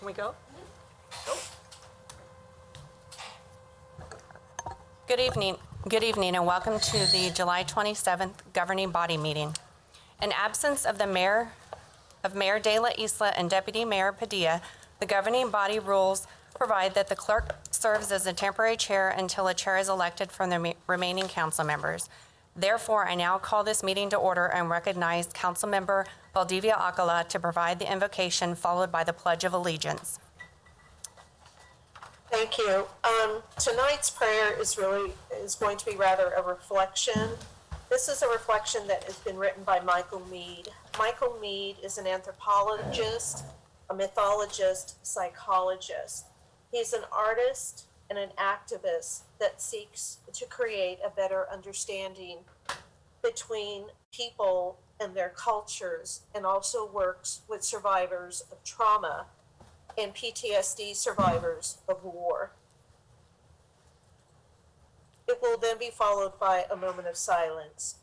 Can we go? Go. Good evening, and welcome to the July 27th governing body meeting. In absence of Mayor De La Isla and Deputy Mayor Padilla, the governing body rules provide that the clerk serves as the temporary chair until a chair is elected from the remaining council members. Therefore, I now call this meeting to order and recognize Councilmember Valdivia Acala to provide the invocation, followed by the Pledge of Allegiance. Thank you. Tonight's prayer is going to be rather a reflection. This is a reflection that has been written by Michael Meade. Michael Meade is an anthropologist, a mythologist, psychologist. He's an artist and an activist that seeks to create a better understanding between people and their cultures, and also works with survivors of trauma and PTSD survivors of war. It will then be followed by a moment of silence.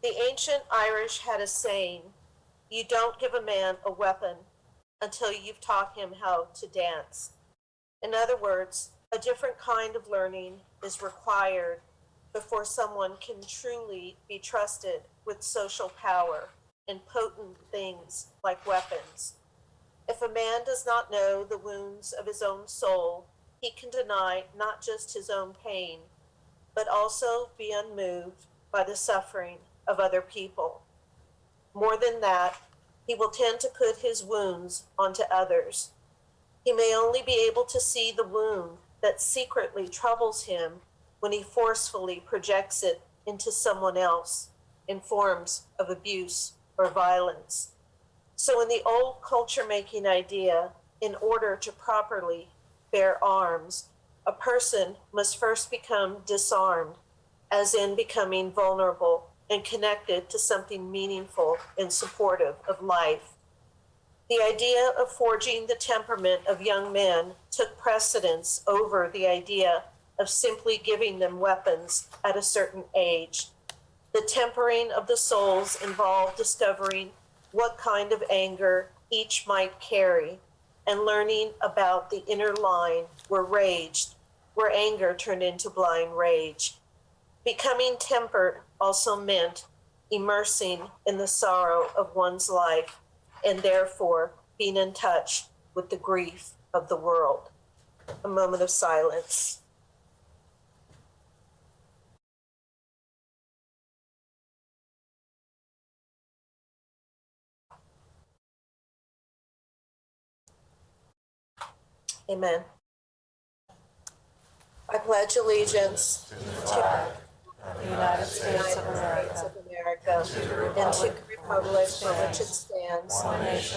The ancient Irish had a saying, "You don't give a man a weapon until you've taught him how to dance." In other words, a different kind of learning is required before someone can truly be trusted with social power and potent things like weapons. If a man does not know the wounds of his own soul, he can deny not just his own pain, but also be unmoved by the suffering of other people. More than that, he will tend to put his wounds onto others. He may only be able to see the wound that secretly troubles him when he forcefully projects it into someone else in forms of abuse or violence. So in the old culture-making idea, in order to properly bear arms, a person must first become disarmed, as in becoming vulnerable and connected to something meaningful and supportive of life. The idea of forging the temperament of young men took precedence over the idea of simply giving them weapons at a certain age. The tempering of the souls involved discovering what kind of anger each might carry and learning about the inner line where anger turned into blind rage. Becoming tempered also meant immersing in the sorrow of one's life and therefore being in touch with the grief of the world. A moment of silence. Amen. I pledge allegiance to The United States of America and to the republic for which it stands,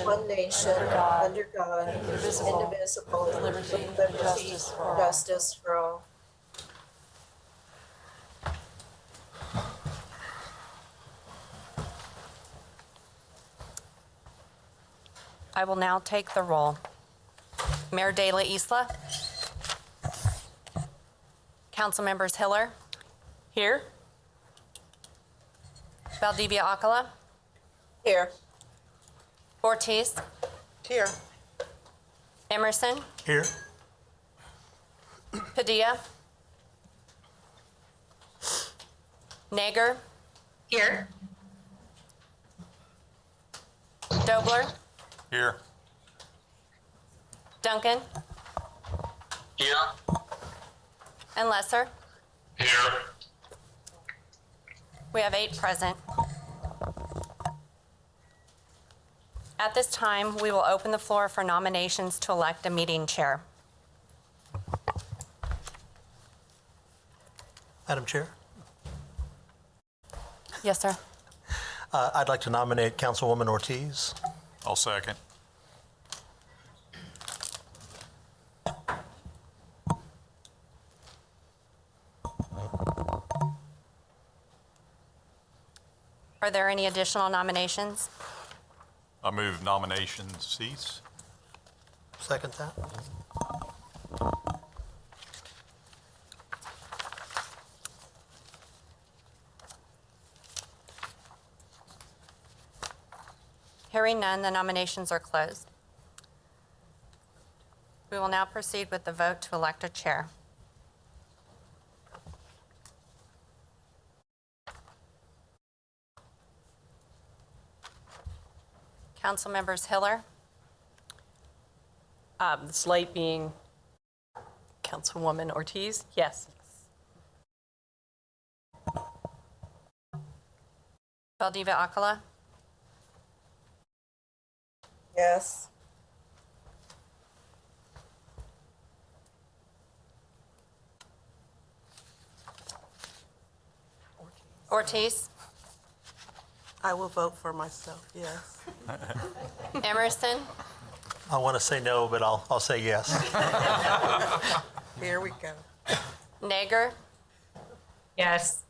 one nation, under God, indivisible, with liberty and justice for all. I will now take the roll. Mayor De La Isla. Council members Hiller. Here. Valdivia Acala. Here. Ortiz. Here. Emerson. Here. Padilla. Nager. Here. Dobler. Here. Duncan. Here. And Lesser. Here. We have 8 present. At this time, we will open the floor for nominations to elect a meeting chair. Madam Chair, Yes, sir. I'd like to nominate Councilwoman Ortiz. I'll second. Are there any additional nominations? I move nominations cease. Second that. Hearing none, the nominations are closed. We will now proceed with the vote to elect a chair. Council members Hiller, The slate being Councilwoman Ortiz, yes. Valdiva Akala, Yes. Ortiz, I will vote for myself, yes. Emerson, I want to say no, but I'll say yes. Here we go. Nager, Yes.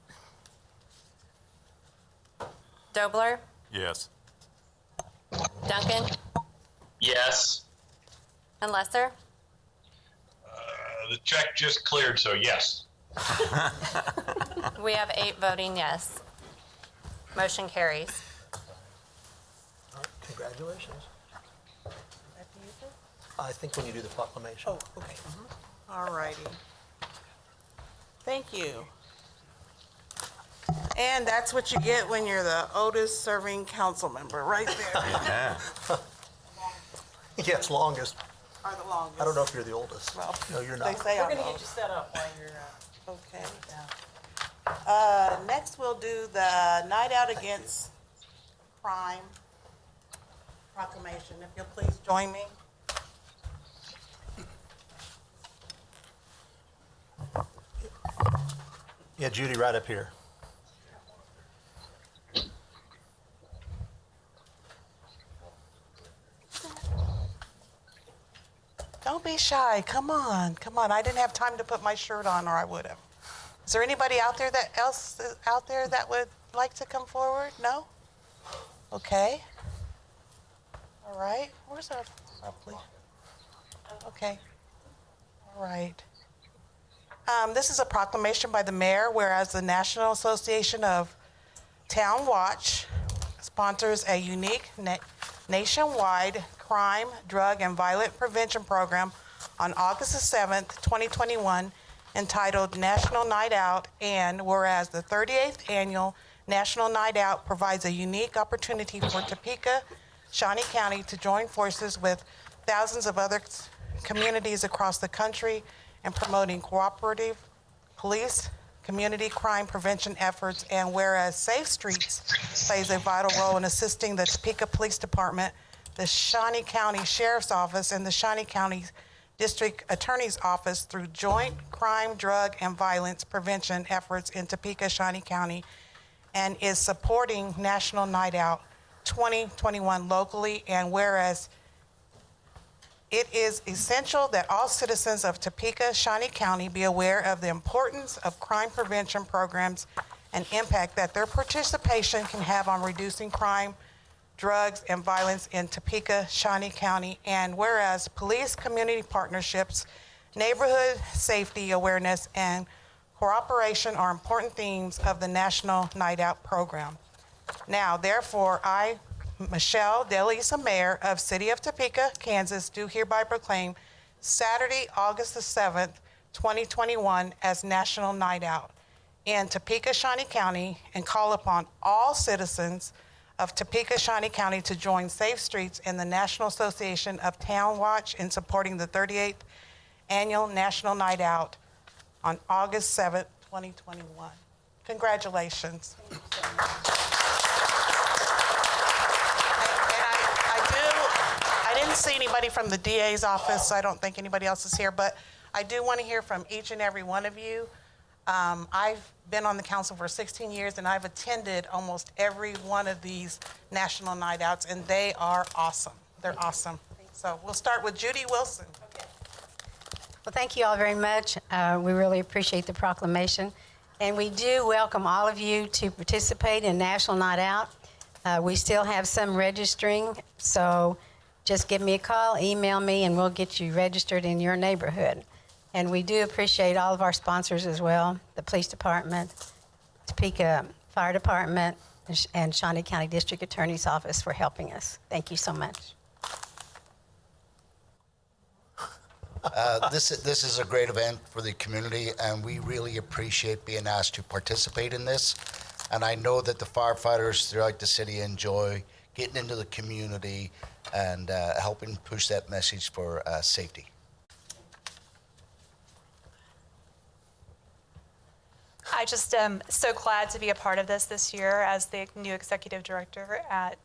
Dobler, Yes. Duncan, Yes. and Lesser. The check just cleared, so yes. We have 8 voting yes. Motion carries. All right, congratulations. I think when you do the proclamation. Oh, okay. All righty. Thank you. And that's what you get when you're the oldest serving council member, right there. Yes, longest. Or the longest. I don't know if you're the oldest. Well, No, you're They not. say I'm We're going to get old. you set up while you're Okay. down. Next, we'll do the Night Out Against Crime proclamation. If you'll please join me. Yeah, Judy, right up here. Don't be shy. Come on. Come on. I didn't have time to put my shirt on, or I would have. Is there anybody out there that would like to come forward? No? Okay. All right. Where's our please? Okay. All right. This is a proclamation by the mayor, whereas the National Association of Town Watch sponsors a unique nationwide crime, drug, and violent prevention program on August the 7th, 2021, entitled National Night Out, and whereas the 38th Annual National Night Out provides a unique opportunity for Topeka, Shawnee County to join forces with thousands of other communities across the country in promoting cooperative police, community crime prevention efforts, and whereas Safe Streets plays a vital role in assisting the Topeka Police Department, the Shawnee County Sheriff's Office, and the Shawnee County District Attorney's Office through joint crime, drug, and violence prevention efforts in Topeka, Shawnee County, and is supporting National Night Out 2021 locally, and whereas it is essential that all citizens of Topeka, Shawnee County be aware of the importance of crime prevention programs and impact that their participation can have on reducing crime, drugs, and violence in Topeka, Shawnee County. And whereas police community partnerships, neighborhood safety awareness, and cooperation are important themes of the National Night Out program. Now, therefore, I, Michelle DeLisa, Mayor of City of Topeka, Kansas, do hereby proclaim Saturday, August the 7th, 2021 as National Night Out in Topeka, Shawnee County, and call upon all citizens of Topeka, Shawnee County to join Safe Streets in the National Association of Town Watch in supporting the 38th Annual National Night Out on August 7th, 2021. Congratulations. I didn't see anybody from the DA's office, so I don't think anybody else is here, but I do want to hear from each and every one of you. I've been on the council for 16 years, and I've attended almost every one of these National Night Outs, and they are awesome. They're awesome. So we'll start with Judy Wilson. Well, thank you all very much. We really appreciate the proclamation. And we do welcome all of you to participate in National Night Out. We still have some registering, so just give me a call, email me, and we'll get you registered in your neighborhood. And we do appreciate all of our sponsors as well, the Police Department, Topeka Fire Department, and Shawnee County District Attorney's Office for helping us. Thank you so much. This is a great event for the community, and we really appreciate being asked to participate in this. And I know that the firefighters throughout the city enjoy getting into the community and helping push that message for safety. I just am so glad to be a part of this year as the new executive director at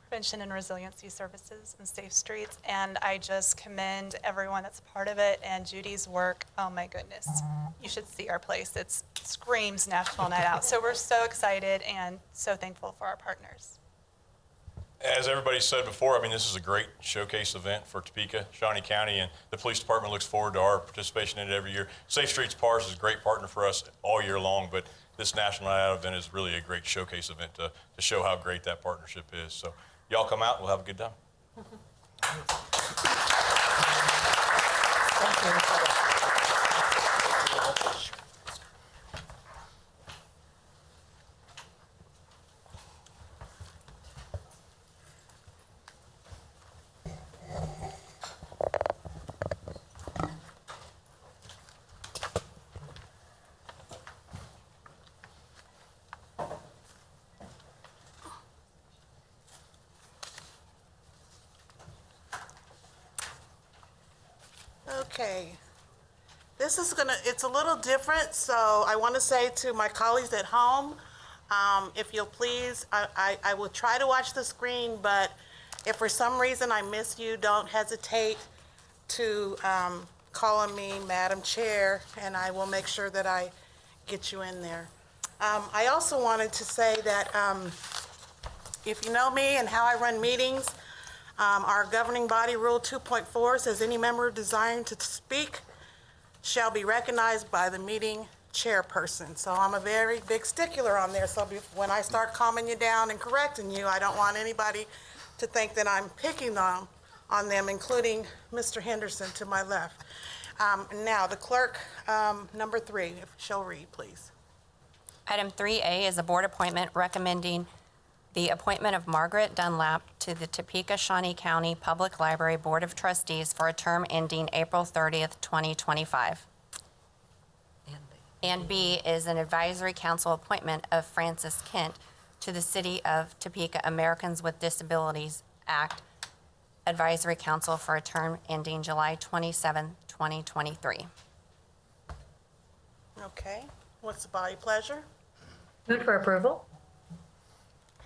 Prevention and Resiliency Services and Safe Streets. And I just commend everyone that's a part of it, and Judy's work. Oh my goodness. You should see our place. It screams National Night Out. So we're so excited and so thankful for our partners. As everybody said before, I mean, this is a great showcase event for Topeka, Shawnee County, and the police department looks forward to our participation in it every year. Safe Streets Pars is a great partner for us all year long, but this National Night Out event is really a great showcase event to show how great that partnership is. So y'all come out, we'll have a good time. Okay. It's a little different, so I want to say to my colleagues at home, if you'll please, I will try to watch the screen, but if for some reason I miss you, don't hesitate to call on me, Madam Chair, and I will make sure that I get you in there. I also wanted to say that if you know me and how I run meetings, our governing body rule 2.4 says any member desiring to speak shall be recognized by the meeting chairperson. So I'm a very big stickler on there. So when I start calming you down and correcting you, I don't want anybody to think that I'm picking on them, including Mr. Henderson to my left. Now, the clerk, number 3, if she'll read, please. Item 3A is a board appointment recommending the appointment of Margaret Dunlap to the Topeka Shawnee County Public Library Board of Trustees for a term ending April 30th, 2025. And B is an advisory council appointment of Francis Kent to the City of Topeka Americans with Disabilities Act Advisory Council for a term ending July 27, 2023. Okay, what's the body pleasure? Move for approval.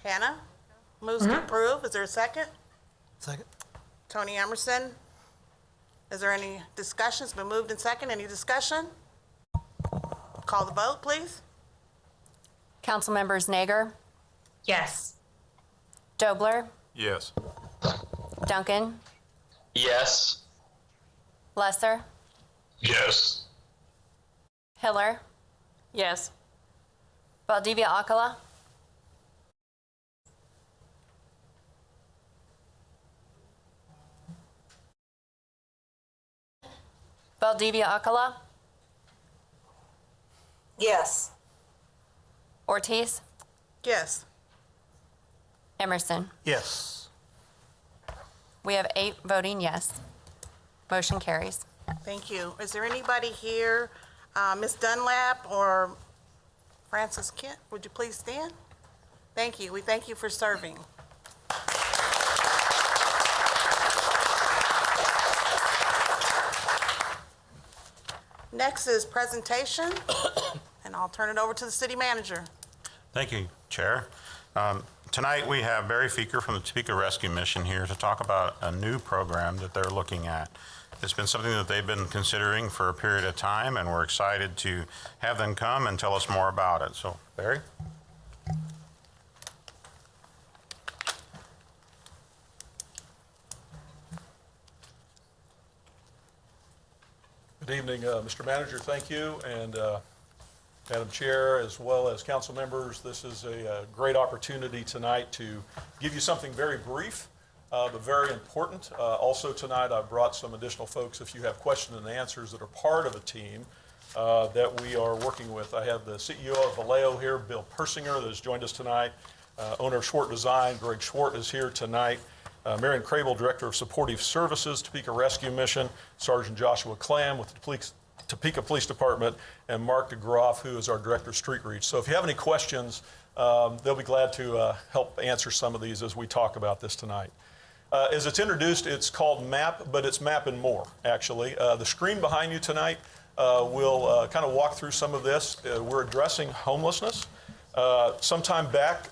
Hannah moves to approve. Is there a second? Second. Tony Emerson. Is there any discussion? It's been moved and second. Any discussion? Call the vote, please. Council members Nager, Yes. Dobler, Yes. Duncan, Yes. Lesser, Yes. Hiller, Yes. Valdivia Alcala, Valdivia Alcala, Yes. Ortiz, Yes. Emerson. Yes. We have 8 voting yes. Motion carries. Thank you. Is there anybody here, Ms. Dunlap or Francis Kent? Would you please stand? Thank you. We thank you for serving. Next is presentation, and I'll turn it over to the city manager. Thank you, Chair. Tonight we have Barry Feeker from the Topeka Rescue Mission here to talk about a new program that they're looking at. It's been something that they've been considering for a period of time, and we're excited to have them come and tell us more about it. So, Barry? Good evening, Mr. Manager. Thank you, and Madam Chair, as well as council members. This is a great opportunity tonight to give you something very brief, but very important. Also tonight, I've brought some additional folks, if you have questions and answers, that are part of a team that we are working with. I have the CEO of Vallejo here, Bill Persinger, that has joined us tonight. Owner of Schwart Design, Greg Schwart, is here tonight. Marion Crable, Director of Supportive Services, Topeka Rescue Mission, Sergeant Joshua Clam with the Topeka Police Department, and Mark DeGroff, who is our Director of Street Reach. So if you have any questions, they'll be glad to help answer some of these as we talk about this tonight. As it's introduced, it's called MAP, but it's MAP and more, actually. The screen behind you tonight will kind of walk through some of this. We're addressing homelessness. Sometime back,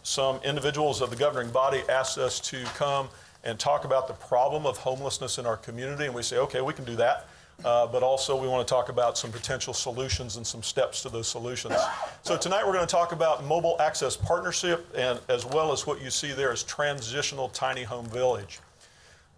some individuals of the governing body asked us to come and talk about the problem of homelessness in our community, and we say, okay, we can do that. But also we want to talk about some potential solutions and some steps to those solutions. So tonight we're going to talk about mobile access partnership, and as well as what you see there as transitional tiny home village.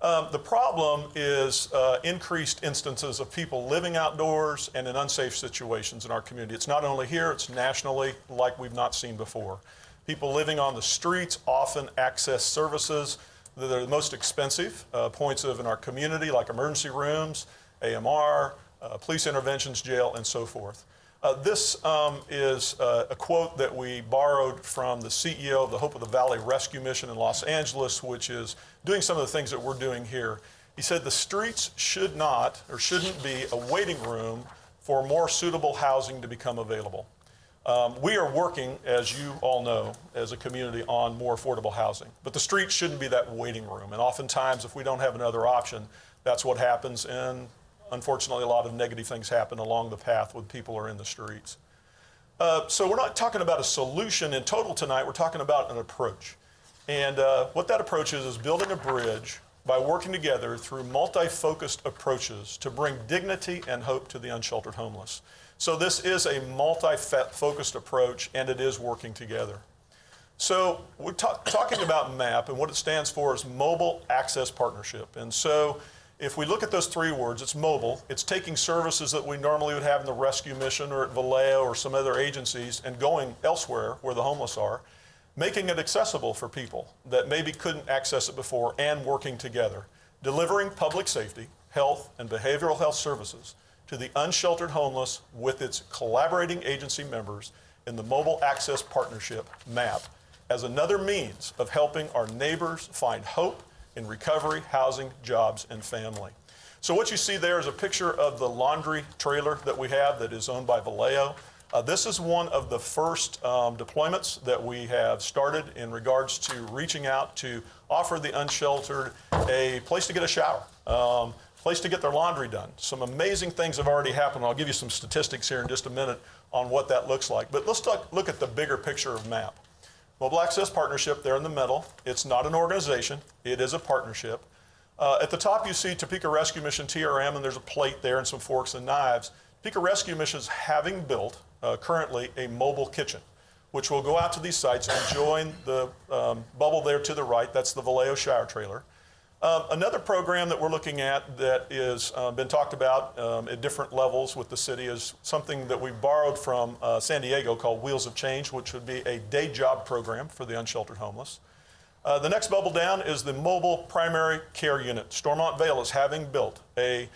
The problem is increased instances of people living outdoors and in unsafe situations in our community. It's not only here, it's nationally like we've not seen before. People living on the streets often access services that are the most expensive points in our community, like emergency rooms, AMR, police interventions, jail, and so forth. This is a quote that we borrowed from the CEO of the Hope of the Valley Rescue Mission in Los Angeles, which is doing some of the things that we're doing here. He said, the streets should not or shouldn't be a waiting room for more suitable housing to become available. We are working, as you all know, as a community on more affordable housing, but the streets shouldn't be that waiting room. And oftentimes, if we don't have another option, that's what happens, and unfortunately, a lot of negative things happen along the path when people are in the streets. So we're not talking about a solution in total tonight, we're talking about an approach. And what that approach is building a bridge by working together through multi-focused approaches to bring dignity and hope to the unsheltered homeless. So this is a multi-focused approach, and it is working together. So we're talking about MAP, and what it stands for is Mobile Access Partnership. And so if we look at those three words, it's mobile. It's taking services that we normally would have in the rescue mission or at Vallejo or some other agencies and going elsewhere where the homeless are, making it accessible for people that maybe couldn't access it before, and working together, delivering public safety, health, and behavioral health services to the unsheltered homeless with its collaborating agency members in the Mobile Access Partnership, MAP, as another means of helping our neighbors find hope in recovery, housing, jobs, and family. So what you see there is a picture of the laundry trailer that we have that is owned by Vallejo. This is one of the first deployments that we have started in regards to reaching out to offer the unsheltered a place to get a shower, place to get their laundry done. Some amazing things have already happened. I'll give you some statistics here in just a minute on what that looks like. But let's look at the bigger picture of MAP. Mobile Access Partnership there in the middle. It's not an organization, it is a partnership. At the top you see Topeka Rescue Mission, TRM, and there's a plate there and some forks and knives. Topeka Rescue Mission is having built currently a mobile kitchen, which will go out to these sites and join the bubble there to the right. That's the Vallejo shower trailer. Another program that we're looking at that is been talked about at different levels with the city is something that we borrowed from San Diego called Wheels of Change, which would be a day job program for the unsheltered homeless. The next bubble down is the mobile primary care unit. Stormont Vale is having built a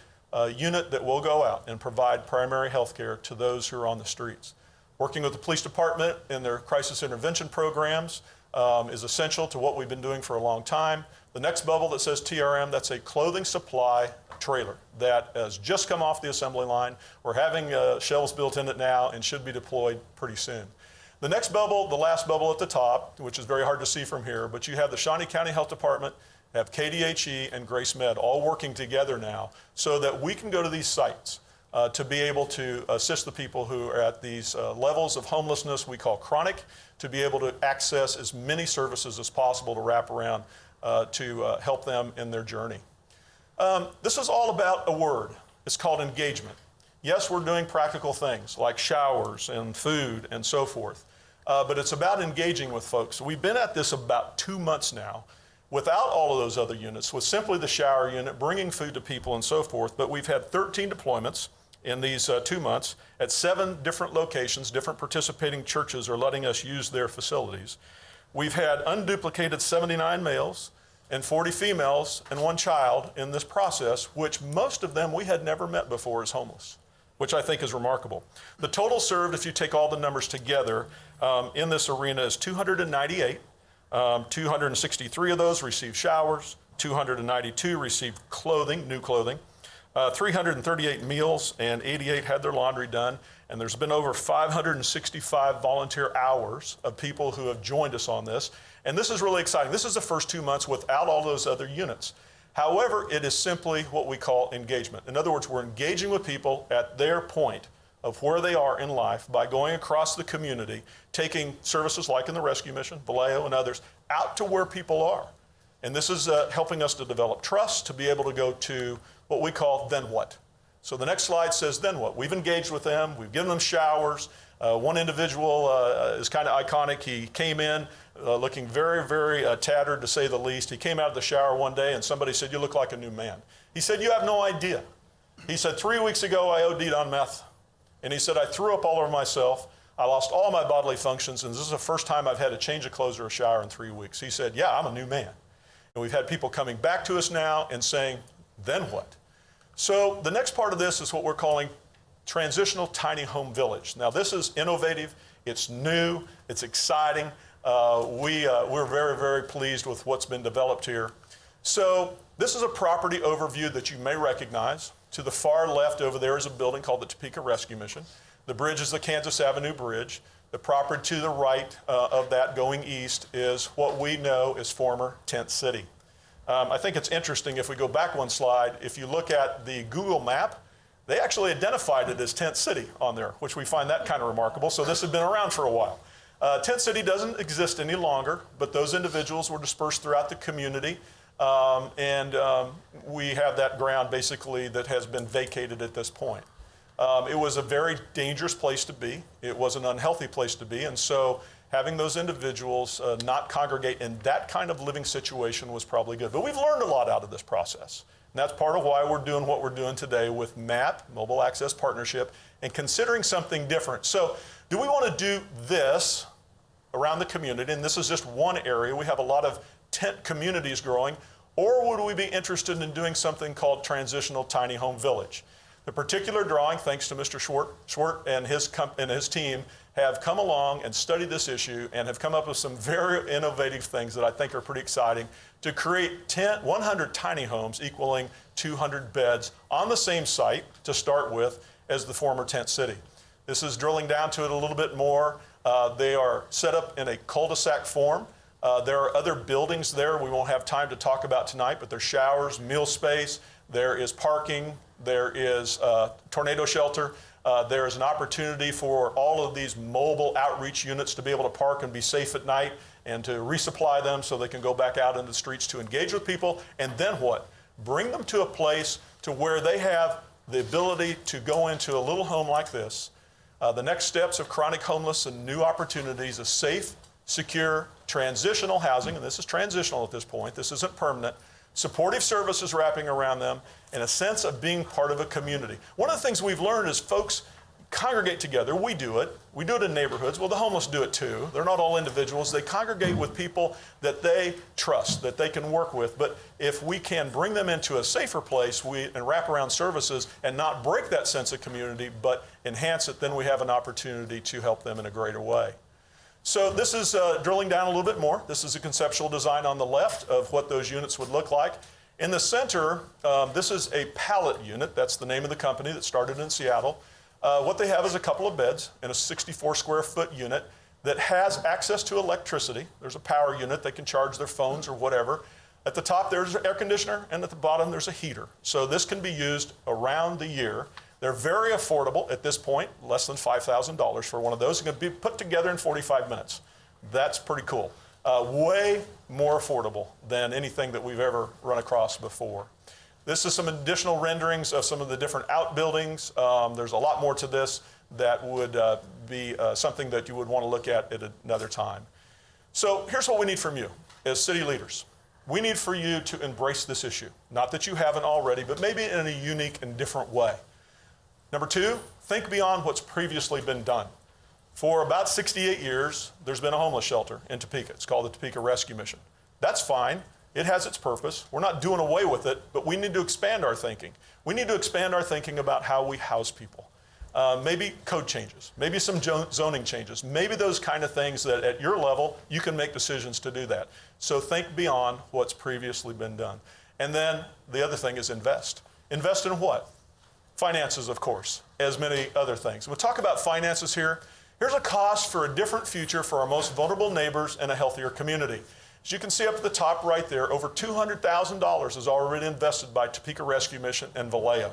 unit that will go out and provide primary health care to those who are on the streets. Working with the police department in their crisis intervention programs is essential to what we've been doing for a long time. The next bubble that says TRM, that's a clothing supply trailer that has just come off the assembly line. We're having shelves built in it now and should be deployed pretty soon. The next bubble, the last bubble at the top, which is very hard to see from here, but you have the Shawnee County Health Department, have KDHE and Grace Med all working together now so that we can go to these sites to be able to assist the people who are at these levels of homelessness we call chronic, to be able to access as many services as possible to wrap around to help them in their journey. This is all about a word. It's called engagement. Yes, we're doing practical things like showers and food and so forth, but it's about engaging with folks. We've been at this about 2 months now without all of those other units, with simply the shower unit, bringing food to people and so forth, but we've had 13 deployments in these 2 months at 7 different locations. Different participating churches are letting us use their facilities. We've had unduplicated 79 males and 40 females and 1 child in this process, which most of them we had never met before as homeless, which I think is remarkable. The total served, if you take all the numbers together, in this arena is 298. 263 of those received showers, 292 received clothing, new clothing, 338 meals, and 88 had their laundry done. And there's been over 565 volunteer hours of people who have joined us on this. And this is really exciting. This is the first 2 months without all those other units. However, it is simply what we call engagement. In other words, we're engaging with people at their point of where they are in life by going across the community, taking services like in the rescue mission, Vallejo and others, out to where people are. And this is helping us to develop trust, to be able to go to what we call then what. So the next slide says then what. We've engaged with them, we've given them showers. One individual is kind of iconic. He came in looking very, very tattered, to say the least. He came out of the shower one day and somebody said, "You look like a new man." He said, "You have no idea." He said, 3 weeks ago I OD'd on meth. And he said, "I threw up all over myself. I lost all my bodily functions, and this is the first time I've had a change of clothes or a shower in 3 weeks." He said, "Yeah, I'm a new man." And we've had people coming back to us now and saying, then what? So the next part of this is what we're calling transitional tiny home village. Now this is innovative, it's new, it's exciting. We're very, very pleased with what's been developed here. So this is a property overview that you may recognize. To the far left over there is a building called the Topeka Rescue Mission. The bridge is the Kansas Avenue Bridge. The property to the right of that going east is what we know as former Tent City. I think it's interesting, if we go back one slide, if you look at the Google map, they actually identified it as Tent City on there, which we find that kind of remarkable. So this had been around for a while. Tent City doesn't exist any longer, but those individuals were dispersed throughout the community. We have that ground basically that has been vacated at this point. It was a very dangerous place to be. It was an unhealthy place to be. And so having those individuals not congregate in that kind of living situation was probably good. But we've learned a lot out of this process. And that's part of why we're doing what we're doing today with MAP, Mobile Access Partnership, and considering something different. So do we want to do this around the community? And this is just one area. We have a lot of tent communities growing. Or would we be interested in doing something called Transitional Tiny Home Village? The particular drawing, thanks to Mr. Schwart and his team, have come along and studied this issue and have come up with some very innovative things that I think are pretty exciting to create 100 tiny homes equaling 200 beds on the same site to start with as the former Tent City. This is drilling down to it a little bit more. They are set up in a cul-de-sac form. There are other buildings there we won't have time to talk about tonight, but there's showers, meal space, there is parking, there is tornado shelter. There is an opportunity for all of these mobile outreach units to be able to park and be safe at night and to resupply them so they can go back out into the streets to engage with people. And then what? Bring them to a place to where they have the ability to go into a little home like this. The next steps of chronic homeless and new opportunities is safe, secure, transitional housing, and this is transitional at this point, this isn't permanent, supportive services wrapping around them, and a sense of being part of a community. One of the things we've learned is folks congregate together. We do it in neighborhoods. Well, the homeless do it too. They're not all individuals. They congregate with people that they trust, that they can work with. But if we can bring them into a safer place and wrap around services and not break that sense of community, but enhance it, then we have an opportunity to help them in a greater way. So this is drilling down a little bit more. This is a conceptual design on the left of what those units would look like. In the center, this is a pallet unit. That's the name of the company that started in Seattle. What they have is a couple of beds in a 64 square foot unit that has access to electricity. There's a power unit. They can charge their phones or whatever. At the top, there's an air conditioner, and at the bottom, there's a heater. So this can be used around the year. They're very affordable at this point, less than $5,000 for one of those. It's going to be put together in 45 minutes. That's pretty cool. Way more affordable than anything that we've ever run across before. This is some additional renderings of some of the different outbuildings. There's a lot more to this that would be something that you would want to look at another time. So here's what we need from you as city leaders. We need for you to embrace this issue. Not that you haven't already, but maybe in a unique and different way. Number two, think beyond what's previously been done. For about 68 years, there's been a homeless shelter in Topeka. It's called the Topeka Rescue Mission. That's fine. It has its purpose. We're not doing away with it, but we need to expand our thinking. We need to expand our thinking about how we house people. maybe code changes, maybe some zoning changes, maybe those kind of things that at your level, you can make decisions to do that. So think beyond what's previously been done. And then the other thing is invest. Invest in what? Finances, of course, as many other things. We'll talk about finances here. Here's a cost for a different future for our most vulnerable neighbors and a healthier community. As you can see up at the top right there, over $200,000 is already invested by Topeka Rescue Mission and Vallejo.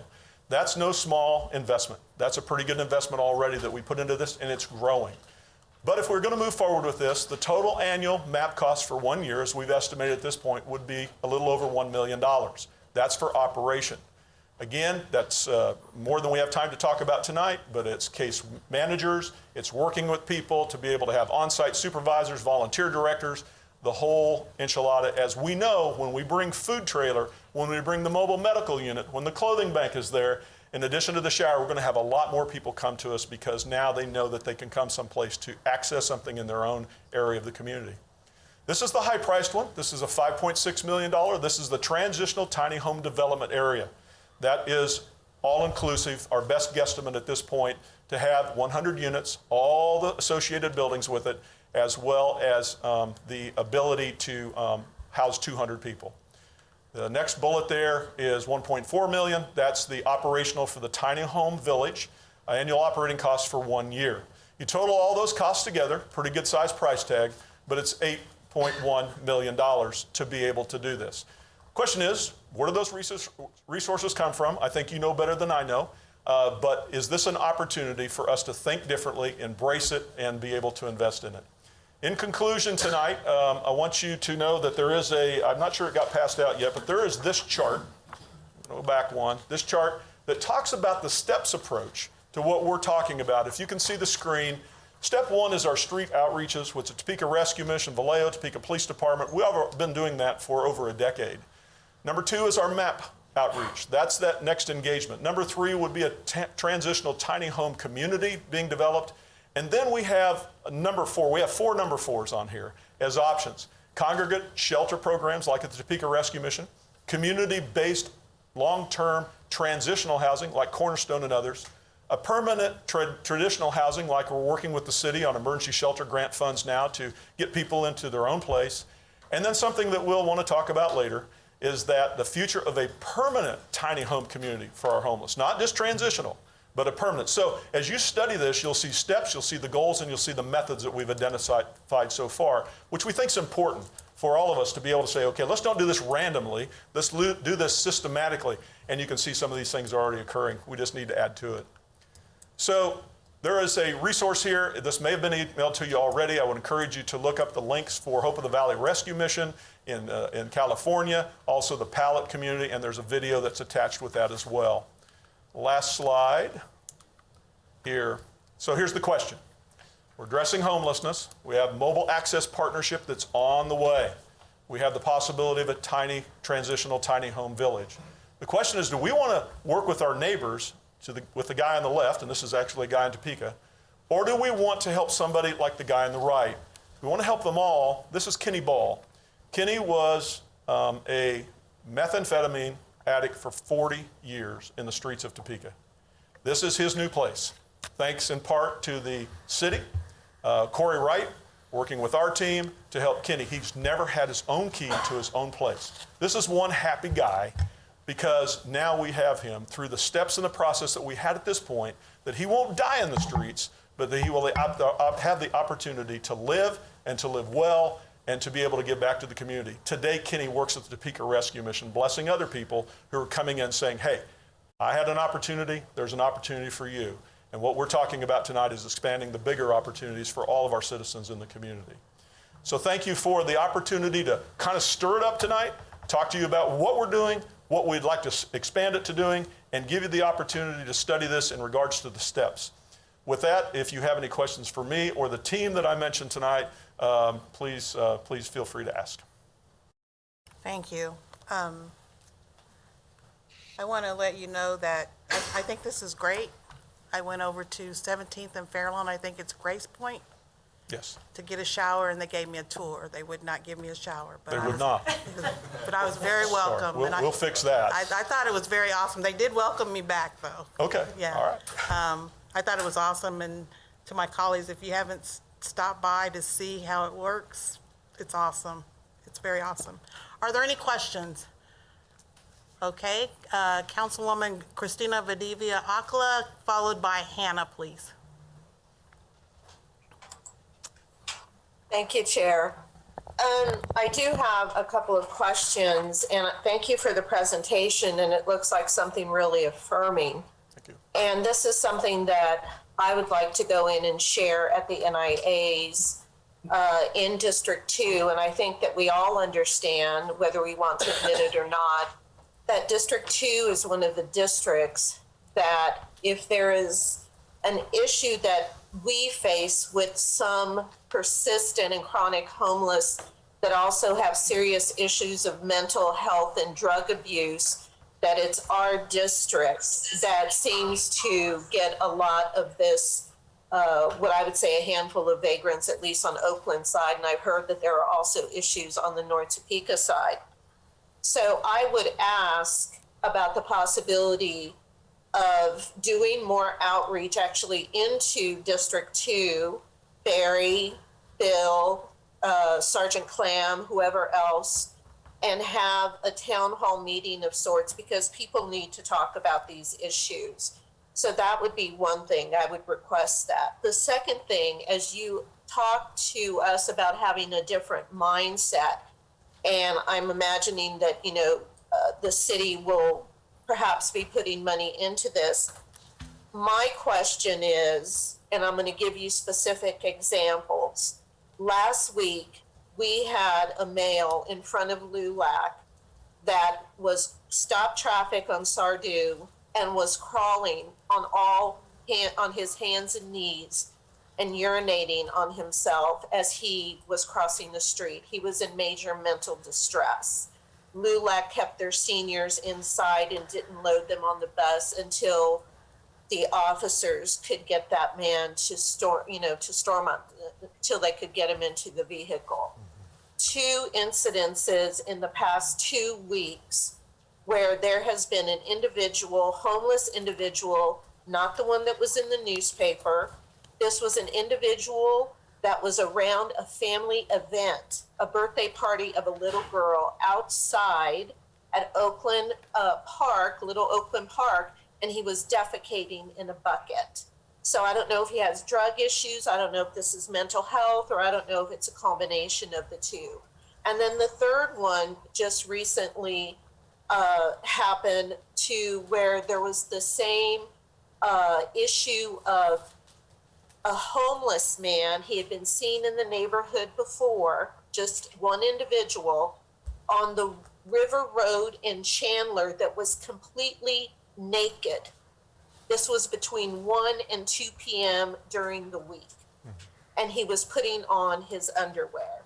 That's no small investment. That's a pretty good investment already that we put into this, and it's growing. But if we're going to move forward with this, the total annual MAP cost for 1 year, as we've estimated at this point, would be a little over $1 million. That's for operation. Again, that's more than we have time to talk about tonight, but it's case managers, it's working with people to be able to have on-site supervisors, volunteer directors, the whole enchilada. As we know, when we bring food trailer, when we bring the mobile medical unit, when the clothing bank is there, in addition to the shower, we're going to have a lot more people come to us because now they know that they can come someplace to access something in their own area of the community. This is the high-priced one. This is a $5.6 million. This is the transitional tiny home development area. That is all-inclusive, our best guesstimate at this point, to have 100 units, all the associated buildings with it, as well as the ability to house 200 people. The next bullet there is $1.4 million. That's the operational for the tiny home village, annual operating costs for 1 year. You total all those costs together, pretty good size price tag, but it's $8.1 million to be able to do this. Question is, where do those resources come from? I think you know better than I know, but is this an opportunity for us to think differently, embrace it, and be able to invest in it? In conclusion tonight, I want you to know that there is I'm not sure it got passed out yet, but there is this chart, go back one, this chart that talks about the steps approach to what we're talking about. If you can see the screen, step one is our street outreaches with the Topeka Rescue Mission, Vallejo, Topeka Police Department. We've been doing that for over a decade. Number two is our MAP outreach. That's that next engagement. Number three would be a transitional tiny home community being developed. And then we have number four. We have 4 number 4s on here as options. Congregate shelter programs like at the Topeka Rescue Mission, community-based long-term transitional housing like Cornerstone and others, a permanent traditional housing like we're working with the city on emergency shelter grant funds now to get people into their own place. And then something that we'll want to talk about later is that the future of a permanent tiny home community for our homeless, not just transitional, but a permanent. So as you study this, you'll see steps, you'll see the goals, and you'll see the methods that we've identified so far, which we think is important for all of us to be able to say, okay, let's don't do this randomly, let's do this systematically. And you can see some of these things are already occurring. We just need to add to it. So there is a resource here. This may have been emailed to you already. I would encourage you to look up the links for Hope of the Valley Rescue Mission in California, also the Pallet community, and there's a video that's attached with that as well. Last slide here. So here's the question. We're addressing homelessness. We have mobile access partnership that's on the way. We have the possibility of a transitional tiny home village. The question is, do we want to work with our neighbors, with the guy on the left, and this is actually a guy in Topeka, or do we want to help somebody like the guy on the right? We want to help them all. This is Kenny Ball. Kenny was a methamphetamine addict for 40 years in the streets of Topeka. This is his new place. Thanks in part to the city, Corey Wright, working with our team to help Kenny. He's never had his own key to his own place. This is one happy guy because now we have him through the steps in the process that we had at this point, that he won't die in the streets, but that he will have the opportunity to live and to live well and to be able to give back to the community. Today, Kenny works at the Topeka Rescue Mission, blessing other people who are coming in saying, hey, I had an opportunity, there's an opportunity for you. And what we're talking about tonight is expanding the bigger opportunities for all of our citizens in the community. So thank you for the opportunity to kind of stir it up tonight, talk to you about what we're doing, what we'd like to expand it to doing, and give you the opportunity to study this in regards to the steps. With that, if you have any questions for me or the team that I mentioned tonight, please feel free to ask. Thank you. I want to let you know that I think this is great. I went over to 17th and Fairlawn. I think it's Grace Point. Yes. To get a shower, and they gave me a tour. They would not give me a shower. But They would not. But I was very welcome. Sorry. We'll fix that. I thought it was very awesome. They did welcome me back, though. Okay. Yeah. All right. I thought it was awesome, and to my colleagues, if you haven't stopped by to see how it works, it's awesome. It's very awesome. Are there any questions? Okay, Councilwoman Christina Vadivia Akla, followed by Hannah, please. Thank you, Chair. I do have a couple of questions, and thank you for the presentation, and it looks like something really affirming. Thank you. And this is something that I would like to go in and share at the NIAs in District 2, and I think that we all understand, whether we want to admit it or not, that District 2 is one of the districts that if there is an issue that we face with some persistent and chronic homeless that also have serious issues of mental health and drug abuse, that it's our district that seems to get a lot of this, what I would say a handful of vagrants, at least on Oakland side, and I've heard that there are also issues on the North Topeka side. So I would ask about the possibility of doing more outreach actually into District 2, Barry, Bill, Sergeant Clam, whoever else, and have a town hall meeting of sorts, because people need to talk about these issues. So that would be one thing. I would request that. The second thing, as you talk to us about having a different mindset, and I'm imagining that, the city will perhaps be putting money into this. My question is, and I'm going to give you specific examples. Last week, we had a male in front of LULAC that was stopped traffic on Sardu and was crawling on his hands and knees and urinating on himself as he was crossing the street. He was in major mental distress. LULAC kept their seniors inside and didn't load them on the bus until the officers could get that man to storm up until they could get him into the vehicle. 2 incidences in the past 2 weeks where there has been an individual, homeless individual, not the one that was in the newspaper. This was an individual that was around a family event, a birthday party of a little girl outside at Oakland Park, Little Oakland Park, and he was defecating in a bucket. So I don't know if he has drug issues. I don't know if this is mental health, or I don't know if it's a combination of the two. And then the third one just recently happened to where there was the same issue of a homeless man. He had been seen in the neighborhood before, just one individual, on the River Road in Chandler that was completely naked. This was between 1 and 2 p.m. during the week. And he was putting on his underwear.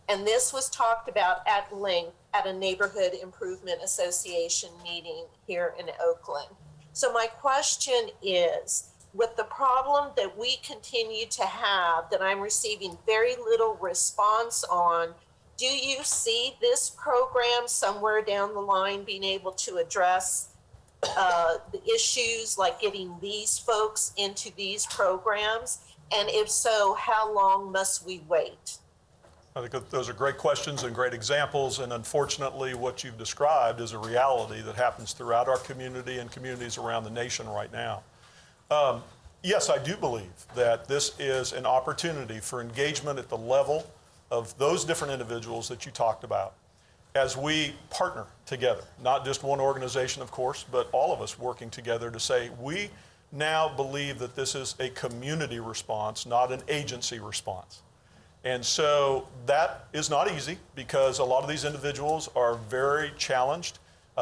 And this was talked about at length at a Neighborhood Improvement Association meeting here in Oakland. So my question is, with the problem that we continue to have, that I'm receiving very little response on, do you see this program somewhere down the line being able to address the issues like getting these folks into these programs? And if so, how long must we wait? I think those are great questions and great examples, and unfortunately what you've described is a reality that happens throughout our community and communities around the nation right now. Yes, I do believe that this is an opportunity for engagement at the level of those different individuals that you talked about as we partner together, not just one organization, of course, but all of us working together to say we now believe that this is a community response, not an agency response. And so that is not easy because a lot of these individuals are very challenged.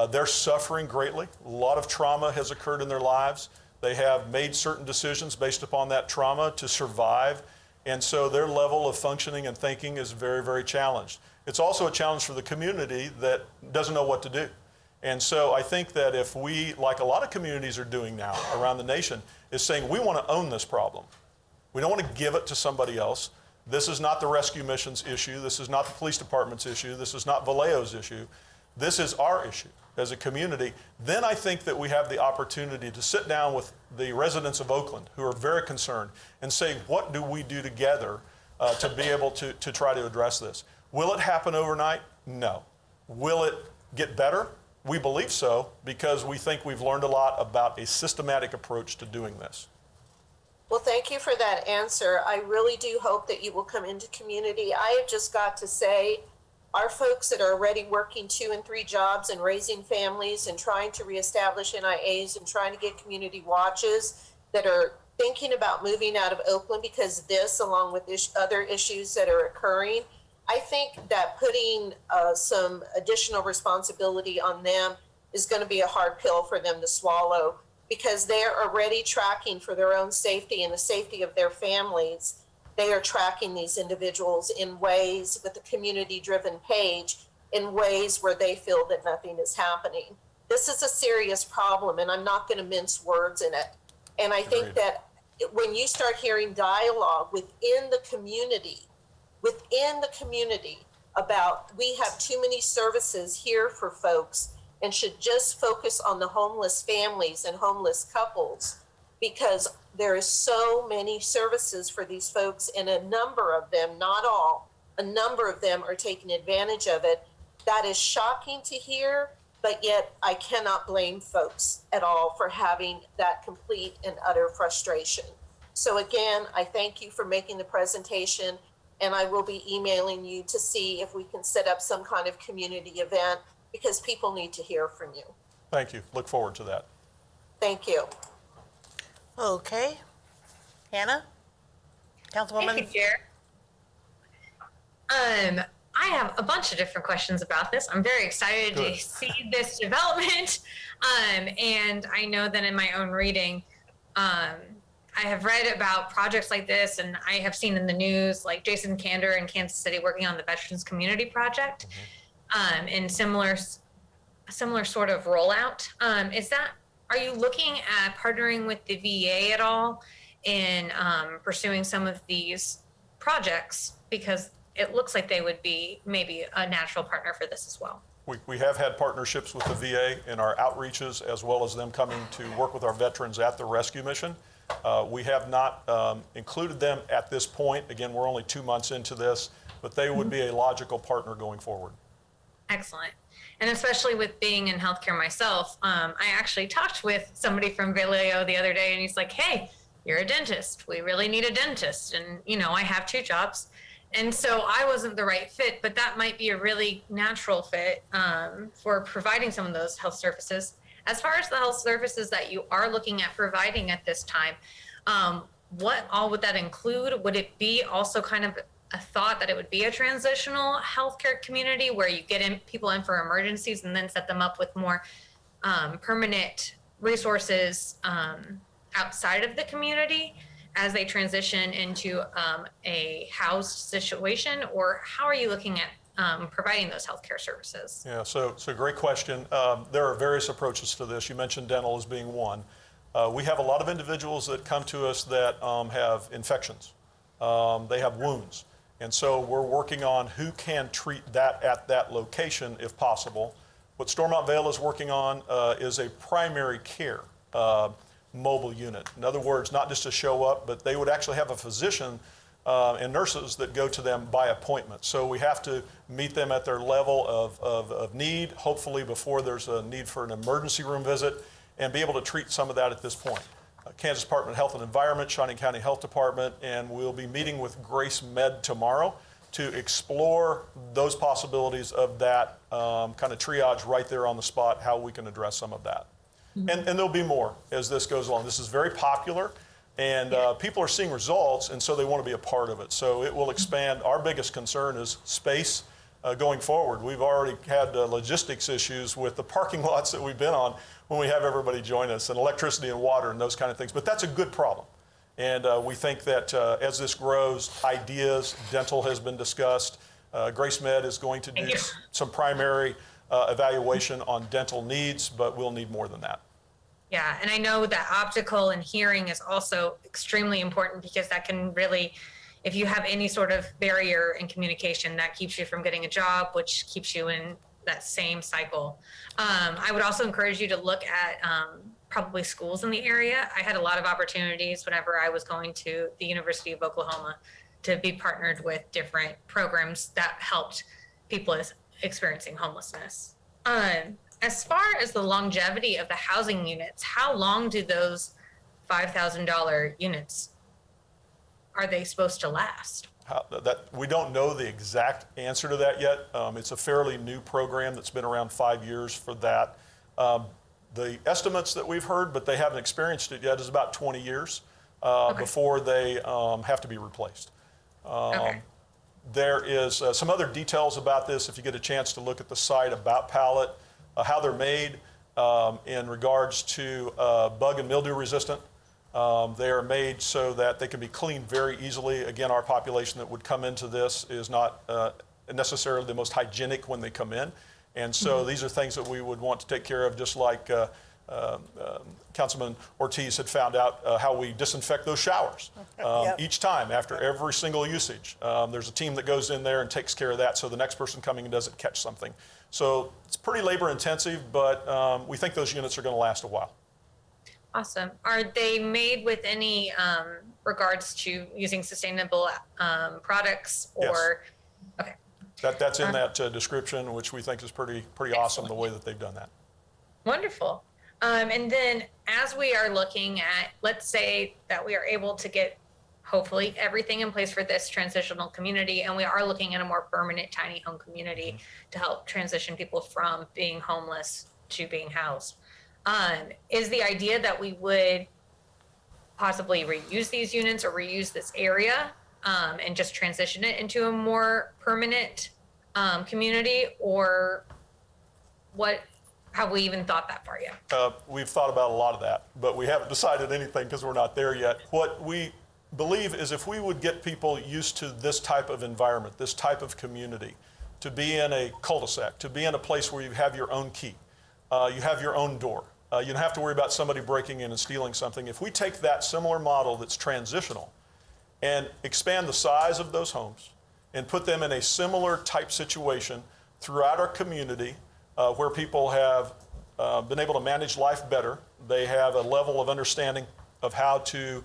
They're suffering greatly. A lot of trauma has occurred in their lives. They have made certain decisions based upon that trauma to survive. And so their level of functioning and thinking is very, very challenged. It's also a challenge for the community that doesn't know what to do. And so I think that if we, like a lot of communities are doing now around the nation, is saying we want to own this problem. We don't want to give it to somebody else. This is not the rescue mission's issue. This is not the police department's issue. This is not Vallejo's issue. this is our issue as a community, then I think that we have the opportunity to sit down with the residents of Oakland who are very concerned and say, what do we do together to be able to try to address this? Will it happen overnight? No. Will it get better? We believe so, because we think we've learned a lot about a systematic approach to doing this. Well, thank you for that answer. I really do hope that you will come into community. I have just got to say, our folks that are already working 2 and 3 jobs and raising families and trying to reestablish NIAs and trying to get community watches, that are thinking about moving out of Oakland because this, along with other issues that are occurring, I think that putting some additional responsibility on them is going to be a hard pill for them to swallow, because they are already tracking for their own safety and the safety of their families. They are tracking these individuals in ways, with a community-driven page, in ways where they feel that nothing is happening. This is a serious problem, and I'm not going to mince words in it. And I think that when you start hearing dialogue within the community about, we have too many services here for folks and should just focus on the homeless families and homeless couples, because there is so many services for these folks, and a number of them, not all, a number of them are taking advantage of it. That is shocking to hear, but yet I cannot blame folks at all for having that complete and utter frustration. So again, I thank you for making the presentation, and I will be emailing you to see if we can set up some kind of community event, because people need to hear from you. Thank you. Look forward to that. Thank you. Okay. Hannah? Councilwoman? Thank you, Chair. I have a bunch of different questions about this. I'm very excited to see this development. And I know that in my own reading, I have read about projects like this, and I have seen in the news, like Jason Kander in Kansas City working on the Veterans Community Project, and similar sort of rollout. Are you looking at partnering with the VA at all in pursuing some of these projects? Because it looks like they would be maybe a natural partner for this as well. We have had partnerships with the VA in our outreaches, as well as them coming to work with our veterans at the rescue mission. We have not included them at this point. Again, we're only 2 months into this, but they would be a logical partner going forward. Excellent. And especially with being in healthcare myself, I actually talked with somebody from Vallejo the other day, and he's like, hey, you're a dentist. We really need a dentist. And, I have 2 jobs. And so I wasn't the right fit, but that might be a really natural fit for providing some of those health services. As far as the health services that you are looking at providing at this time, what all would that include? Would it be also kind of a thought that it would be a transitional healthcare community where you get people in for emergencies and then set them up with more permanent resources outside of the community as they transition into a housed situation? Or how are you looking at providing those healthcare services? Yeah, so great question. There are various approaches to this. You mentioned dental as being one. We have a lot of individuals that come to us that have infections. They have wounds. And so we're working on who can treat that at that location if possible. What Stormont Vale is working on is a primary care mobile unit. In other words, not just to show up, but they would actually have a physician and nurses that go to them by appointment. So we have to meet them at their level of need, hopefully before there's a need for an emergency room visit, and be able to treat some of that at this point. Kansas Department of Health and Environment, Shawnee County Health Department, and we'll be meeting with Grace Med tomorrow to explore those possibilities of that kind of triage right there on the spot, how we can address some of that. And there'll be more as this goes along. This is very popular, and people are seeing results, and so they want to be a part of it. So it will expand. Our biggest concern is space going forward. We've already had logistics issues with the parking lots that we've been on when we have everybody join us, and electricity and water and those kind of things. But that's a good problem. And we think that as this grows, ideas, dental has been discussed. Grace Med is going to do some primary evaluation on dental needs, but we'll need more than that. Yeah, and I know that optical and hearing is also extremely important, because that can really, if you have any sort of barrier in communication, that keeps you from getting a job, which keeps you in that same cycle. I would also encourage you to look at probably schools in the area. I had a lot of opportunities whenever I was going to the University of Oklahoma to be partnered with different programs that helped people experiencing homelessness. As far as the longevity of the housing units, how long do those $5,000 units, are they supposed to last? We don't know the exact answer to that yet. It's a fairly new program that's been around 5 years for that. The estimates that we've heard, but they haven't experienced it yet, is about 20 years before they have to be replaced. Okay. There is some other details about this if you get a chance to look at the site about pallet, how they're made in regards to bug and mildew resistant. They are made so that they can be cleaned very easily. Again, our population that would come into this is not necessarily the most hygienic when they come in. And so these are things that we would want to take care of, just like Councilman Ortiz had found out how we disinfect those showers each time after every single usage. There's a team that goes in there and takes care of that so the next person coming in doesn't catch something. So it's pretty labor intensive, but we think those units are going to last a while. Awesome. Are they made with any regards to using sustainable products or? Yes. Okay. That's in that description, which we think is pretty awesome the way that they've done that. Wonderful. And then as we are looking at, let's say that we are able to get hopefully everything in place for this transitional community, and we are looking at a more permanent tiny home community to help transition people from being homeless to being housed. Is the idea that we would possibly reuse these units or reuse this area and just transition it into a more permanent community, or what? Have we even thought that far yet? We've thought about a lot of that, but we haven't decided anything because we're not there yet. What we believe is if we would get people used to this type of environment, this type of community, to be in a cul-de-sac, to be in a place where you have your own key, you have your own door, you don't have to worry about somebody breaking in and stealing something. If we take that similar model that's transitional and expand the size of those homes and put them in a similar type situation throughout our community, where people have been able to manage life better, they have a level of understanding of how to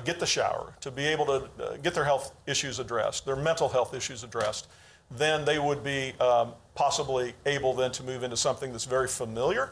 get the shower, to be able to get their health issues addressed, their mental health issues addressed, then they would be possibly able then to move into something that's very familiar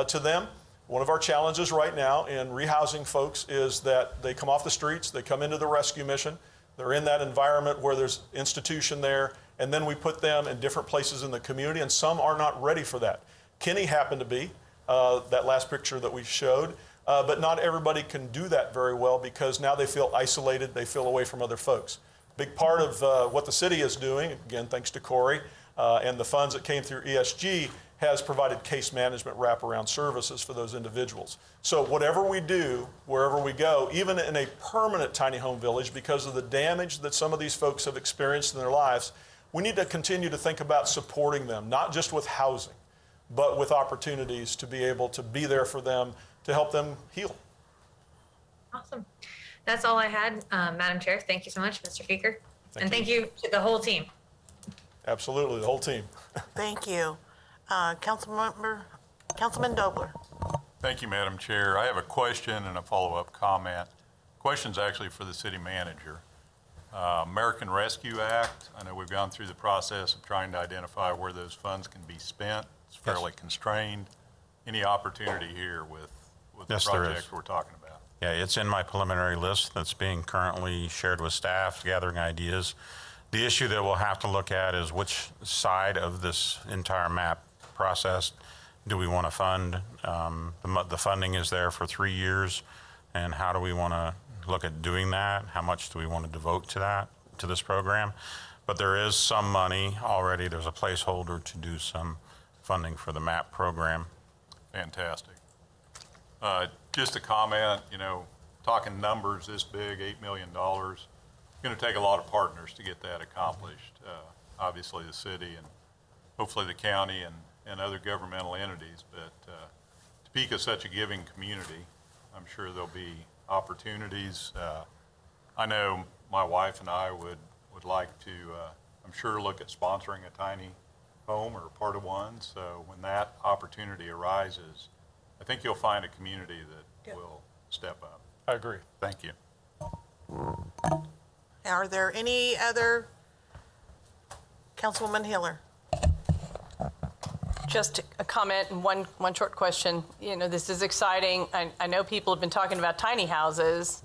to them. One of our challenges right now in rehousing folks is that they come off the streets, they come into the rescue mission, they're in that environment where there's institution there, and then we put them in different places in the community, and some are not ready for that. Kenny happened to be, that last picture that we showed, but not everybody can do that very well because now they feel isolated, they feel away from other folks. Big part of what the city is doing, again, thanks to Corey, and the funds that came through ESG, has provided case management wraparound services for those individuals. So whatever we do, wherever we go, even in a permanent tiny home village, because of the damage that some of these folks have experienced in their lives, we need to continue to think about supporting them, not just with housing, but with opportunities to be able to be there for them, to help them heal. Awesome. That's all I had, Madam Chair. Thank you so much, Mr. Feaker. And thank you to the whole team. Absolutely, the whole team. Thank you. Councilman Dobler. Thank you, Madam Chair. I have a question and a follow-up comment. Question's actually for the city manager. American Rescue Act, I know we've gone through the process of trying to identify where those funds can be spent. It's fairly constrained. Any opportunity here with the Yes, there project is. we're talking about? Yeah, it's in my preliminary list that's being currently shared with staff, gathering ideas. The issue that we'll have to look at is which side of this entire map process do we want to fund. The funding is there for 3 years, and how do we want to look at doing that? How much do we want to devote to that, to this program? But there is some money already. There's a placeholder to do some funding for the MAP program. Fantastic. Just a comment, talking numbers this big, $8 million, it's going to take a lot of partners to get that accomplished. Obviously the city and hopefully the county and other governmental entities, but Topeka's such a giving community. I'm sure there'll be opportunities. I know my wife and I would like to, I'm sure, look at sponsoring a tiny home or part of one. So when that opportunity arises, I think you'll find a community that will step up. I agree. Thank you. Are there any other? Councilwoman Hiller. Just a comment and one short question. You know, this is exciting. I know people have been talking about tiny houses,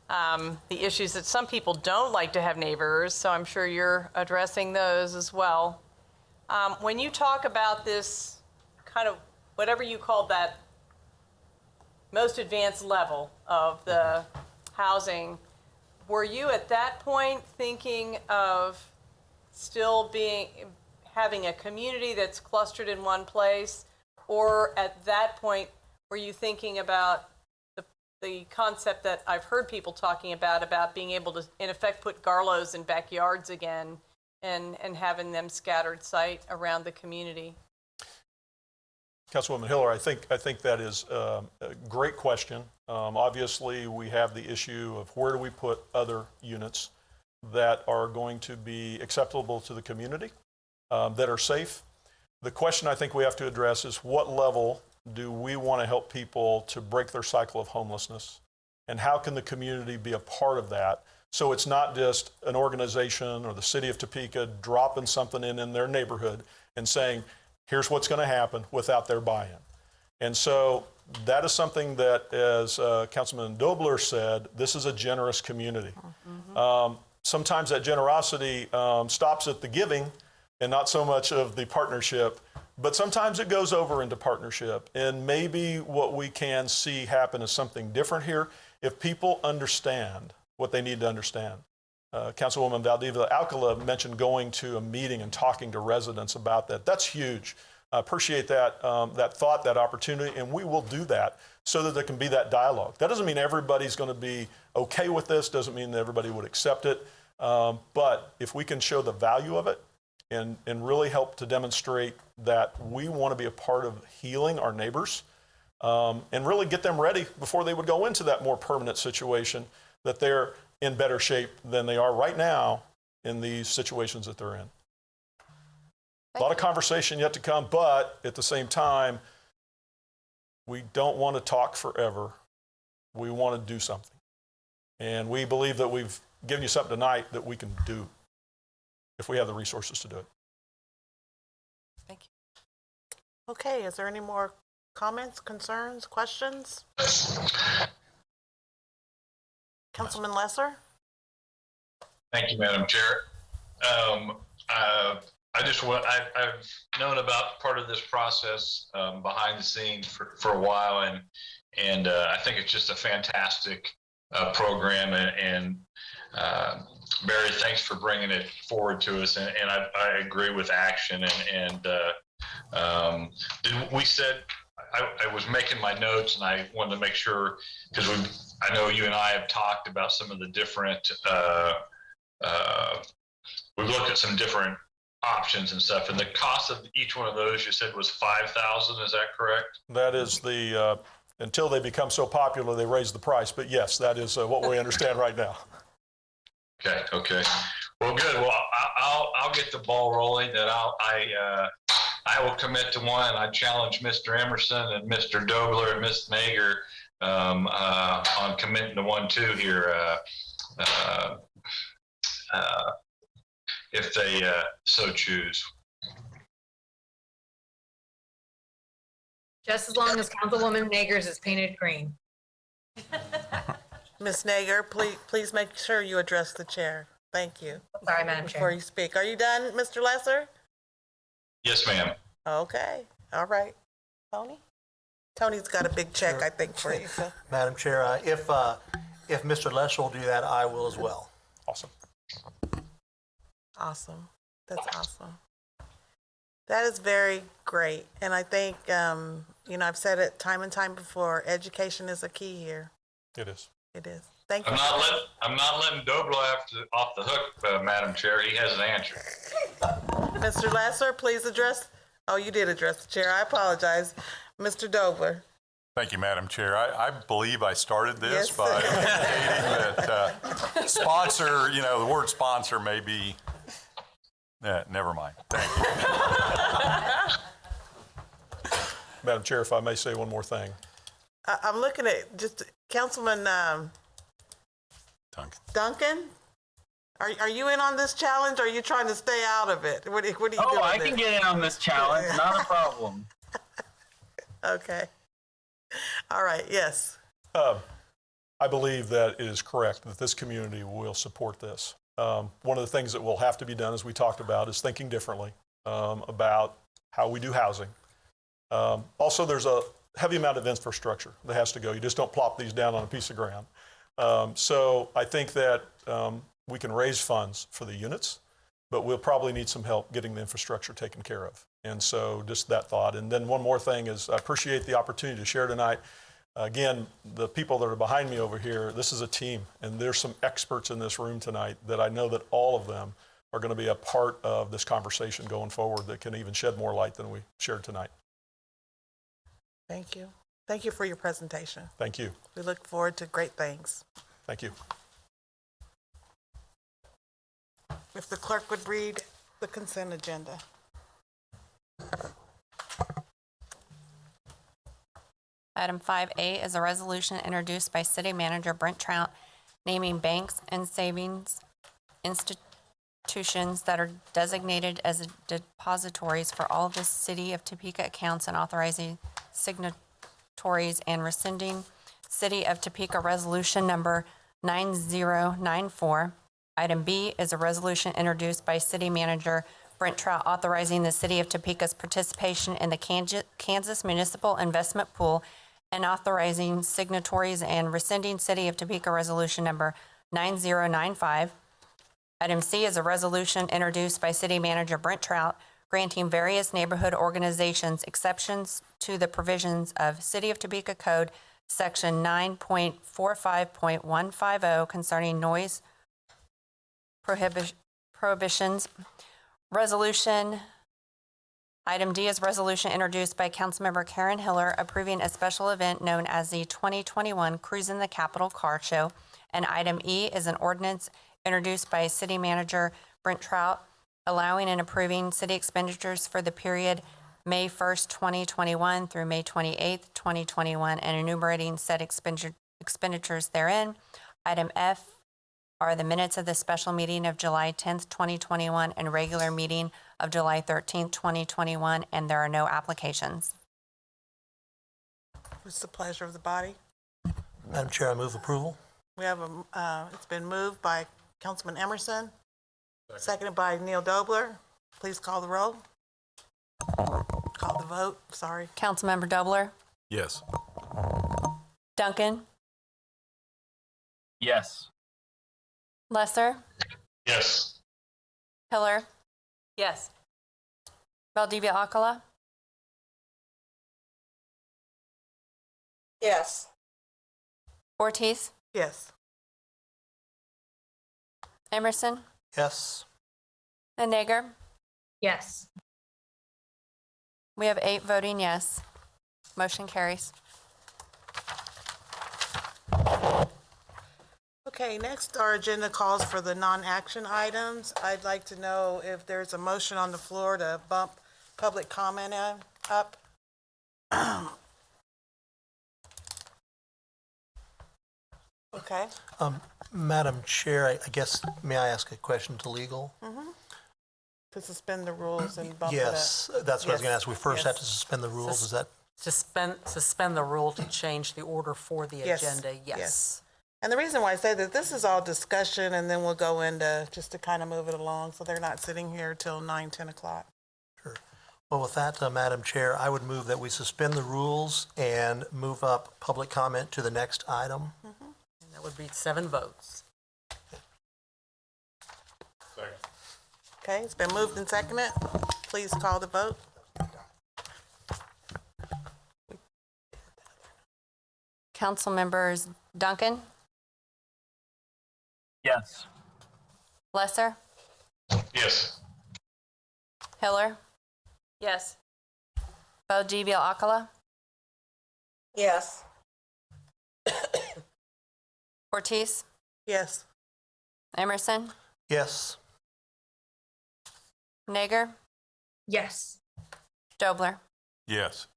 the issues that some people don't like to have neighbors, so I'm sure you're addressing those as well. When you talk about this kind of, whatever you call that most advanced level of the housing, were you at that point thinking of still having a community that's clustered in one place, or at that point were you thinking about the concept that I've heard people talking about being able to in effect put garlows in backyards again and having them scattered site around the community? Councilwoman Hiller, I think that is a great question. Obviously, we have the issue of where do we put other units that are going to be acceptable to the community, that are safe. The question I think we have to address is what level do we want to help people to break their cycle of homelessness? And how can the community be a part of that? So it's not just an organization or the city of Topeka dropping something in their neighborhood and saying, here's what's going to happen without their buy-in. And so that is something that, as Councilman Dobler said, this is a generous community. Sometimes that generosity stops at the giving and not so much of the partnership, but sometimes it goes over into partnership. And maybe what we can see happen is something different here if people understand what they need to understand. Councilwoman Valdivia Alcala mentioned going to a meeting and talking to residents about that. That's huge. I appreciate that, that thought, that opportunity, and we will do that so that there can be that dialogue. That doesn't mean everybody's going to be okay with this, doesn't mean that everybody would accept it, but if we can show the value of it and really help to demonstrate that we want to be a part of healing our neighbors and really get them ready before they would go into that more permanent situation, that they're in better shape than they are right now in these situations that they're in. A lot of conversation yet to come, but at the same time, we don't want to talk forever. We want to do something. And we believe that we've given you something tonight that we can do if we have the resources to do it. Thank you. Okay, is there any more comments, concerns, questions? Councilman Lesser? Thank you, Madam Chair. I've known about part of this process behind the scenes for a while, and I think it's just a fantastic program. And Barry, thanks for bringing it forward to us. And I agree with action. We said, I was making my notes, and I wanted to make sure, because I know you and I have talked about some of the different. We've looked at some different options and stuff, and the cost of each one of those you said was $5,000. Is that correct? That is the until they become so popular they raise the price. But yes, that is what we understand right now. Okay. Well, good. Well, I'll get the ball rolling. That I will commit to one. I challenge Mr. Emerson and Mr. Dobler and Ms. Nager on committing to one too here. If they so choose. Just as long as Councilwoman Nagers is painted green. Ms. Nager, please make sure you address the chair. Thank you. Sorry, Madam Before Chair. you speak. Are you done, Mr. Lesser? Yes, ma'am. Okay. All right. Tony? Tony's got a big check, I think, for you. So. Madam Chair, if Mr. Lesser will do that, I will as well. Awesome. Awesome. That's awesome. That is very great. And I think, I've said it time and time before, education is a key here. It is. It is. Thank you. I'm not letting Dobler off the hook, Madam Chair. He has an answer. Mr. Lesser, please address. Oh, you did address the chair. I apologize. Mr. Dobler. Thank you, Madam Chair. I believe I started this by indicating that sponsor, the word sponsor may be, never mind. Thank you. Madam Chair, if I may say one more thing. I'm looking at just Councilman Duncan. Are you in on this challenge, or are you trying to stay out of it? What are you doing? Oh, I can get in on this challenge. Not a problem. Okay. All right. Yes. I believe that it is correct that this community will support this. One of the things that will have to be done, as we talked about, is thinking differently about how we do housing. Also, there's a heavy amount of infrastructure that has to go. You just don't plop these down on a piece of ground. So I think that we can raise funds for the units, but we'll probably need some help getting the infrastructure taken care of. And so just that thought. And then one more thing is I appreciate the opportunity to share tonight. Again, the people that are behind me over here, this is a team, and there's some experts in this room tonight that I know that all of them are going to be a part of this conversation going forward that can even shed more light than we shared tonight. Thank you. Thank you for your presentation. Thank you. We look forward to great things. Thank you. If the clerk would read the consent agenda. Item 5A is a resolution introduced by City Manager Brent Trout naming banks and savings institutions that are designated as depositories for all of the City of Topeka accounts and authorizing signatories and rescinding City of Topeka Resolution Number 9094. Item B is a resolution introduced by City Manager Brent Trout authorizing the City of Topeka's participation in the Kansas Municipal Investment Pool and authorizing signatories and rescinding City of Topeka Resolution Number 9095. Item C is a resolution introduced by City Manager Brent Trout granting various neighborhood organizations exceptions to the provisions of City of Topeka Code Section 9.45.150 concerning noise prohibitions. Resolution. Item D is resolution introduced by Councilmember Karen Hiller approving a special event known as the 2021 Cruisin' the Capitol Car Show. And item E is an ordinance introduced by City Manager Brent Trout allowing and approving city expenditures for the period May 1st, 2021 through May 28th, 2021, and enumerating said expenditures therein. Item F are the minutes of the special meeting of July 10th, 2021, and regular meeting of July 13th, 2021, and there are no applications. It's the pleasure of the body. Madam Chair, I move approval. We have it's been moved by Councilman Emerson, seconded by Neil Dobler. Please call the roll. Call the vote, sorry. Councilmember Dobler? Yes. Duncan? Yes. Lesser? Yes. Hiller? Yes. Valdivia Alcala? Yes. Ortiz? Yes. Emerson? Yes. And Nager? Yes. We have 8 voting yes. Motion carries. Okay, next our agenda calls for the non-action items. I'd like to know if there's a motion on the floor to bump public comment up. Okay. Madam Chair, I guess, may I ask a question to legal? To suspend the rules and bump it up. Yes, that's what I was going to ask. We first have to suspend the rules, is that? Suspend the rule to change the order for the agenda, yes. And the reason why I say that this is all discussion, and then we'll go into just to kind of move it along, so they're not sitting here till 9, 10 o'clock. Sure. Well, with that, Madam Chair, I would move that we suspend the rules and move up public comment to the next item. And that would be 7 votes. Second. Okay, it's been moved and seconded. Please call the vote. Council members Duncan? Yes. Lesser? Yes. Hiller? Yes. Valdivia Alcala? Yes. Ortiz? Yes. Emerson? Yes. Nager? Yes. Dobler? Yes.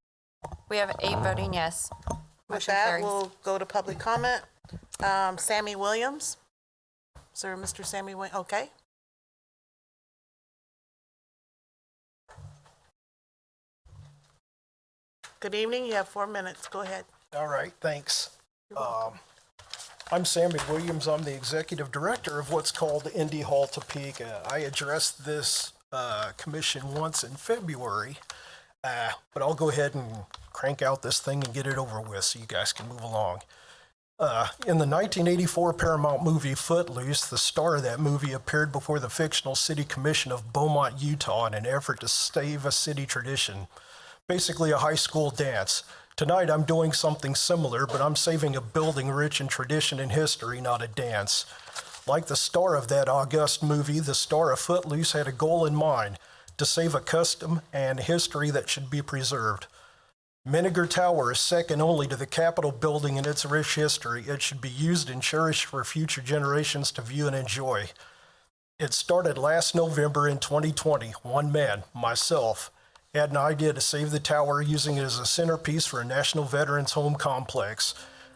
We have 8 voting yes. With Motion that, carries. we'll go to public comment. Sammy Williams. Sir, Mr. Sammy Williams, okay. Good evening, you have 4 minutes, go ahead. All right, thanks. I'm Sammy Williams. I'm the executive director of what's called Indy Hall Topeka. I addressed this commission once in February, but I'll go ahead and crank out this thing and get it over with so you guys can move along. In the 1984 Paramount movie Footloose, the star of that movie appeared before the fictional city commission of Beaumont, Utah in an effort to save a city tradition, basically a high school dance. Tonight I'm doing something similar, but I'm saving a building rich in tradition and history, not a dance. Like the star of that august movie, the star of Footloose had a goal in mind, to save a custom and history that should be preserved. Menninger Tower is second only to the Capitol building in its rich history. It should be used and cherished for future generations to view and enjoy. It started last November in 2020. One man, myself, had an idea to save the tower using it as a centerpiece for a National Veterans Home complex.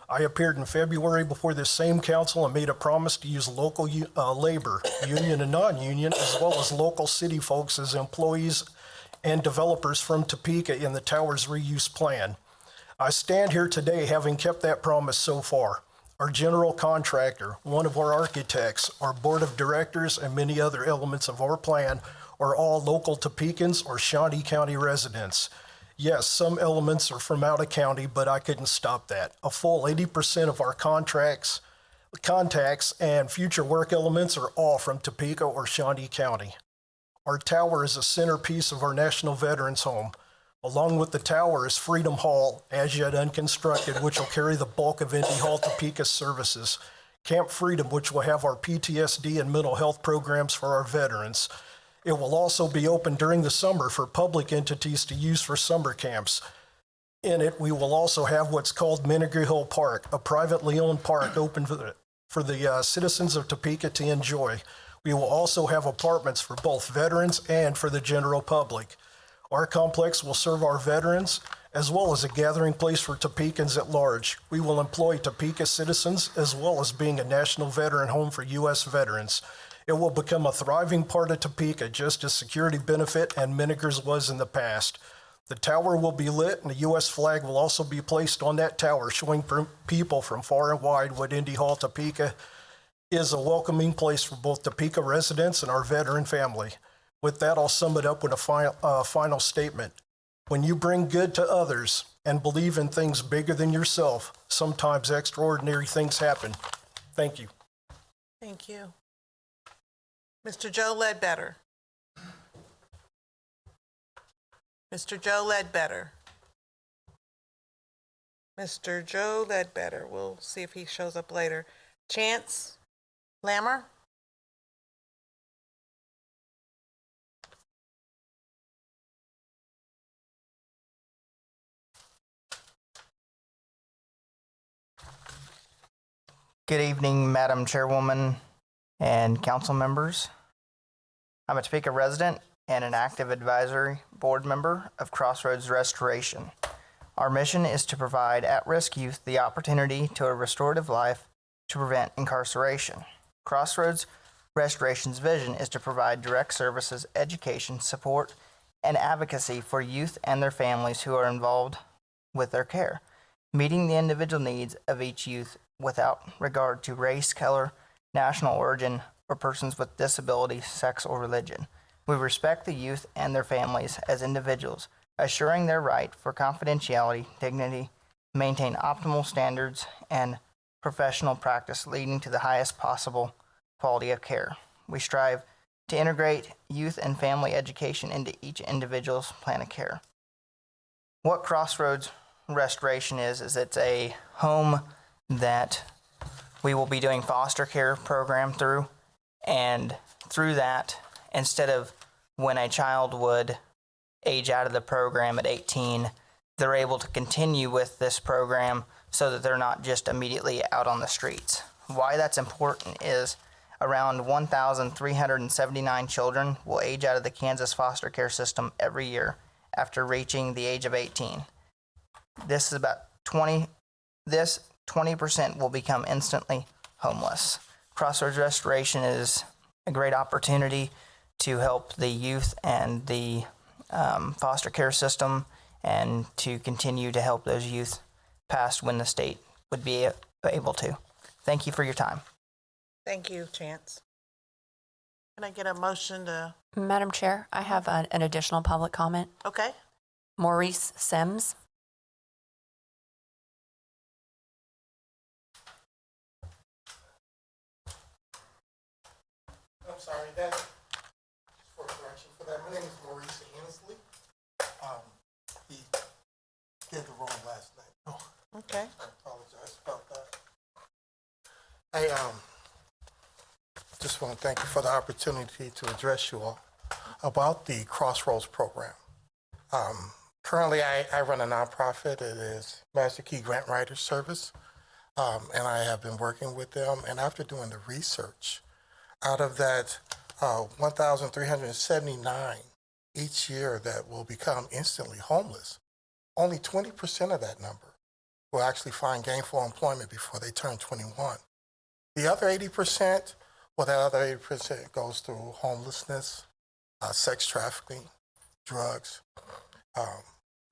I appeared in February before this same council and made a promise to use local labor, union and non-union, as well as local city folks as employees and developers from Topeka in the tower's reuse plan. I stand here today having kept that promise so far. Our general contractor, one of our architects, our board of directors, and many other elements of our plan are all local Topekans or Shawnee County residents. Yes, some elements are from out of county, but I couldn't stop that. A full 80% of our contacts and future work elements are all from Topeka or Shawnee County. Our tower is a centerpiece of our National Veterans Home. Along with the tower is Freedom Hall, as yet unconstructed, which will carry the bulk of Indy Hall Topeka services. Camp Freedom, which will have our PTSD and mental health programs for our veterans. It will also be open during the summer for public entities to use for summer camps. In it, we will also have what's called Menninger Hill Park, a privately owned park open for the citizens of Topeka to enjoy. We will also have apartments for both veterans and for the general public. Our complex will serve our veterans as well as a gathering place for Topekans at large. We will employ Topeka citizens as well as being a national veteran home for U.S. veterans. It will become a thriving part of Topeka, just as security benefit and Menninger's was in the past. The tower will be lit, and the U.S. flag will also be placed on that tower, showing people from far and wide what Indy Hall Topeka is a welcoming place for both Topeka residents and our veteran family. With that, I'll sum it up with a final statement. When you bring good to others and believe in things bigger than yourself, sometimes extraordinary things happen. Thank you. Thank you. Mr. Joe Ledbetter. Mr. Joe Ledbetter. Mr. Joe Ledbetter. We'll see if he shows up later. Chance Lammer. Good evening, Madam Chairwoman and council members. I'm a Topeka resident and an active advisory board member of Crossroads Restoration. Our mission is to provide at-risk youth the opportunity to a restorative life to prevent incarceration. Crossroads Restoration's vision is to provide direct services, education, support, and advocacy for youth and their families who are involved with their care, meeting the individual needs of each youth without regard to race, color, national origin, or persons with disability, sex, or religion. We respect the youth and their families as individuals, assuring their right for confidentiality, dignity, maintain optimal standards, and professional practice leading to the highest possible quality of care. We strive to integrate youth and family education into each individual's plan of care. What Crossroads Restoration is it's a home that we will be doing foster care program through, and through that, instead of when a child would age out of the program at 18, they're able to continue with this program so that they're not just immediately out on the streets. Why that's important is around 1,379 children will age out of the Kansas foster care system every year after reaching the age of 18. This is about 20% will become instantly homeless. Crossroads Restoration is a great opportunity to help the youth and the foster care system, and to continue to help those youth past when the state would be able to. Thank you for your time. Thank you, Chance. Can I get a motion to? Madam Chair, I have an additional public comment. Okay. Maurice Sims. I'm sorry, that's for correction for that. My name is Maurice Annesley. He did the wrong last name. Oh, okay. I apologize about that. I just want to thank you for the opportunity to address you all about the Crossroads program. Currently, I run a nonprofit. It is Master Key Grant Writer Service, and I have been working with them. And after doing the research, out of that 1,379 each year that will become instantly homeless, only 20% of that number will actually find gainful employment before they turn 21. The other 80%, well, that other 80% goes through homelessness, sex trafficking, drugs.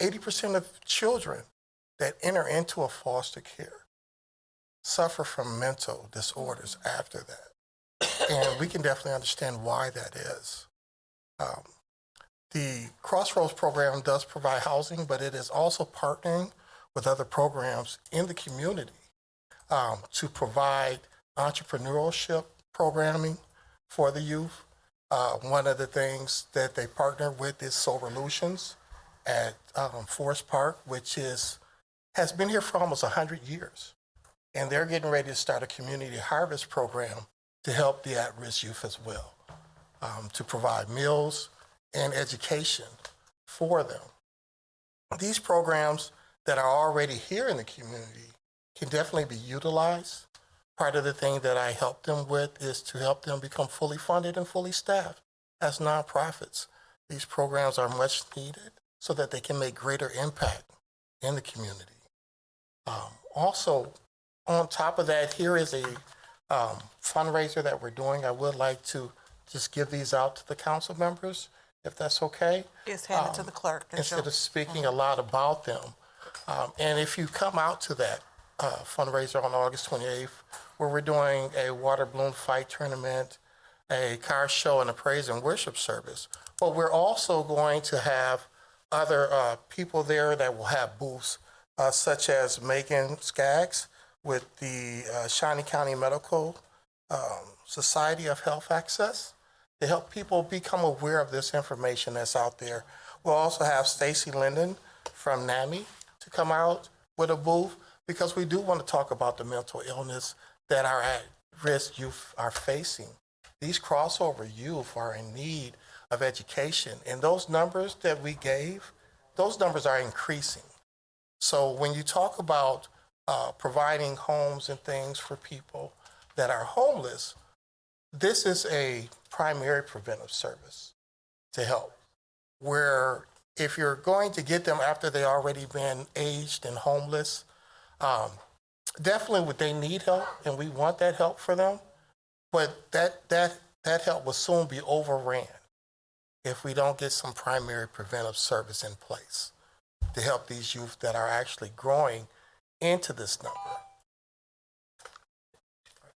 80% of children that enter into a foster care suffer from mental disorders after that. And we can definitely understand why that is. The Crossroads program does provide housing, but it is also partnering with other programs in the community to provide entrepreneurship programming for the youth. One of the things that they partner with is Solutions at Forest Park, which has been here for almost 100 years. And they're getting ready to start a community harvest program to help the at-risk youth as well, to provide meals and education for them. These programs that are already here in the community can definitely be utilized. Part of the thing that I help them with is to help them become fully funded and fully staffed as nonprofits. These programs are much needed so that they can make greater impact in the community. Also, on top of that, here is a fundraiser that we're doing. I would like to just give these out to the council members, if that's okay. Just hand it to the clerk. Instead of speaking a lot about them. And if you come out to that fundraiser on August 28th, where we're doing a water balloon fight tournament, a car show, and a praise and worship service, but we're also going to have other people there that will have booths, such as Megan Skaggs with the Shawnee County Medical Society of Health Access, to help people become aware of this information that's out there. We'll also have Stacy Linden from NAMI to come out with a booth, because we do want to talk about the mental illness that our at-risk youth are facing. These crossover youth are in need of education, and those numbers that we gave, those numbers are increasing. So when you talk about providing homes and things for people that are homeless, this is a primary preventive service to help, where if you're going to get them after they already been aged and homeless, definitely would they need help, and we want that help for them, but that help will soon be overran if we don't get some primary preventive service in place to help these youth that are actually growing into this number.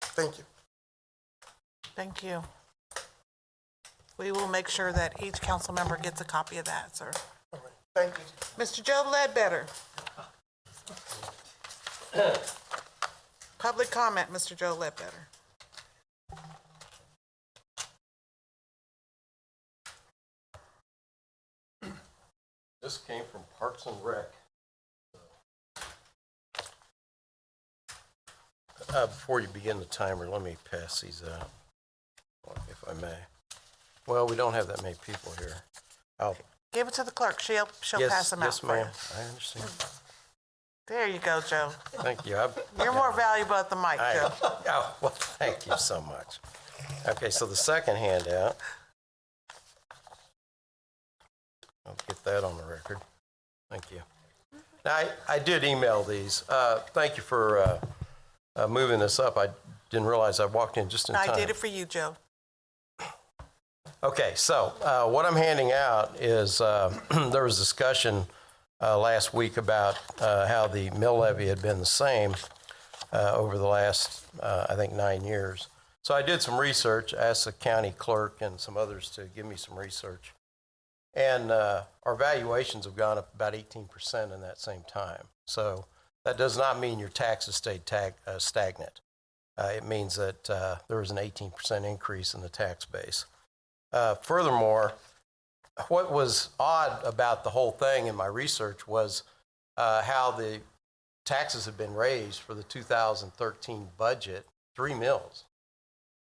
Thank you. Thank you. We will make sure that each council member gets a copy of that, sir. All right. Thank you. Mr. Joe Ledbetter. Public comment, Mr. Joe Ledbetter. This came from Parks and Rec. Before you begin the timer, let me pass these out, if I may. Well, we don't have that many people here. Give it to the clerk. She'll pass them out. Yes, ma'am. I understand. There you go, Joe. Thank you. You're more valuable at the mic, Joe. Oh, well, thank you so much. Okay, so the second handout. I'll get that on the record. Thank you. Now, I did email these. Thank you for moving this up. I didn't realize I walked in just in time. I did it for you, Joe. Okay, so what I'm handing out is there was discussion last week about how the mill levy had been the same over the last, I think, 9 years. So I did some research, asked the county clerk and some others to give me some research. And our valuations have gone up about 18% in that same time. So that does not mean your taxes stayed stagnant. It means that there was an 18% increase in the tax base. Furthermore, what was odd about the whole thing in my research was how the taxes have been raised for the 2013 budget, 3 mills.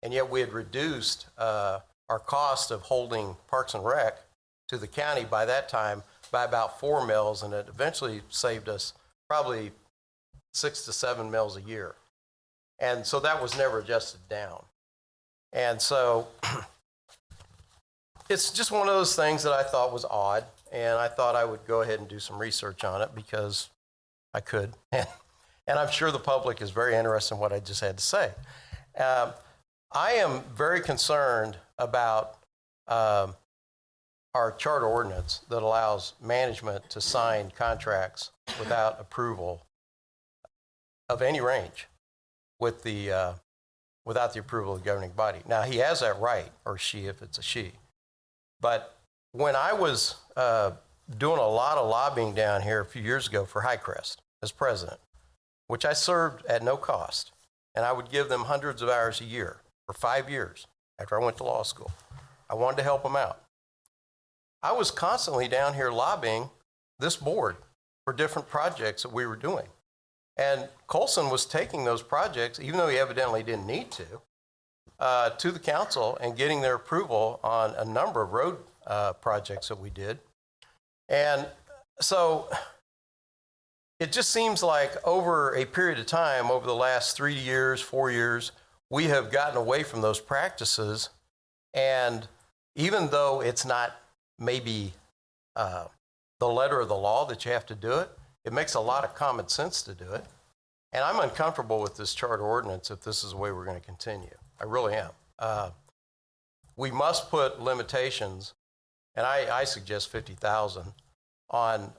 And yet we had reduced our cost of holding Parks and Rec to the county by that time by about 4 mills, and it eventually saved us probably 6 to 7 mills a year. And so that was never adjusted down. And so it's just one of those things that I thought was odd, and I thought I would go ahead and do some research on it because I could. And I'm sure the public is very interested in what I just had to say. I am very concerned about our charter ordinance that allows management to sign contracts without approval of any range with the, without the approval of the governing body. Now, he has that right, or she if it's a she. But when I was doing a lot of lobbying down here a few years ago for Highcrest as president, which I served at no cost, and I would give them hundreds of hours a year for 5 years after I went to law school. I wanted to help them out. I was constantly down here lobbying this board for different projects that we were doing. And Colson was taking those projects, even though he evidently didn't need to the council and getting their approval on a number of road projects that we did. And so it just seems like over a period of time, over the last 3 years, 4 years, we have gotten away from those practices. And even though it's not maybe the letter of the law that you have to do it, it makes a lot of common sense to do it. And I'm uncomfortable with this charter ordinance if this is the way we're going to continue. I really am. We must put limitations, and I suggest 50,000 on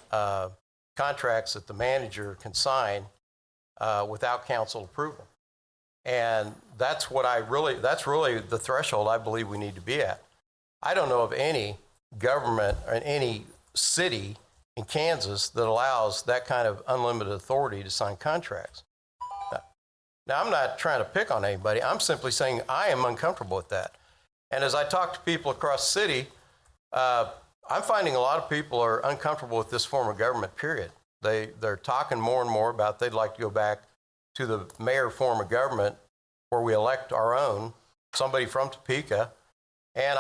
contracts that the manager can sign without council approval. And that's really the threshold I believe we need to be at. I don't know of any government or any city in Kansas that allows that kind of unlimited authority to sign contracts. Now, I'm not trying to pick on anybody. I'm simply saying I am uncomfortable with that. And as I talk to people across the city, I'm finding a lot of people are uncomfortable with this form of government, period. They're talking more and more about they'd like to go back to the mayor form of government where we elect our own, somebody from Topeka. And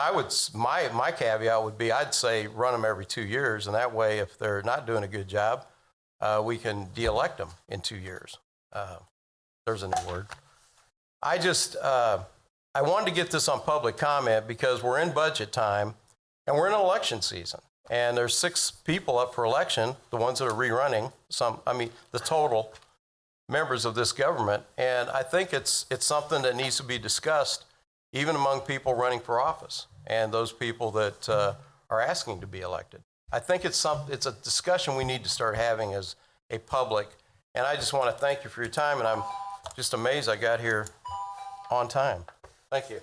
my caveat would be I'd say run them every 2 years, and that way if they're not doing a good job, we can de-elect them in 2 years. There's a new word. I wanted to get this on public comment because we're in budget time and we're in election season. And there's 6 people up for election, the ones that are rerunning, the total members of this government. And I think it's something that needs to be discussed even among people running for office and those people that are asking to be elected. I think it's a discussion we need to start having as a public. And I just want to thank you for your time, and I'm just amazed I got here on time. Thank you.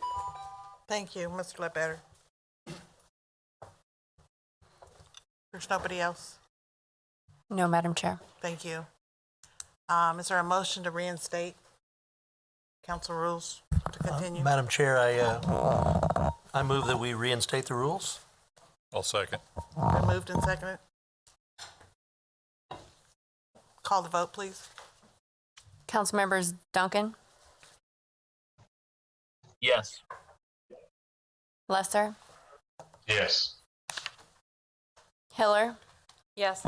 Thank you, Mr. Ledbetter. There's nobody else? No, Madam Chair. Thank you. Is there a motion to reinstate council rules to continue? Madam Chair, I move that we reinstate the rules. I'll second. Been moved and seconded. Call the vote, please. Councilmembers Duncan, Yes. Lesser, Yes. Hiller, Yes.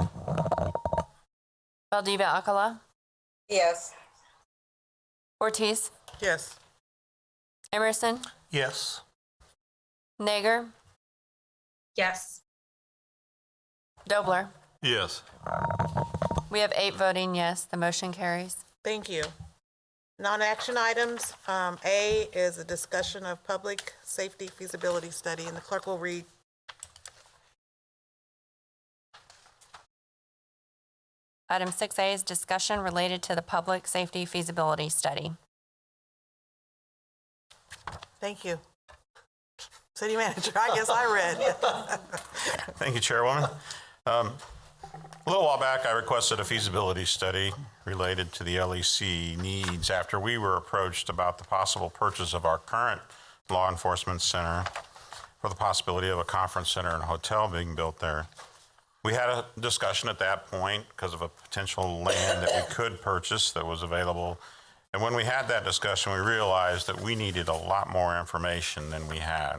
Valdivia Alcala, Yes. Ortiz, Yes. Emerson, Yes. Nager, Yes. Dobler. Yes. We have 8 voting yes. The motion carries. Thank you. Non-action items. A is a discussion of public safety feasibility study, and the clerk will read. Item 6A is discussion related to the public safety feasibility study. Thank you. City Manager, I guess I read. Thank you, Chairwoman. A little while back, I requested a feasibility study related to the LEC needs after we were approached about the possible purchase of our current law enforcement center for the possibility of a conference center and hotel being built there. We had a discussion at that point because of a potential land that we could purchase that was available. And when we had that discussion, we realized that we needed a lot more information than we had.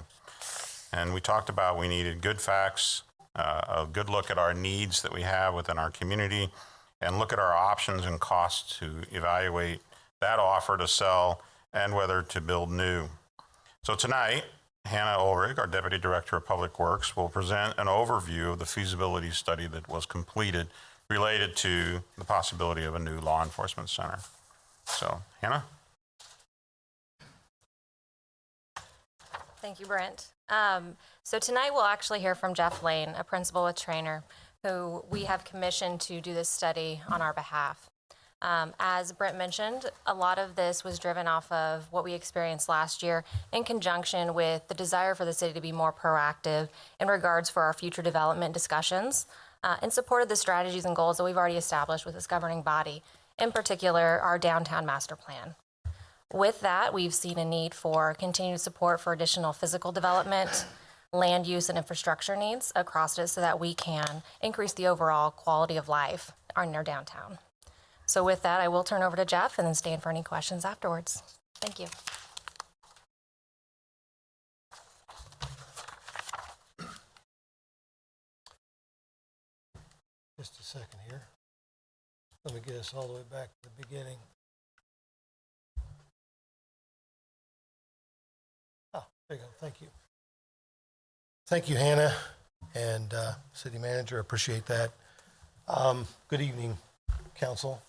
And we talked about we needed good facts, a good look at our needs that we have within our community, and look at our options and costs to evaluate that offer to sell and whether to build new. So tonight, Hannah Ulrich, our Deputy Director of Public Works, will present an overview of the feasibility study that was completed related to the possibility of a new law enforcement center. So, Hannah? Thank you, Brent. So tonight we'll actually hear from Jeff Lane, a principal with Trainer, who we have commissioned to do this study on our behalf. As Brent mentioned, a lot of this was driven off of what we experienced last year in conjunction with the desire for the city to be more proactive in regards for our future development discussions in support of the strategies and goals that we've already established with this governing body, in particular our downtown master plan. With that, we've seen a need for continued support for additional physical development, land use and infrastructure needs across it so that we can increase the overall quality of life in our downtown. So with that, I will turn over to Jeff and then stay in for any questions afterwards. Thank you. Just a second here. Let me get us all the way back to the beginning. Oh, there you go. Thank you. Thank you, Hannah and City Manager. Appreciate that. Good evening, Council.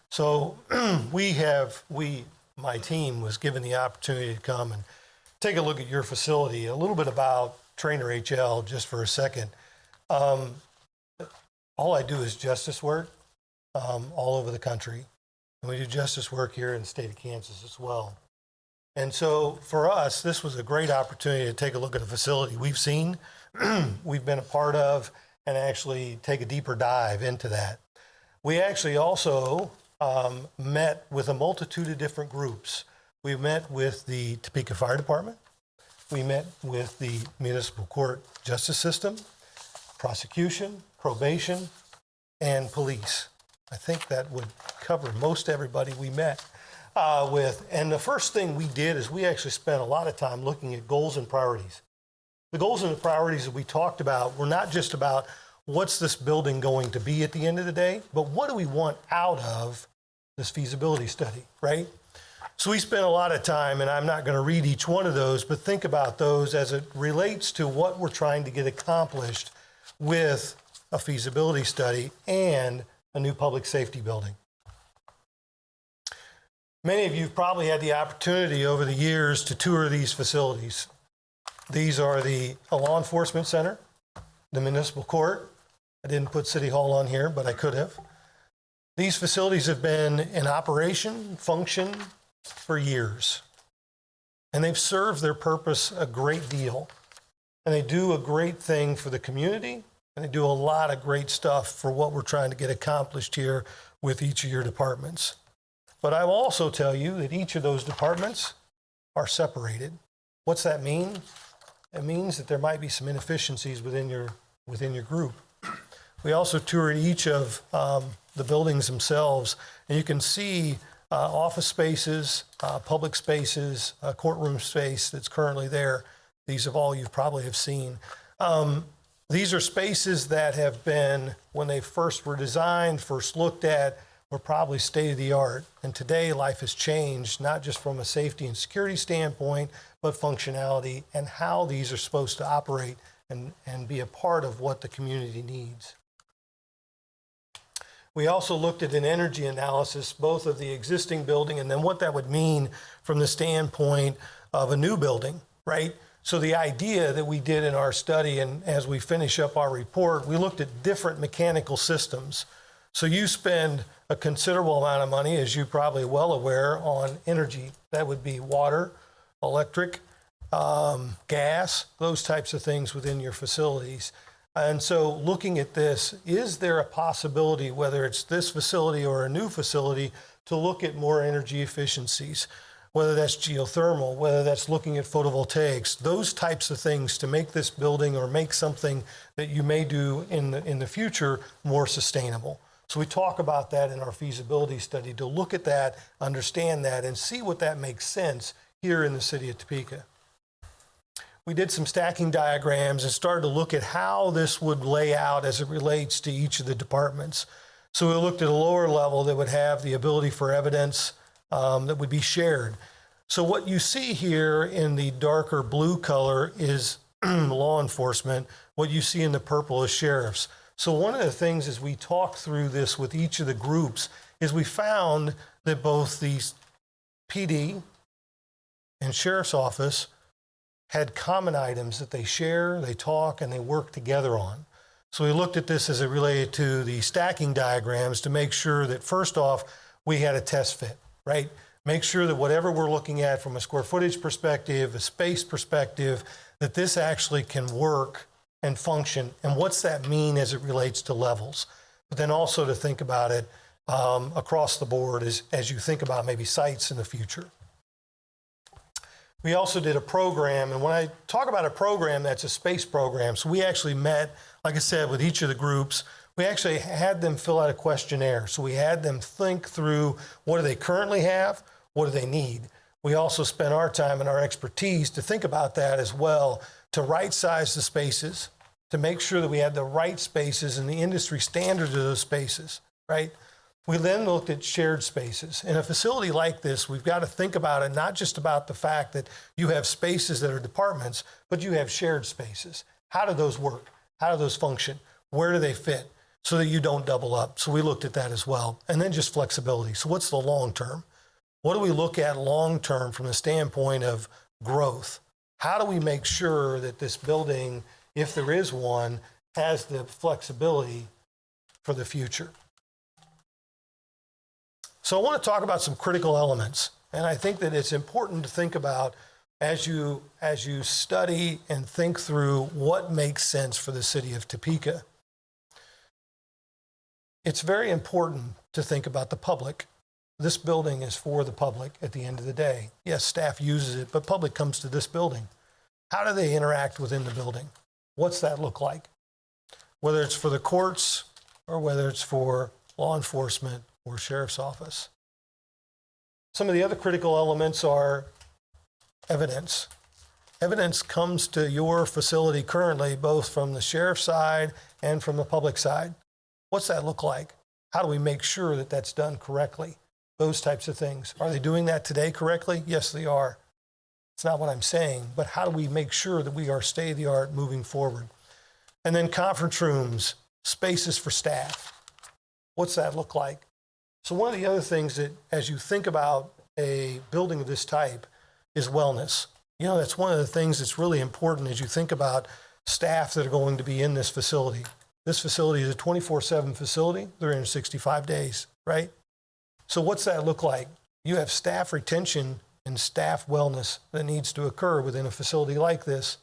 So my team was given the opportunity to come and take a look at your facility. A little bit about Trainer HL just for a second. All I do is justice work all over the country. And we do justice work here in the state of Kansas as well. And so for us, this was a great opportunity to take a look at a facility we've seen, we've been a part of, and actually take a deeper dive into that. We actually also met with a multitude of different groups. We met with the Topeka Fire Department. We met with the Municipal Court Justice System, prosecution, probation, and police. I think that would cover most everybody we met with. And the first thing we did is we actually spent a lot of time looking at goals and priorities. The goals and the priorities that we talked about were not just about what's this building going to be at the end of the day, but what do we want out of this feasibility study, right? So we spent a lot of time, and I'm not going to read each one of those, but think about those as it relates to what we're trying to get accomplished with a feasibility study and a new public safety building. Many of you have probably had the opportunity over the years to tour these facilities. These are the law enforcement center, the municipal court. I didn't put City Hall on here, but I could have. These facilities have been in operation, function for years. And they've served their purpose a great deal. And they do a great thing for the community, and they do a lot of great stuff for what we're trying to get accomplished here with each of your departments. But I will also tell you that each of those departments are separated. What's that mean? It means that there might be some inefficiencies within your group. We also toured each of the buildings themselves, and you can see office spaces, public spaces, courtroom space that's currently there. These are all you probably have seen. These are spaces that have been, when they first were designed, first looked at, were probably state-of-the-art. And today, life has changed, not just from a safety and security standpoint, but functionality and how these are supposed to operate and be a part of what the community needs. We also looked at an energy analysis, both of the existing building and then what that would mean from the standpoint of a new building, right? So the idea that we did in our study, and as we finish up our report, we looked at different mechanical systems. So you spend a considerable amount of money, as you're probably well aware, on energy. That would be water, electric, gas, those types of things within your facilities. And so looking at this, is there a possibility, whether it's this facility or a new facility, to look at more energy efficiencies, whether that's geothermal, whether that's looking at photovoltaics, those types of things to make this building or make something that you may do in the future more sustainable. So we talk about that in our feasibility study to look at that, understand that, and see what that makes sense here in the city of Topeka. We did some stacking diagrams and started to look at how this would lay out as it relates to each of the departments. So we looked at a lower level that would have the ability for evidence that would be shared. So what you see here in the darker blue color is law enforcement. What you see in the purple is sheriffs. So one of the things as we talked through this with each of the groups is we found that both the PD and sheriff's office had common items that they share, they talk, and they work together on. So we looked at this as it related to the stacking diagrams to make sure that first off, we had a test fit, right? Make sure that whatever we're looking at from a square footage perspective, a space perspective, that this actually can work and function. And what's that mean as it relates to levels? But then also to think about it across the board as you think about maybe sites in the future. We also did a program, and when I talk about a program, that's a space program. So we actually met, like I said, with each of the groups. We actually had them fill out a questionnaire. So we had them think through what do they currently have, what do they need. We also spent our time and our expertise to think about that as well, to right-size the spaces, to make sure that we had the right spaces and the industry standards of those spaces, right? We then looked at shared spaces. In a facility like this, we've got to think about it, not just about the fact that you have spaces that are departments, but you have shared spaces. How do those work? How do those function? Where do they fit so that you don't double up? So we looked at that as well. And then just flexibility. So what's the long term? What do we look at long term from the standpoint of growth? How do we make sure that this building, if there is one, has the flexibility for the future? So I want to talk about some critical elements, and I think that it's important to think about as you study and think through what makes sense for the city of Topeka. It's very important to think about the public. This building is for the public at the end of the day. Yes, staff uses it, but public comes to this building. How do they interact within the building? What's that look like? Whether it's for the courts or whether it's for law enforcement or sheriff's office. Some of the other critical elements are evidence. Evidence comes to your facility currently, both from the sheriff's side and from the public side. What's that look like? How do we make sure that that's done correctly? Those types of things. Are they doing that today correctly? Yes, they are. It's not what I'm saying, but how do we make sure that we are state-of-the-art moving forward? And then conference rooms, spaces for staff. What's that look like? So one of the other things that, as you think about a building of this type, is wellness. You know, that's one of the things that's really important as you think about staff that are going to be in this facility. This facility is a 24/7 facility, 365 days, right? So what's that look like? You have staff retention and staff wellness that needs to occur within a facility like this.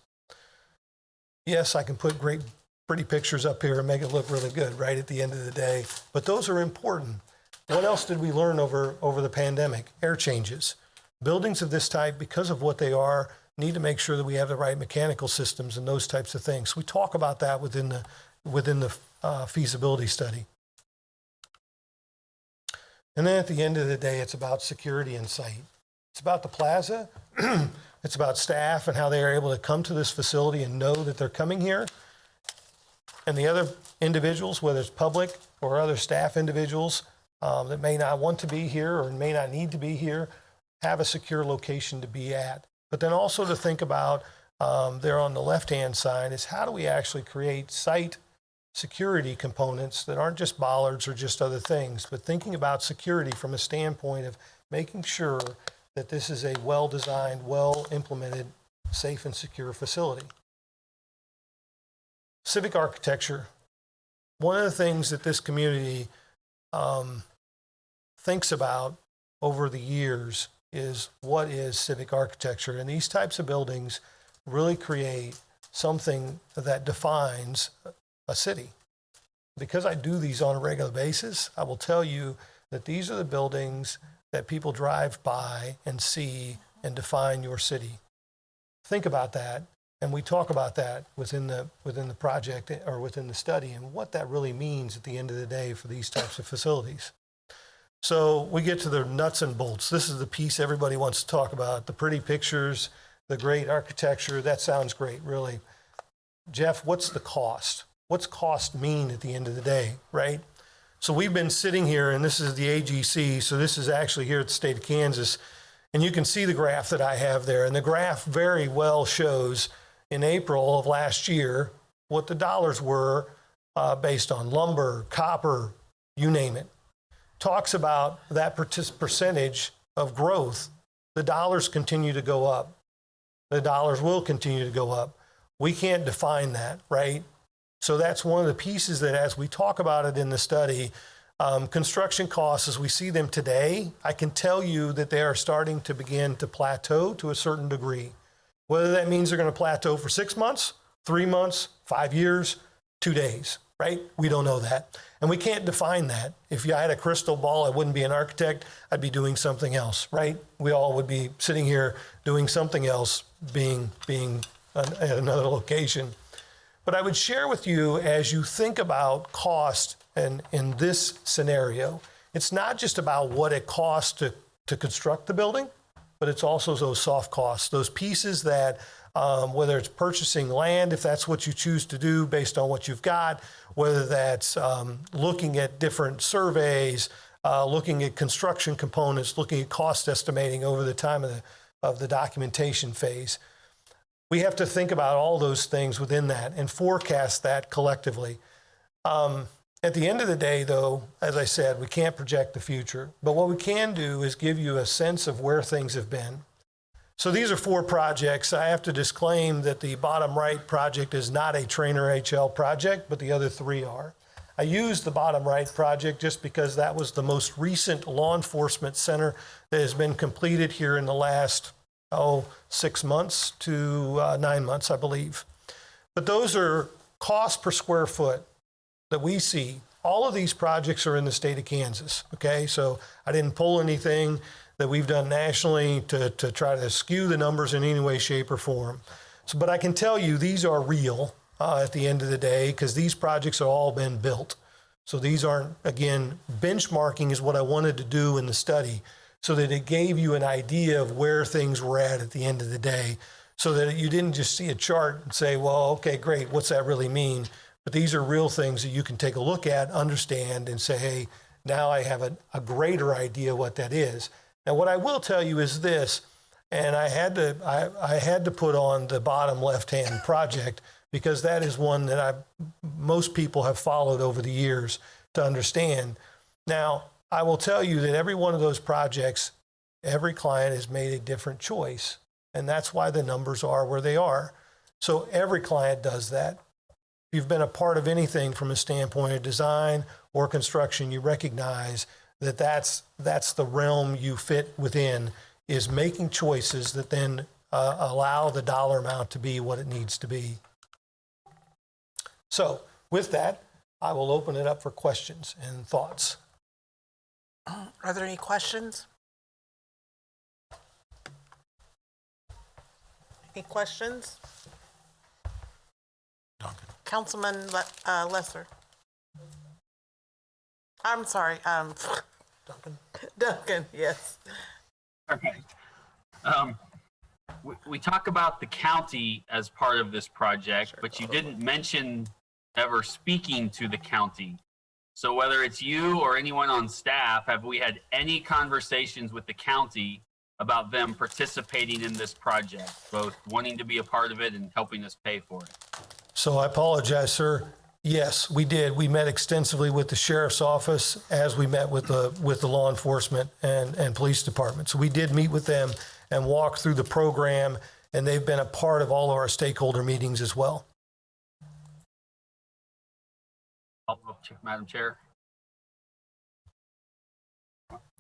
Yes, I can put great, pretty pictures up here and make it look really good, right, at the end of the day. But those are important. What else did we learn over the pandemic? Air changes. Buildings of this type, because of what they are, need to make sure that we have the right mechanical systems and those types of things. So we talk about that within the feasibility study. And then at the end of the day, it's about security and site. It's about the plaza. It's about staff and how they are able to come to this facility and know that they're coming here. And the other individuals, whether it's public or other staff individuals that may not want to be here or may not need to be here, have a secure location to be at. But then also to think about there on the left-hand side is how do we actually create site security components that aren't just bollards or just other things, but thinking about security from a standpoint of making sure that this is a well-designed, well-implemented, safe and secure facility. Civic architecture. One of the things that this community thinks about over the years is what is civic architecture, and these types of buildings really create something that defines a city. Because I do these on a regular basis, I will tell you that these are the buildings that people drive by and see and define your city. Think about that, and we talk about that within the project or within the study and what that really means at the end of the day for these types of facilities. So we get to the nuts and bolts. This is the piece everybody wants to talk about, the pretty pictures, the great architecture. That sounds great, really. Jeff, what's the cost? What's cost mean at the end of the day, right? So we've been sitting here, and this is the AGC, so this is actually here at the state of Kansas, and you can see the graph that I have there, and the graph very well shows in April of last year what the dollars were based on lumber, copper, you name it. Talks about that percentage of growth. The dollars continue to go up. The dollars will continue to go up. We can't define that, right? So that's one of the pieces that as we talk about it in the study, construction costs as we see them today, I can tell you that they are starting to begin to plateau to a certain degree. Whether that means they're going to plateau for 6 months, 3 months, 5 years, 2 days, right? We don't know that. And we can't define that. If I had a crystal ball, I wouldn't be an architect. I'd be doing something else, right? We all would be sitting here doing something else, being at another location. But I would share with you, as you think about cost and in this scenario, it's not just about what it costs to construct the building, but it's also those soft costs, those pieces that, whether it's purchasing land, if that's what you choose to do based on what you've got, whether that's looking at different surveys, looking at construction components, looking at cost estimating over the time of the documentation phase. We have to think about all those things within that and forecast that collectively. At the end of the day, though, as I said, we can't project the future, but what we can do is give you a sense of where things have been. So these are 4 projects. I have to disclaim that the bottom right project is not a Trainer HL project, but the other 3 are. I used the bottom right project just because that was the most recent law enforcement center that has been completed here in the last 6 months to 9 months, I believe. But those are cost per square foot that we see. All of these projects are in the state of Kansas, okay? So I didn't pull anything that we've done nationally to try to skew the numbers in any way, shape, or form. So, but I can tell you these are real at the end of the day because these projects have all been built. So these aren't, again, benchmarking is what I wanted to do in the study so that it gave you an idea of where things were at the end of the day so that you didn't just see a chart and say, well, okay, great, what's that really mean? But these are real things that you can take a look at, understand, and say, hey, now I have a greater idea what that is. Now, what I will tell you is this, and I had to put on the bottom left-hand project because that is one that most people have followed over the years to understand. Now, I will tell you that every one of those projects, every client has made a different choice, and that's why the numbers are where they are. So every client does that. If you've been a part of anything from a standpoint of design or construction, you recognize that that's the realm you fit within, is making choices that then allow the dollar amount to be what it needs to be. So with that, I will open it up for questions and thoughts. Are there any questions? Any questions? Duncan. Councilman Lesser. I'm sorry, Duncan. Duncan, yes. Okay. We talk about the county as part of this project, but you didn't mention ever speaking to the county. So whether it's you or anyone on staff, have we had any conversations with the county about them participating in this project, both wanting to be a part of it and helping us pay for it? So I apologize, sir. Yes, we did. We met extensively with the sheriff's office as we met with the law enforcement and police department. So we did meet with them and walk through the program, and they've been a part of all of our stakeholder meetings as well. Madam Chair.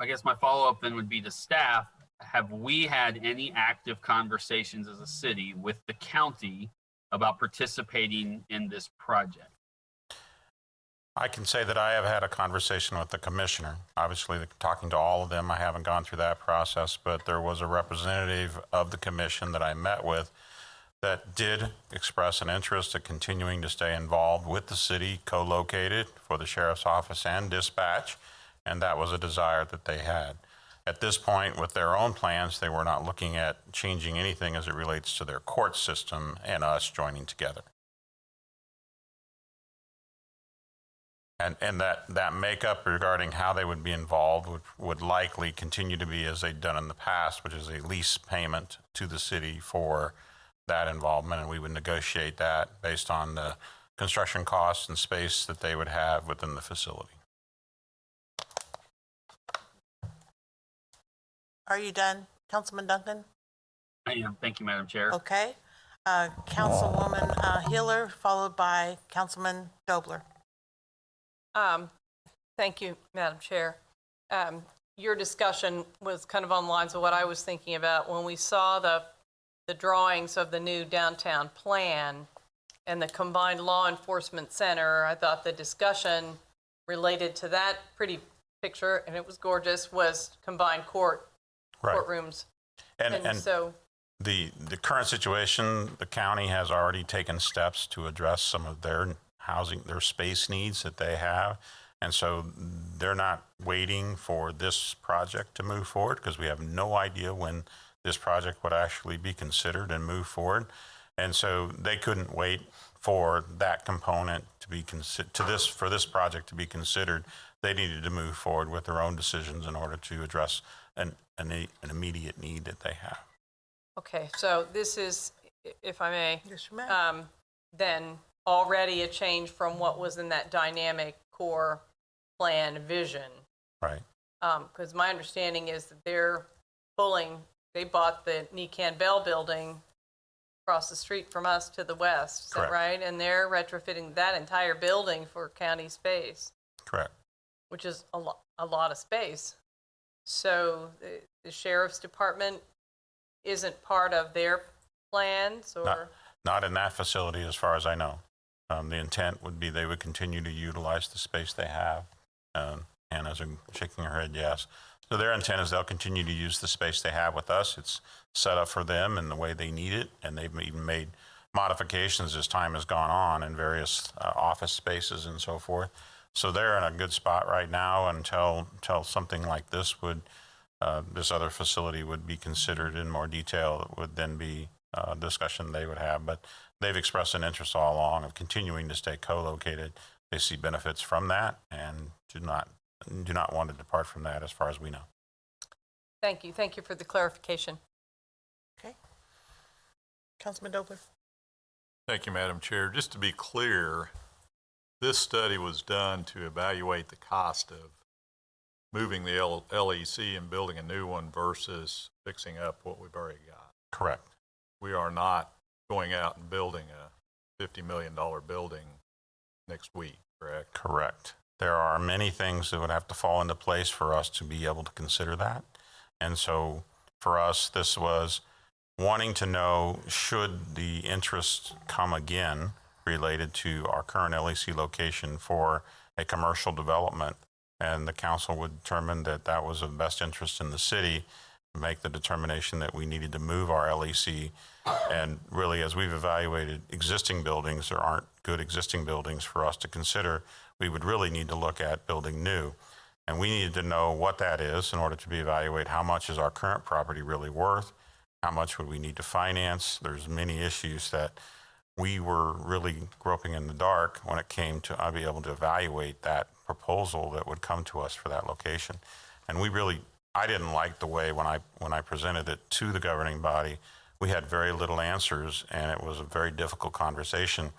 I guess my follow-up then would be to staff. Have we had any active conversations as a city with the county about participating in this project? I can say that I have had a conversation with the commissioner. Obviously, talking to all of them, I haven't gone through that process, but there was a representative of the commission that I met with that did express an interest in continuing to stay involved with the city, co-located for the sheriff's office and dispatch, and that was a desire that they had. At this point, with their own plans, they were not looking at changing anything as it relates to their court system and us joining together. And that makeup regarding how they would be involved would likely continue to be as they've done in the past, which is a lease payment to the city for that involvement, and we would negotiate that based on the construction costs and space that they would have within the facility. Are you done, Councilman Duncan? I am. Thank you, Madam Chair. Okay. Councilwoman Hiller, followed by Councilman Dobler. Thank you, Madam Chair. Your discussion was kind of on lines of what I was thinking about when we saw the drawings of the new downtown plan and the combined law enforcement center. I thought the discussion related to that pretty picture, and it was gorgeous, was combined courtrooms. And so the current situation, the county has already taken steps to address some of their housing, their space needs that they have. And so they're not waiting for this project to move forward because we have no idea when this project would actually be considered and move forward. And so they couldn't wait for that component to be for this project to be considered. They needed to move forward with their own decisions in order to address an immediate need that they have. okay, so this is, if I may, Yes, you may. then already a change from what was in that dynamic core plan vision. Right. Because my understanding is that they bought the Nican Bell building across the street from us to the west, is that Correct. right? And they're retrofitting that entire building for county space. Correct. Which is a lot of space. So the sheriff's department isn't part of their plans, or? Not in that facility as far as I know. The intent would be they would continue to utilize the space they have. Hannah's shaking her head yes. So their intent is they'll continue to use the space they have with us. It's set up for them in the way they need it, and they've even made modifications as time has gone on in various office spaces and so forth. So they're in a good spot right now until something like this would, this other facility would be considered in more detail. It would then be a discussion they would have, but they've expressed an interest all along of continuing to stay co-located. They see benefits from that and do not want to depart from that as far as we know. Thank you. Thank you for the clarification. Okay. Councilman Dobler. Thank you, Madam Chair. Just to be clear, this study was done to evaluate the cost of moving the LEC and building a new one versus fixing up what we've already got. Correct. We are not going out and building a $50 million building next week, correct? Correct. There are many things that would have to fall into place for us to be able to consider that. And so for us, this was wanting to know, should the interest come again related to our current LEC location for a commercial development, and the council would determine that that was of best interest in the city, make the determination that we needed to move our LEC. And really, as we've evaluated existing buildings, there aren't good existing buildings for us to consider. We would really need to look at building new. And we needed to know what that is in order to be evaluate how much is our current property really worth, how much would we need to finance. There's many issues that we were really groping in the dark when it came to be able to evaluate that proposal that would come to us for that location. And I didn't like the way when I presented it to the governing body, we had very little answers, and it was a very difficult conversation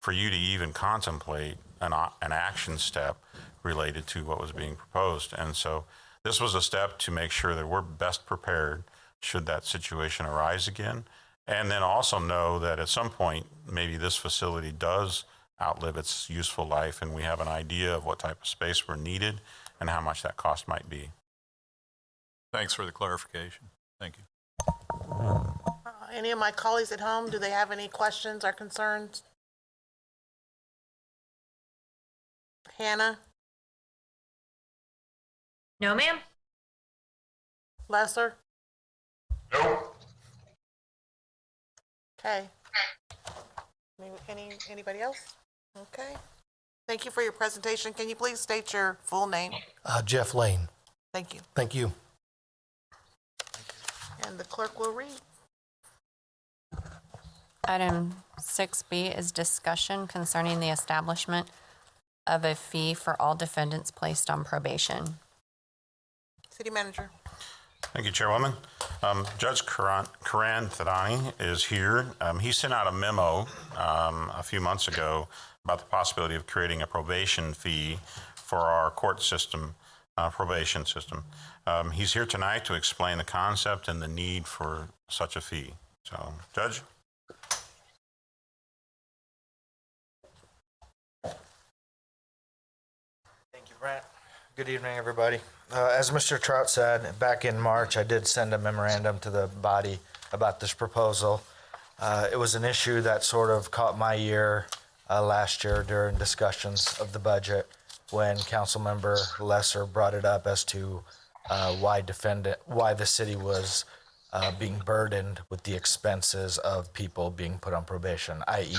for you to even contemplate an action step related to what was being proposed. And so this was a step to make sure that we're best prepared should that situation arise again. And then also know that at some point, maybe this facility does outlive its useful life and we have an idea of what type of space we're needed and how much that cost might be. Thanks for the clarification. Thank you. Any of my colleagues at home, do they have any questions or concerns? Hannah? No, ma'am. Lesser? Nope. Okay. Anybody else? Okay. Thank you for your presentation. Can you please state your full name? Jeff Lane. Thank you. Thank you. And the clerk will read. Item 6B is discussion concerning the establishment of a fee for all defendants placed on probation. City Manager. Thank you, Chairwoman. Judge Karan Thadani is here. He sent out a memo a few months ago about the possibility of creating a probation fee for our court system, probation system. He's here tonight to explain the concept and the need for such a fee. So, Judge? Thank you, Brent. Good evening, everybody. As Mr. Trout said, back in March, I did send a memorandum to the body about this proposal. It was an issue that sort of caught my ear last year during discussions of the budget when Councilmember Lesser brought it up as to why the city was being burdened with the expenses of people being put on probation, i.e.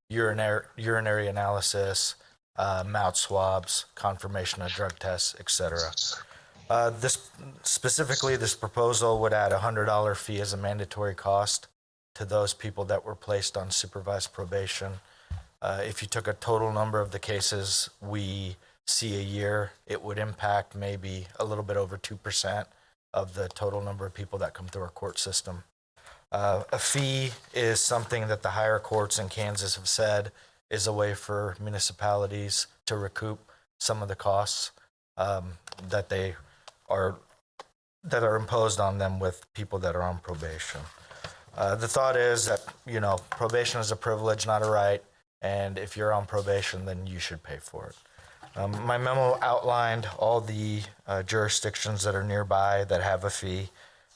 urinary analysis, mouth swabs, confirmation of drug tests, etc. This proposal would add a $100 fee as a mandatory cost to those people that were placed on supervised probation. If you took a total number of the cases we see a year, it would impact maybe a little bit over 2% of the total number of people that come through our court system. A fee is something that the higher courts in Kansas have said is a way for municipalities to recoup some of the costs that are imposed on them with people that are on probation. The thought is that, probation is a privilege, not a right, and if you're on probation, then you should pay for it. My memo outlined all the jurisdictions that are nearby that have a fee.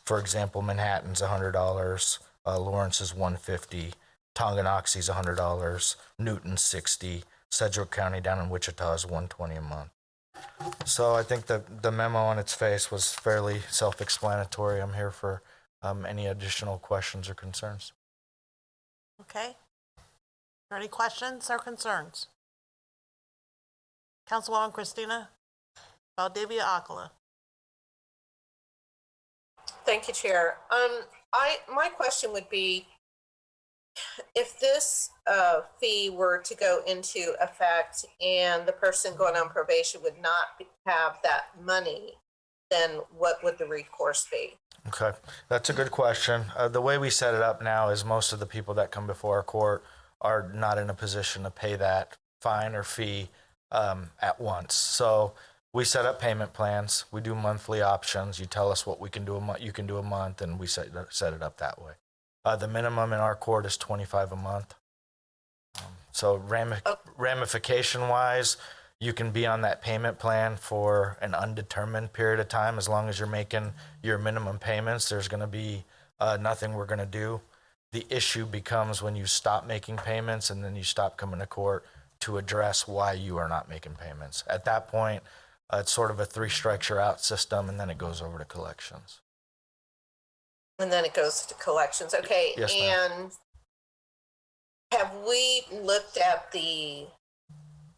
For example, Manhattan's $100, Lawrence is $150, Tonganoxie's $100, Newton's $60, Sedgwick County down in Wichita is $120 a month. So I think the memo on its face was fairly self-explanatory. I'm here for any additional questions or concerns. Okay. Are there any questions or concerns? Councilwoman Christina Valdivia Acala. Thank you, Chair. My question would be, if this fee were to go into effect and the person going on probation would not have that money, then what would the recourse be? Okay, that's a good question. The way we set it up now is most of the people that come before our court are not in a position to pay that fine or fee at once. So we set up payment plans. We do monthly options. You tell us what we can do a month. You can do a month, and we set it up that way. The minimum in our court is $25 a month. So ramification-wise, you can be on that payment plan for an undetermined period of time. As long as you're making your minimum payments, there's going to be nothing we're going to do. The issue becomes when you stop making payments and then you stop coming to court to address why you are not making payments. At that point, it's sort of a 3 strikes you're out system, and then it goes over to collections. And then it goes to collections. Okay. Yes, ma'am. And have we looked at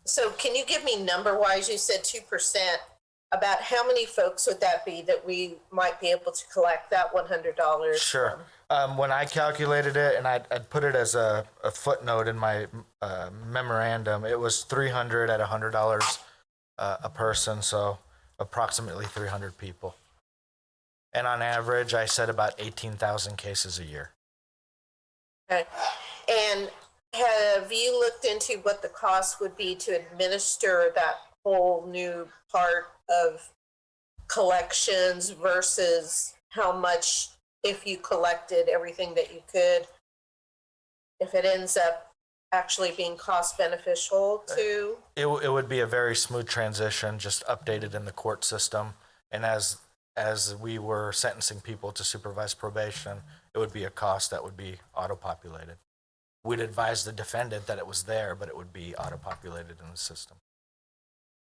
so can you give me number-wise, you said 2%, about how many folks would that be that we might be able to collect that $100? Sure. When I calculated it, and I'd put it as a footnote in my memorandum, it was $300 at $100 a person, so approximately 300 people. And on average, I said about 18,000 cases a year. Okay. And Have you looked into what the cost would be to administer that whole new part of collections versus how much if you collected everything that you could, if it ends up actually being cost beneficial to? It would be a very smooth transition, just updated in the court system. And as we were sentencing people to supervised probation, it would be a cost that would be auto-populated. We'd advise the defendant that it was there, but it would be auto-populated in the system.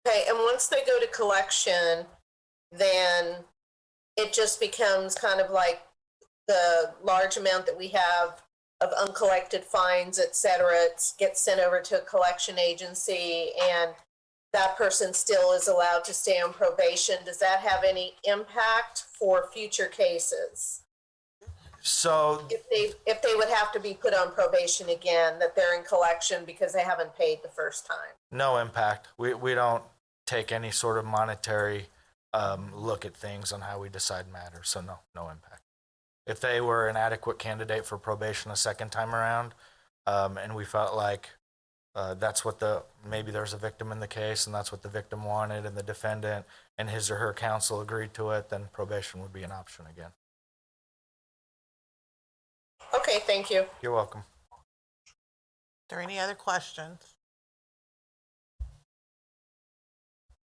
Okay, and once they go to collection, then it just becomes kind of like the large amount that we have of uncollected fines, et cetera, it gets sent over to a collection agency and that person still is allowed to stay on probation. Does that have any impact for future cases? So if they would have to be put on probation again, that they're in collection because they haven't paid the first time? No impact. We don't take any sort of monetary look at things on how we decide matters, so no impact. If they were an adequate candidate for probation a second time around, and we felt like that's what maybe there's a victim in the case and that's what the victim wanted and the defendant and his or her counsel agreed to it, then probation would be an option again. Okay, thank you. You're welcome. Are there any other questions?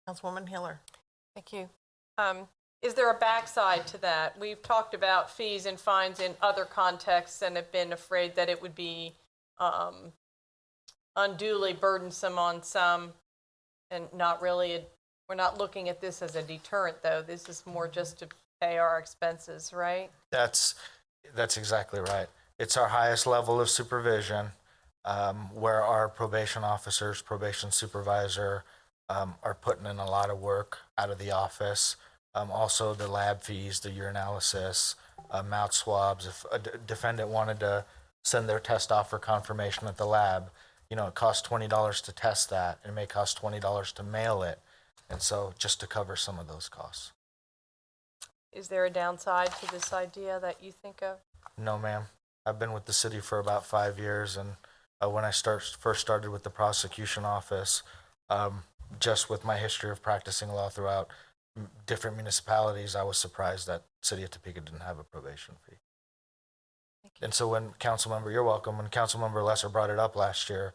Councilwoman Hiller. Thank you. Is there a backside to that? We've talked about fees and fines in other contexts and have been afraid that it would be unduly burdensome on some and not really, we're not looking at this as a deterrent though. This is more just to pay our expenses, right? That's exactly right. It's our highest level of supervision where our probation officers, probation supervisor are putting in a lot of work out of the office. Also the lab fees, the urinalysis, mouth swabs. If a defendant wanted to send their test off for confirmation at the lab, it costs $20 to test that. It may cost $20 to mail it. And so just to cover some of those costs. Is there a downside to this idea that you think of? No, ma'am. I've been with the city for about 5 years, and when I first started with the prosecution office, just with my history of practicing law throughout different municipalities, I was surprised that City of Topeka didn't have a probation fee. And so when you're welcome, when Councilmember Lesser brought it up last year,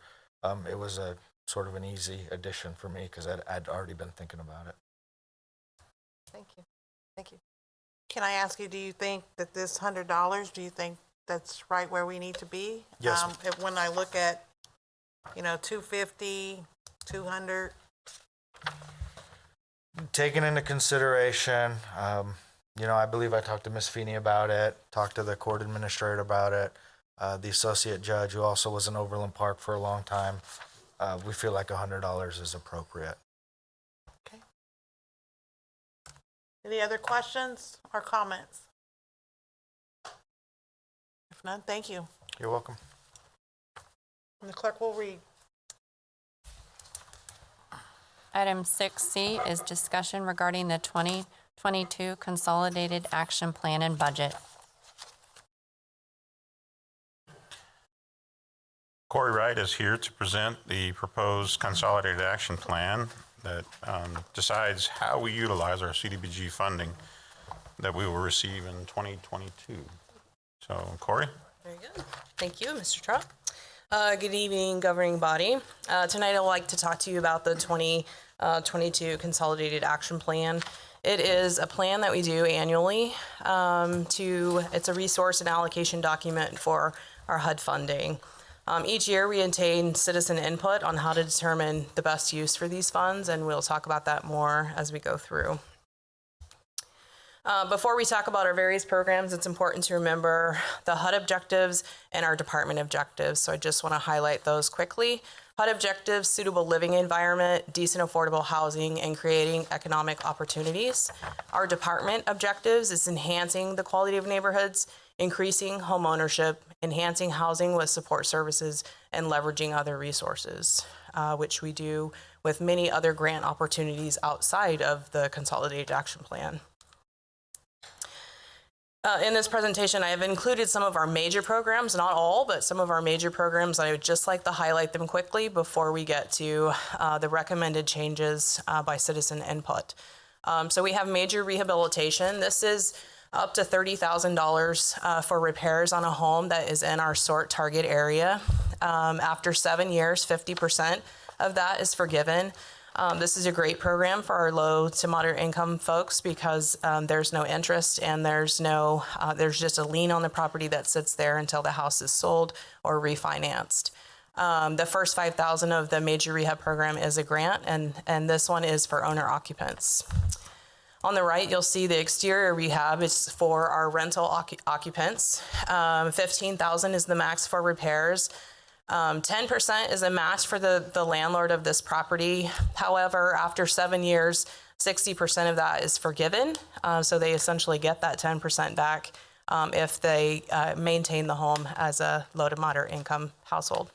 it was a sort of an easy addition for me because I'd already been thinking about it. Thank you. Thank you. Can I ask you, do you think that this $100, do you think that's right where we need to be? Yes. When I look at, $250, $200. Taken into consideration, I believe I talked to Ms. Feeney about it, talked to the court administrator about it, the associate judge who also was in Overland Park for a long time. We feel like $100 is appropriate. Okay. Any other questions or comments? If none, thank you. You're welcome. And the clerk will read. Item 6C is discussion regarding the 2022 Consolidated Action Plan and Budget. Corey Wright is here to present the proposed Consolidated Action Plan that decides how we utilize our CDBG funding that we will receive in 2022. So, Corey? Very good. Thank you, Mr. Trump. Good evening, governing body. Tonight I'd like to talk to you about the 2022 Consolidated Action Plan. It is a plan that we do annually. It's a resource and allocation document for our HUD funding. Each year we obtain citizen input on how to determine the best use for these funds, and we'll talk about that more as we go through. Before we talk about our various programs, it's important to remember the HUD objectives and our department objectives. So I just want to highlight those quickly. HUD objectives: suitable living environment, decent affordable housing, and creating economic opportunities. Our department objectives is enhancing the quality of neighborhoods, increasing home ownership, enhancing housing with support services, and leveraging other resources, which we do with many other grant opportunities outside of the Consolidated Action Plan. In this presentation, I have included some of our major programs, not all, but some of our major programs. I would just like to highlight them quickly before we get to the recommended changes by citizen input. So we have major rehabilitation. This is up to $30,000 for repairs on a home that is in our SORT target area. After 7 years, 50% of that is forgiven. This is a great program for our low to moderate income folks because there's no interest and there's just a lien on the property that sits there until the house is sold or refinanced. The first $5,000 of the major rehab program is a grant, and this one is for owner occupants. On the right, you'll see the exterior rehab is for our rental occupants. $15,000 is the max for repairs. 10% is a match for the landlord of this property. However, after 7 years, 60% of that is forgiven. So they essentially get that 10% back if they maintain the home as a low to moderate income household.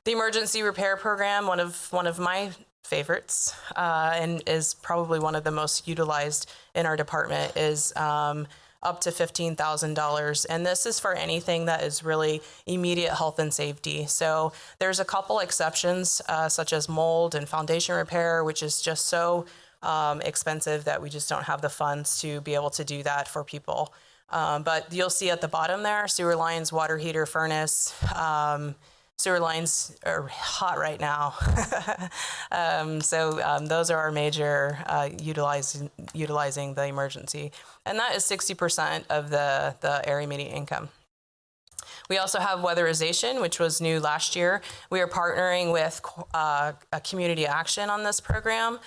The emergency repair program, one of my favorites, and is probably one of the most utilized in our department, is up to $15,000. And this is for anything that is really immediate health and safety. So there's a couple exceptions, such as mold and foundation repair, which is just so expensive that we just don't have the funds to be able to do that for people. But you'll see at the bottom there, sewer lines, water heater, furnace. Sewer lines are hot right now. Those are our major utilizing the emergency. And that is 60% of the area median income. We also have weatherization, which was new last year. We are partnering with a community action on this program.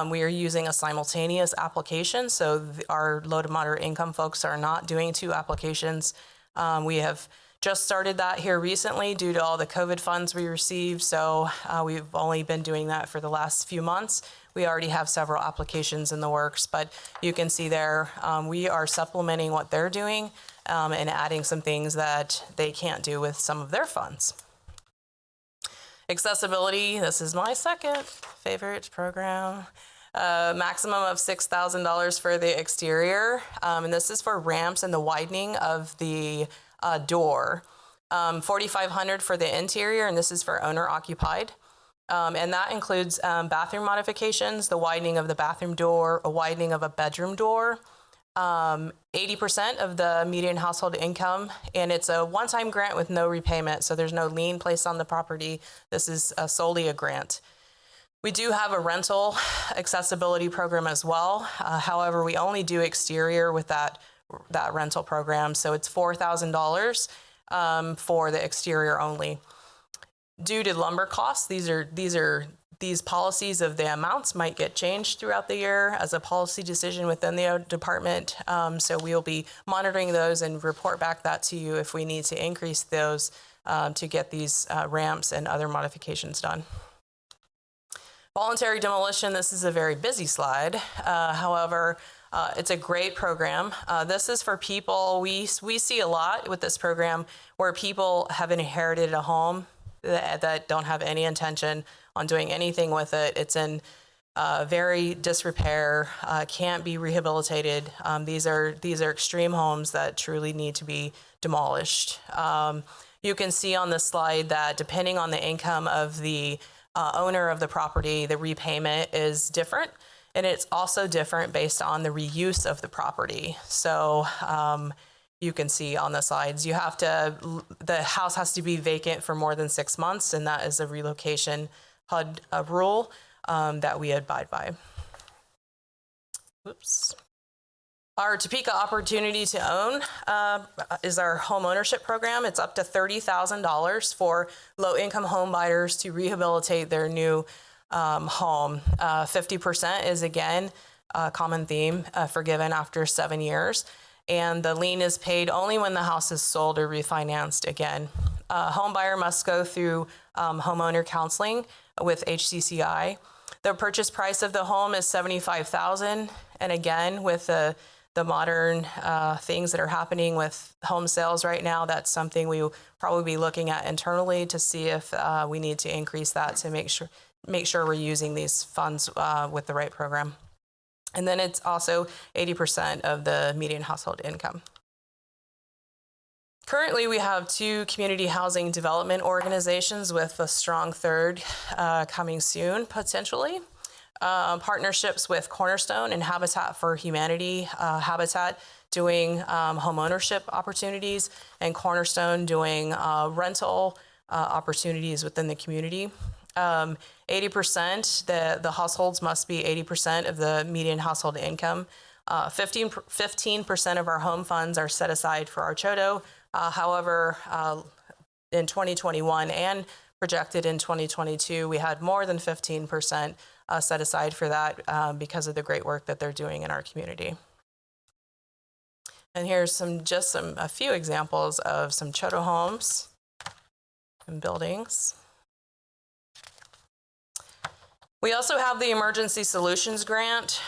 We are using a simultaneous application, so our low to moderate income folks are not doing 2 applications. We have just started that here recently due to all the COVID funds we received, so we've only been doing that for the last few months. We already have several applications in the works, but you can see there we are supplementing what they're doing and adding some things that they can't do with some of their funds. Accessibility, this is my second favorite program. Maximum of $6,000 for the exterior, and this is for ramps and the widening of the door. $4,500 for the interior, and this is for owner occupied. And that includes bathroom modifications, the widening of the bathroom door, a widening of a bedroom door, 80% of the median household income, and it's a one-time grant with no repayment, so there's no lien placed on the property. This is solely a grant. We do have a rental accessibility program as well. However, we only do exterior with that rental program, so it's $4,000 for the exterior only. Due to lumber costs, these policies of the amounts might get changed throughout the year as a policy decision within the department. So we'll be monitoring those and report back that to you if we need to increase those to get these ramps and other modifications done. Voluntary demolition, this is a very busy slide. However, it's a great program. This is for people, we see a lot with this program where people have inherited a home that don't have any intention on doing anything with it. It's in very disrepair, can't be rehabilitated. These are extreme homes that truly need to be demolished. You can see on this slide that depending on the income of the owner of the property, the repayment is different. And it's also different based on the reuse of the property. So you can see on the slides, the house has to be vacant for more than 6 months, and that is a relocation HUD rule that we abide by. Oops. Our Topeka Opportunity to Own is our home ownership program. It's up to $30,000 for low-income home buyers to rehabilitate their new home. 50% is, again, a common theme, forgiven after 7 years. And the lien is paid only when the house is sold or refinanced again. Home buyer must go through homeowner counseling with HCCI. The purchase price of the home is $75,000. And again, with the modern things that are happening with home sales right now, that's something we will probably be looking at internally to see if we need to increase that to make sure we're using these funds with the right program. And then it's also 80% of the median household income. Currently, we have 2 community housing development organizations with a strong third coming soon, potentially. Partnerships with Cornerstone and Habitat for Humanity. Habitat doing home ownership opportunities, and Cornerstone doing rental opportunities within the community. 80%, the households must be 80% of the median household income. 15% of our home funds are set aside for our CHODO. However, in 2021 and projected in 2022, we had more than 15% set aside for that because of the great work that they're doing in our community. And here's a few examples of some CHODO homes and buildings. We also have the Emergency Solutions Grant,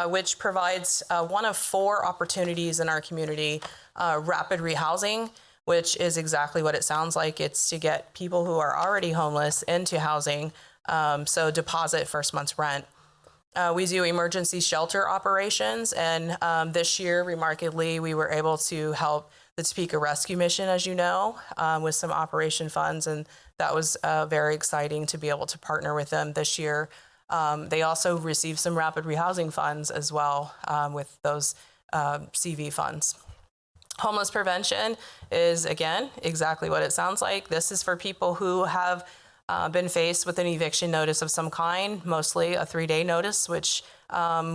which provides one of 4 opportunities in our community, rapid rehousing, which is exactly what it sounds like. It's to get people who are already homeless into housing, so deposit first month's rent. We do emergency shelter operations, and this year, remarkably, we were able to help the Topeka Rescue Mission, as you know, with some operation funds, and that was very exciting to be able to partner with them this year. They also received some rapid rehousing funds as well with those CV funds. Homeless prevention is, again, exactly what it sounds like. This is for people who have been faced with an eviction notice of some kind, mostly a 3-day notice, which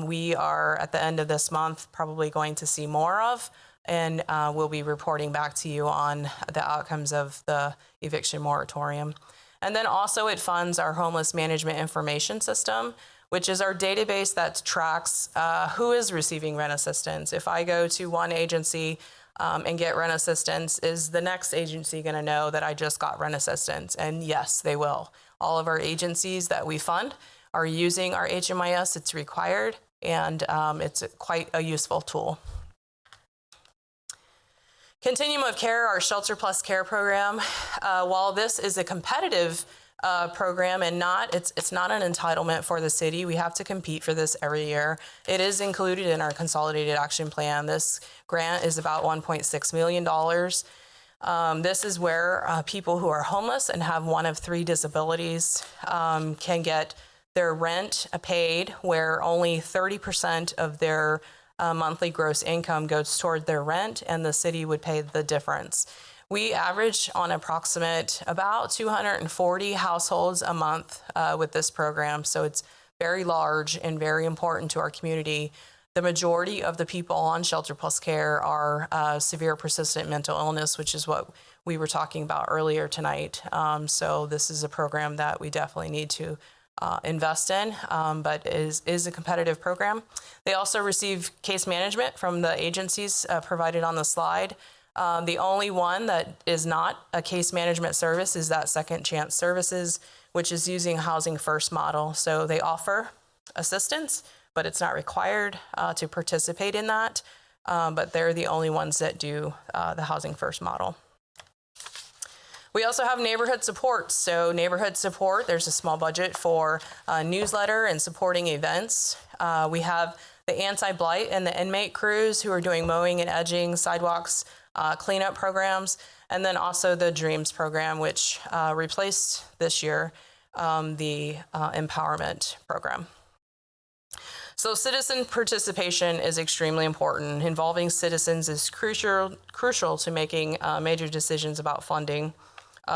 we are at the end of this month probably going to see more of, and we'll be reporting back to you on the outcomes of the eviction moratorium. And then also it funds our homeless management information system, which is our database that tracks who is receiving rent assistance. If I go to one agency and get rent assistance, is the next agency going to know that I just got rent assistance? And yes, they will. All of our agencies that we fund are using our HMIS. It's required, and it's quite a useful tool. Continuum of Care, our Shelter Plus Care program. While this is a competitive program and it's not an entitlement for the city, we have to compete for this every year. It is included in our Consolidated Action Plan. This grant is about $1.6 million. This is where people who are homeless and have one of 3 disabilities can get their rent paid, where only 30% of their monthly gross income goes toward their rent, and the city would pay the difference. We average on approximate about 240 households a month with this program, so it's very large and very important to our community. The majority of the people on Shelter Plus Care are severe persistent mental illness, which is what we were talking about earlier tonight. So this is a program that we definitely need to invest in, but is a competitive program. They also receive case management from the agencies provided on the slide. The only one that is not a case management service is that Second Chance Services, which is using Housing First model. So they offer assistance, but it's not required to participate in that. But they're the only ones that do the Housing First model. We also have neighborhood support. So neighborhood support, there's a small budget for newsletter and supporting events. We have the anti-blight and the inmate crews who are doing mowing and edging, sidewalks, cleanup programs, and then also the DREAMS program, which replaced this year the empowerment program. So citizen participation is extremely important. Involving citizens is crucial to making major decisions about funding.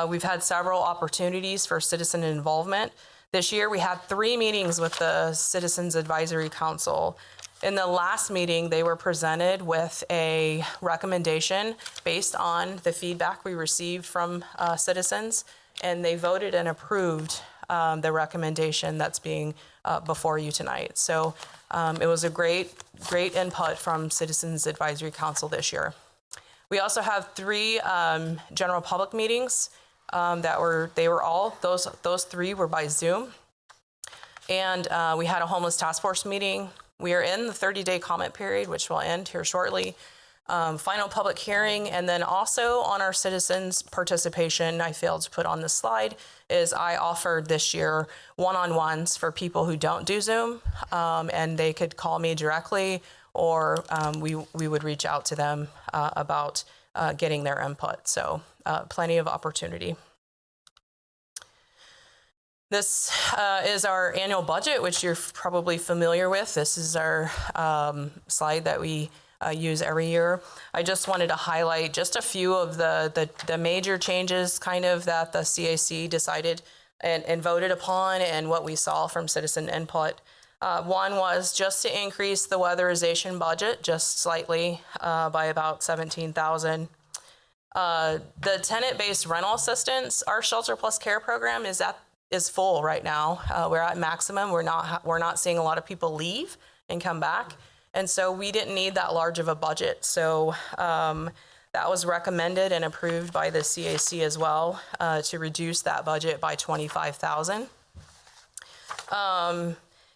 We've had several opportunities for citizen involvement. This year, we had 3 meetings with the Citizens Advisory Council. In the last meeting, they were presented with a recommendation based on the feedback we received from citizens, and they voted and approved the recommendation that's being before you tonight. So it was a great input from Citizens Advisory Council this year. We also have 3 general public meetings those 3 were by Zoom. And we had a homeless task force meeting. We are in the 30-day comment period, which will end here shortly. final public hearing, and then also on our citizens participation, I failed to put on the slide, is I offered this year one-on-ones for people who don't do Zoom, and they could call me directly, or we would reach out to them about getting their input. So plenty of opportunity. This is our annual budget, which you're probably familiar with. This is our slide that we use every year. I just wanted to highlight just a few of the major changes kind of that the CAC decided and voted upon, and what we saw from citizen input. One was just to increase the weatherization budget just slightly by about $17,000. The tenant-based rental assistance, our Shelter Plus Care program is full right now. We're at maximum. We're not seeing a lot of people leave and come back. And so we didn't need that large of a budget. So that was recommended and approved by the CAC as well to reduce that budget by $25,000.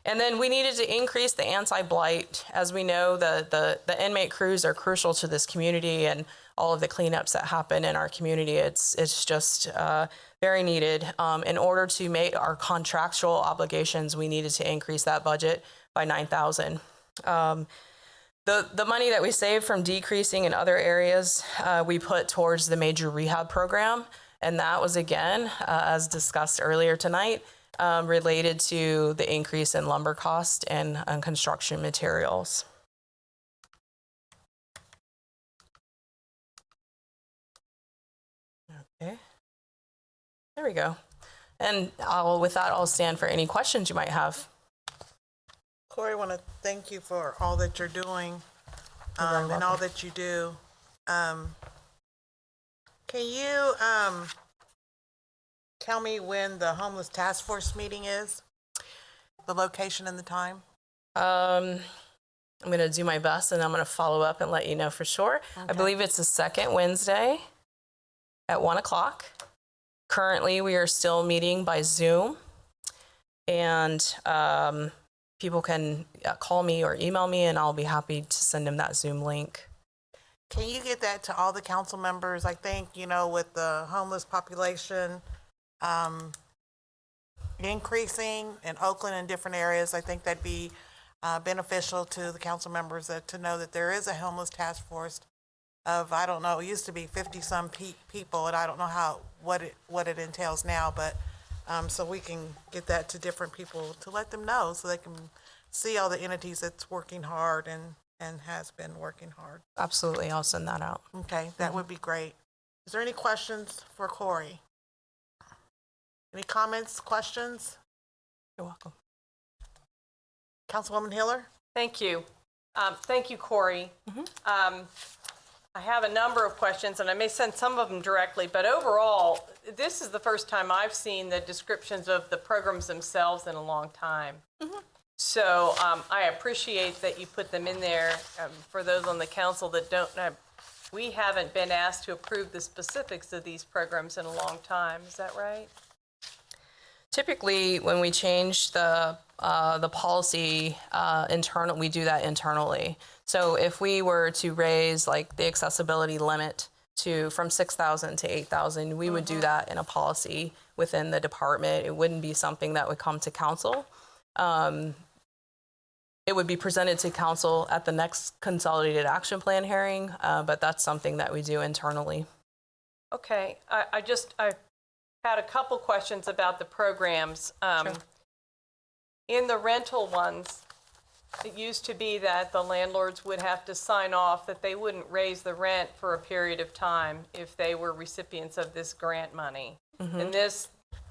And then we needed to increase the anti-blight. As we know, the inmate crews are crucial to this community and all of the cleanups that happen in our community. It's just very needed. In order to meet our contractual obligations, we needed to increase that budget by $9,000. The money that we saved from decreasing in other areas, we put towards the major rehab program. And that was, again, as discussed earlier tonight, related to the increase in lumber cost and construction materials. Okay, there we go. And with that, I'll stand for any questions you might have. Corey, I want to thank you for all that you're doing and all that you do. Can you tell me when the homeless task force meeting is? The location and the time? I'm going to do my best, and I'm going to follow up and let you know for sure. Okay. I believe it's the second Wednesday at 1 o'clock. Currently, we are still meeting by Zoom, and people can call me or email me, and I'll be happy to send them that Zoom link. Can you get that to all the council members? I think, with the homeless population increasing in Oakland and different areas, I think that'd be beneficial to the council members to know that there is a homeless task force of, I don't know, it used to be 50-some people, and I don't know what it entails now, but so we can get that to different people to let them know so they can see all the entities that's working hard and has been working hard. Absolutely, I'll send that out. Okay, that would be great. Is there any questions for Corey? Any comments, questions? You're welcome. Councilwoman Hiller? Thank you. Thank you, Corey. I have a number of questions, and I may send some of them directly, but overall, this is the first time I've seen the descriptions of the programs themselves in a long time. So I appreciate that you put them in there. For those on the council that don't know, we haven't been asked to approve the specifics of these programs in a long time. Is that right? Typically, when we change the policy internal, we do that internally. So if we were to raise like the accessibility limit from 6,000 to 8,000, we would do that in a policy within the department. It wouldn't be something that would come to council. It would be presented to council at the next consolidated action plan hearing, but that's something that we do internally. Okay, I had a couple questions about the programs. Sure. In the rental ones, it used to be that the landlords would have to sign off that they wouldn't raise the rent for a period of time if they were recipients of this grant money. And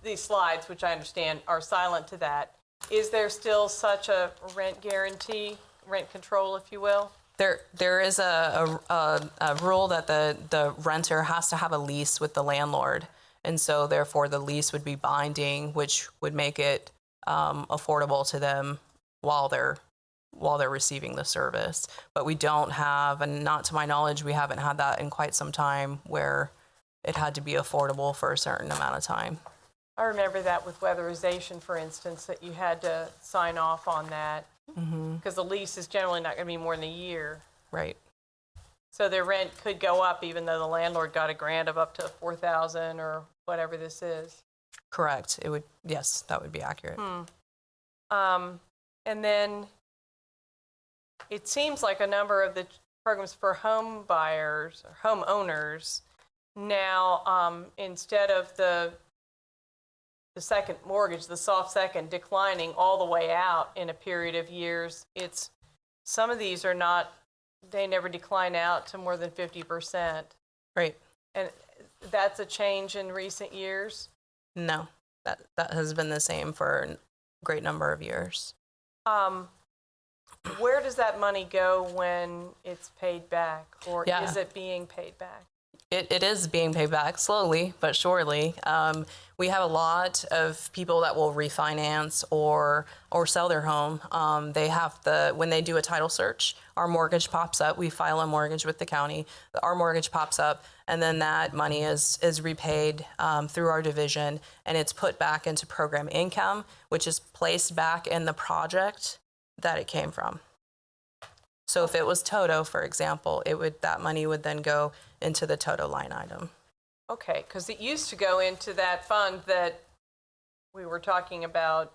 these slides, which I understand are silent to that, is there still such a rent guarantee, rent control, if you will? There is a rule that the renter has to have a lease with the landlord. And so therefore the lease would be binding, which would make it affordable to them while they're receiving the service. But we don't have, and not to my knowledge, we haven't had that in quite some time where it had to be affordable for a certain amount of time. I remember that with weatherization, for instance, that you had to sign off on that because the lease is generally not going to be more than a year. Right. So their rent could go up even though the landlord got a grant of up to $4,000 or whatever this is. Correct. It would, yes, that would be accurate. And then it seems like a number of the programs for home buyers or homeowners now, instead of the second mortgage, the soft second, declining all the way out in a period of years, some of these are not, they never decline out to more than 50%. Right. And that's a change in recent years? No, that has been the same for a great number of years. Where does that money go when it's paid back, or Yeah. is it being paid back? It is being paid back slowly but surely. We have a lot of people that will refinance or sell their home. When they do a title search, our mortgage pops up. We file a mortgage with the county. Our mortgage pops up, and then that money is repaid through our division, and it's put back into program income, which is placed back in the project that it came from. So if it was Toto, for example, that money would then go into the Toto line item. Okay, because it used to go into that fund that we were talking about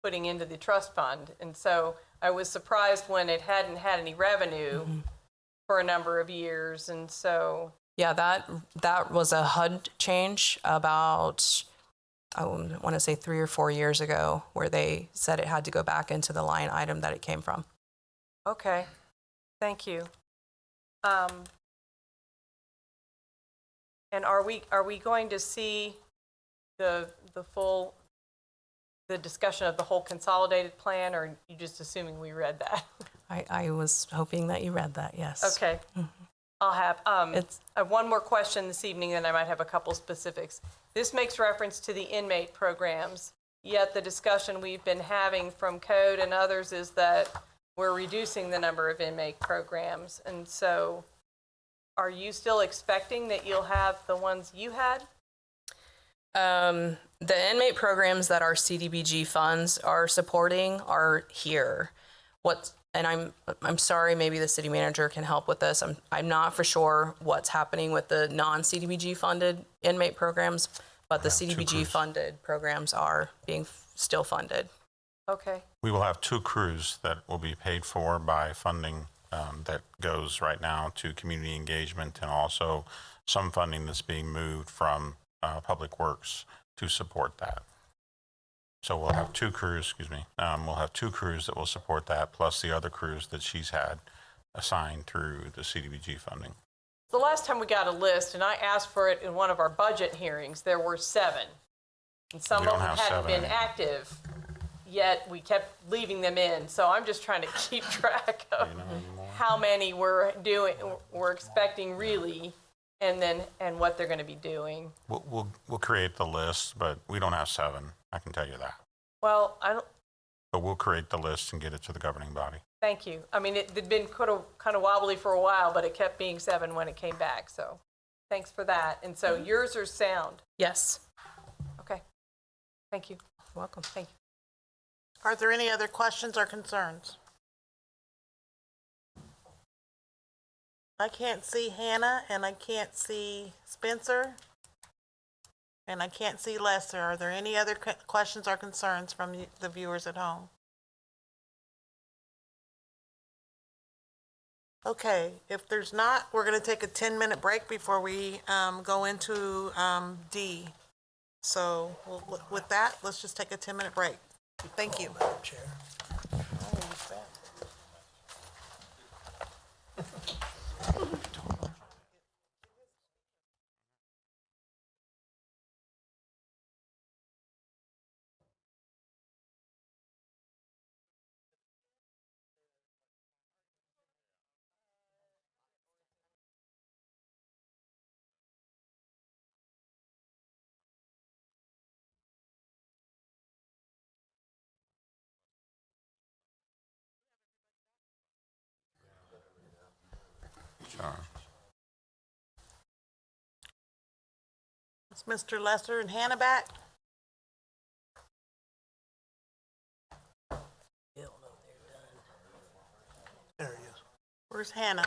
putting into the trust fund. And so I was surprised when it hadn't had any revenue for a number of years. And so... Yeah, that was a HUD change about, I want to say 3 or 4 years ago, where they said it had to go back into the line item that it came from. Okay, thank you. And are we going to see the discussion of the whole consolidated plan, or are you just assuming we read that? I was hoping that you read that, yes. Okay. I'll have, I have one more question this evening, then I might have a couple specifics. This makes reference to the inmate programs, yet the discussion we've been having from Code and others is that we're reducing the number of inmate programs. And so are you still expecting that you'll have the ones you had? The inmate programs that our CDBG funds are supporting are here. And I'm sorry, maybe the city manager can help with this. I'm not for sure what's happening with the non-CDBG funded inmate programs, but the CDBG funded programs are being still funded. Okay. We will have 2 crews that will be paid for by funding that goes right now to community engagement, and also some funding that's being moved from Public Works to support that. So we'll have 2 crews, we'll have 2 crews that will support that, plus the other crews that she's had assigned through the CDBG funding. The last time we got a list, and I asked for it in one of our budget hearings, there were 7. And some of them hadn't been active, yet we kept leaving them in. So I'm just trying to keep track of how many we're expecting really, and what they're going to be doing. We'll create the list, but we don't have 7. I can tell you that. Well, I don't. But we'll create the list and get it to the governing body. Thank you. I mean, it had been kind of wobbly for a while, but it kept being 7 when it came back. So thanks for that. And so yours are sound? Yes. Okay. Thank you. You're welcome. Thank you. Are there any other questions or concerns? I can't see Hannah, and I can't see Spencer, and I can't see Lester. Are there any other questions or concerns from the viewers at home? Okay, if there's not, we're going to take a 10-minute break before we go into D. So with that, let's just take a 10-minute break. Thank you. Madam Chair. Sure. Is Mr. Lester and Hannah back? There he is. Where's Hannah?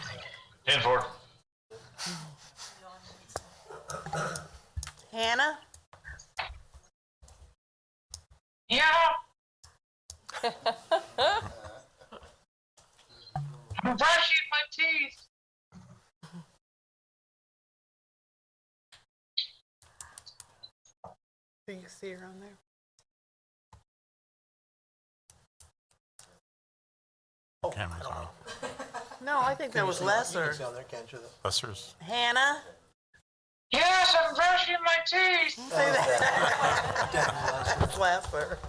10-4. Hannah? Yeah. I'm brushing my teeth. Do you see her on there? Camera's on. No, I think that was Lesser. Lesser's. Hannah? Yes, I'm brushing my teeth. Say that. It's Lesser.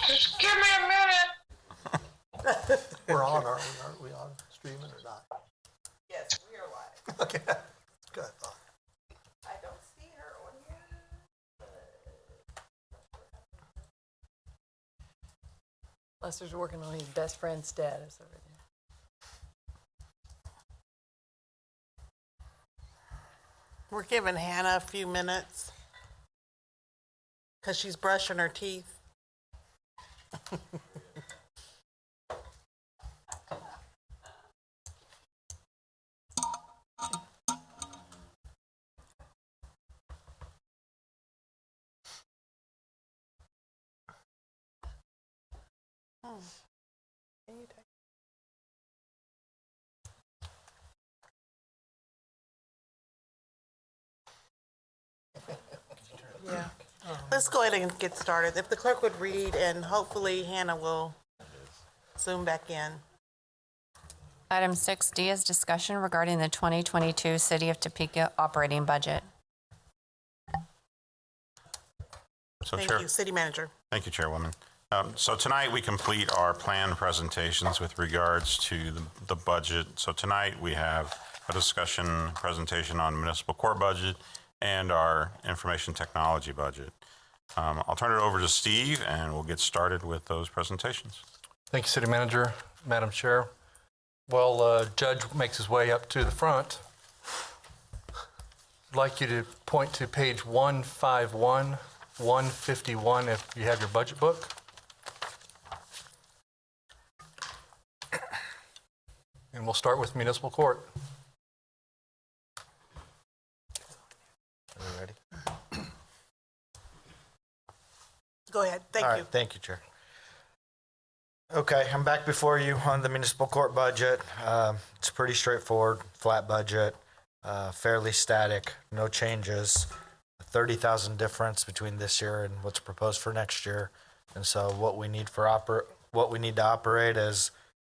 Just give me a minute. We're on, aren't we on streaming or not? Yes, we are live. Okay, good. I don't see her on here. Lester's working on his best friend status over there. We're giving Hannah a few minutes because she's brushing her teeth. Yeah. Let's go ahead and get started. If the clerk would read, and hopefully Hannah will zoom back in. Item 6D is discussion regarding the 2022 City of Topeka operating budget. So Thank you, City Manager. Thank you, Chairwoman. So tonight we complete our plan presentations with regards to the budget. So tonight we have a discussion presentation on municipal court budget and our information technology budget. I'll turn it over to Steve and we'll get started with those presentations. Thank you, City Manager, Madam Chair. While Judge makes his way up to the front, I'd like you to point to page 151, 151 if you have your budget book. And we'll start with municipal court. Are we ready? Go ahead. Thank All you. right, thank you, Chair. Okay, I'm back before you on the municipal court budget. It's pretty straightforward, flat budget, fairly static, no changes. 30,000 difference between this year and what's proposed for next year. And so what we need to operate is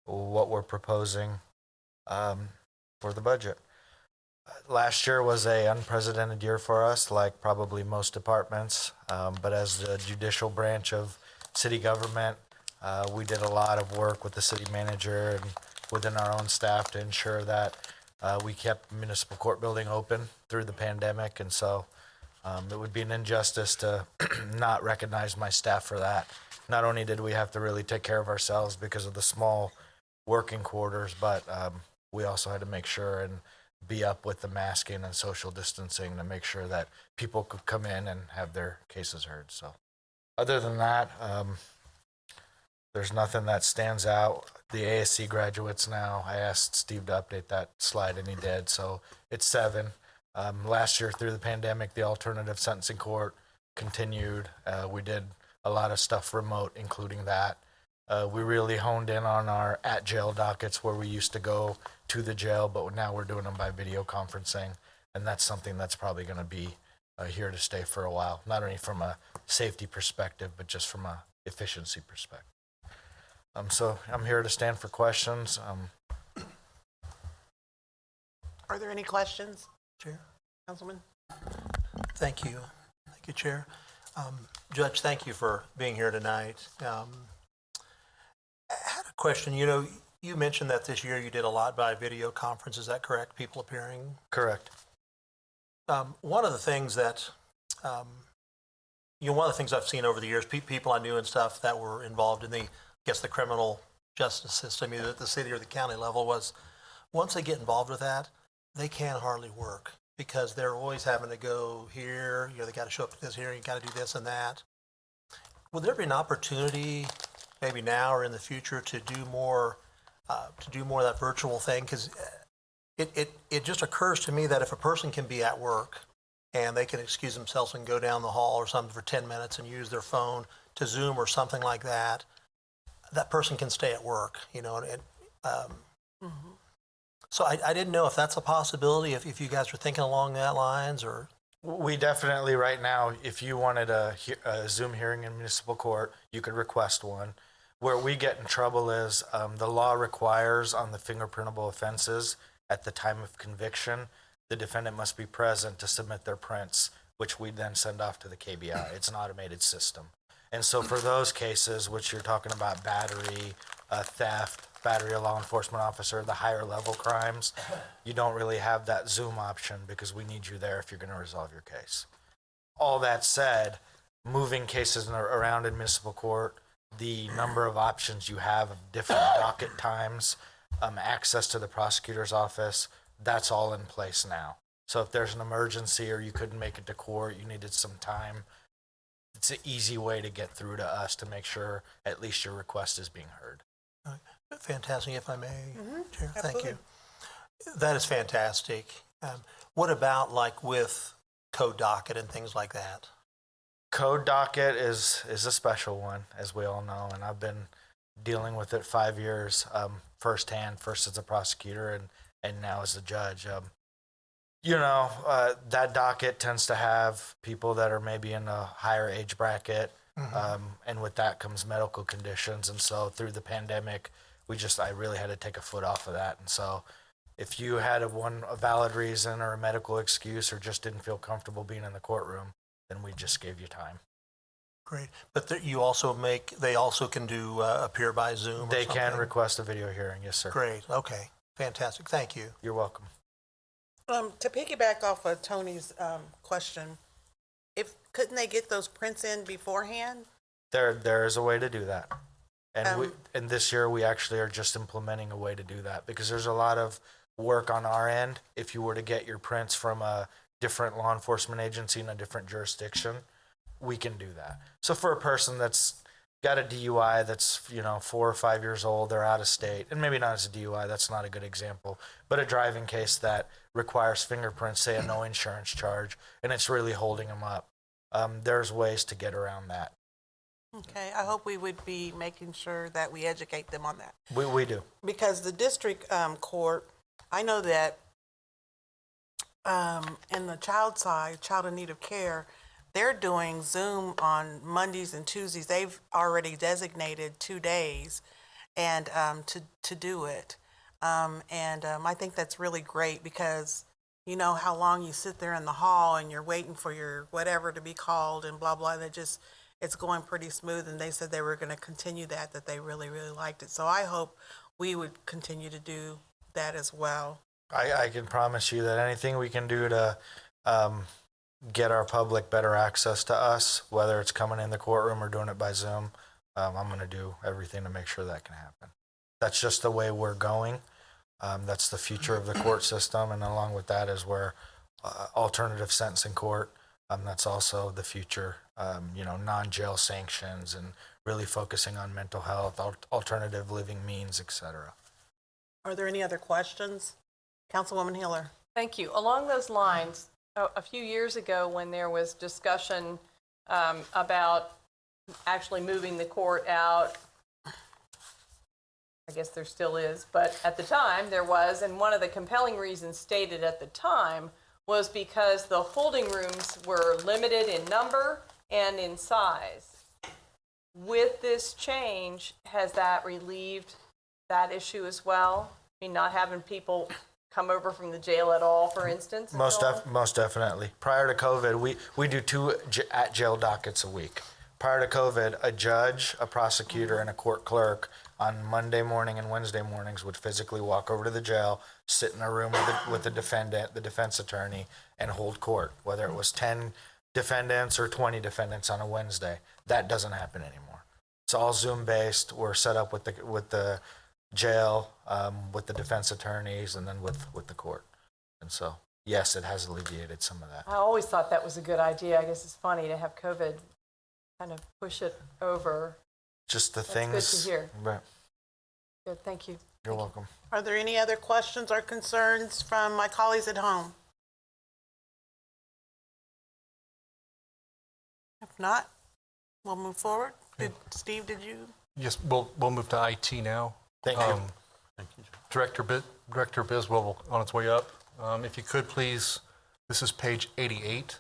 what we're proposing for the budget. Last year was a unprecedented year for us, like probably most departments. But as the judicial branch of city government, we did a lot of work with the city manager and within our own staff to ensure that we kept municipal court building open through the pandemic. And so it would be an injustice to not recognize my staff for that. Not only did we have to really take care of ourselves because of the small working quarters, but we also had to make sure and be up with the masking and social distancing to make sure that people could come in and have their cases heard. So other than that, there's nothing that stands out. The ASC graduates now, I asked Steve to update that slide and he did. So it's 7. Last year through the pandemic, the alternative sentencing court continued. We did a lot of stuff remote, including that. We really honed in on our at jail dockets where we used to go to the jail, but now we're doing them by video conferencing. And that's something that's probably going to be here to stay for a while, not only from a safety perspective, but just from a efficiency perspective. So I'm here to stand for questions. Are there any questions? Chair? Councilman? Thank you. Thank you, Chair. Judge, thank you for being here tonight. I had a question. You know, you mentioned that this year you did a lot by video conference. Is that correct? People appearing? Correct. One of the things that, one of the things I've seen over the years, people I knew and stuff that were involved in the criminal justice system, either at the city or the county level, was once they get involved with that, they can hardly work because they're always having to go here, they got to show up to this here, you got to do this and that. Would there be an opportunity maybe now or in the future to do more of that virtual thing? Because it just occurs to me that if a person can be at work and they can excuse themselves and go down the hall or something for 10 minutes and use their phone to Zoom or something like that, that person can stay at work, you know, so I didn't know if that's a possibility, if you guys were thinking along that lines, or. We definitely, right now, if you wanted a Zoom hearing in municipal court, you could request one. Where we get in trouble is the law requires on the fingerprintable offenses at the time of conviction, the defendant must be present to submit their prints, which we then send off to the KBI. It's an automated system. And so for those cases, which you're talking about battery, theft, battery of law enforcement officer, the higher level crimes, you don't really have that Zoom option because we need you there if you're going to resolve your case. All that said, moving cases around in municipal court, the number of options you have of different docket times, access to the prosecutor's office, that's all in place now. So if there's an emergency or you couldn't make it to court, you needed some time, it's an easy way to get through to us to make sure at least your request is being heard. Fantastic, if I may, Chair. Thank you. That is fantastic. What about like with code docket and things like that? Code docket is a special one, as we all know, and I've been dealing with it 5 years firsthand, first as a prosecutor and now as a judge. That docket tends to have people that are maybe in a higher age bracket, and with that comes medical conditions. And so through the pandemic, I really had to take a foot off of that. And so if you had a valid reason or a medical excuse or just didn't feel comfortable being in the courtroom, then we just gave you time. Great. But they also can do appear by Zoom or They something? can request a video hearing, yes, sir. Great. Okay. Fantastic. Thank you. You're welcome. To piggyback off of Tony's question, couldn't they get those prints in beforehand? There is a way to do that. And this year we actually are just implementing a way to do that because there's a lot of work on our end. If you were to get your prints from a different law enforcement agency in a different jurisdiction, we can do that. So for a person that's got a DUI that's 4 or 5 years old, they're out of state, and maybe not as a DUI, that's not a good example, but a driving case that requires fingerprints, say a no insurance charge, and it's really holding them up. There's ways to get around that. Okay, I hope we would be making sure that we educate them on that. We do. Because the district court, I know that in the child side, child in need of care, they're doing Zoom on Mondays and Tuesdays. They've already designated 2 days and to do it. I think that's really great because you know how long you sit there in the hall and you're waiting for your whatever to be called and blah, blah. It's going pretty smooth. And they said they were going to continue that they really, really liked it. So I hope we would continue to do that as well. I can promise you that anything we can do to get our public better access to us, whether it's coming in the courtroom or doing it by Zoom, I'm going to do everything to make sure that can happen. That's just the way we're going. That's the future of the court system, and along with that is where alternative sentencing court, that's also the future, non-jail sanctions and really focusing on mental health, alternative living means, etc. Are there any other questions? Councilwoman Hiller. Thank you. Along those lines, a few years ago when there was discussion about actually moving the court out, I guess there still is, but at the time there was, and one of the compelling reasons stated at the time was because the holding rooms were limited in number and in size. With this change, has that relieved that issue as well? I mean, not having people come over from the jail at all, for instance? Most definitely. Prior to COVID, we do 2 at-jail dockets a week. Prior to COVID, a judge, a prosecutor, and a court clerk on Monday morning and Wednesday mornings would physically walk over to the jail, sit in a room with the defendant, the defense attorney, and hold court, whether it was 10 defendants or 20 defendants on a Wednesday. That doesn't happen anymore. It's all Zoom-based. We're set up with the jail, with the defense attorneys, and then with the court. And so, yes, it has alleviated some of that. I always thought that was a good idea. I guess it's funny to have COVID kind of push it over. just the That's things. good to hear. Right. Good, thank you. You're welcome. Are there any other questions or concerns from my colleagues at home? If not, we'll move forward. Steve, did you? Yes, we'll move to IT now. Thank you. Thank you. Director Biswell on its way up. If you could please, this is page 88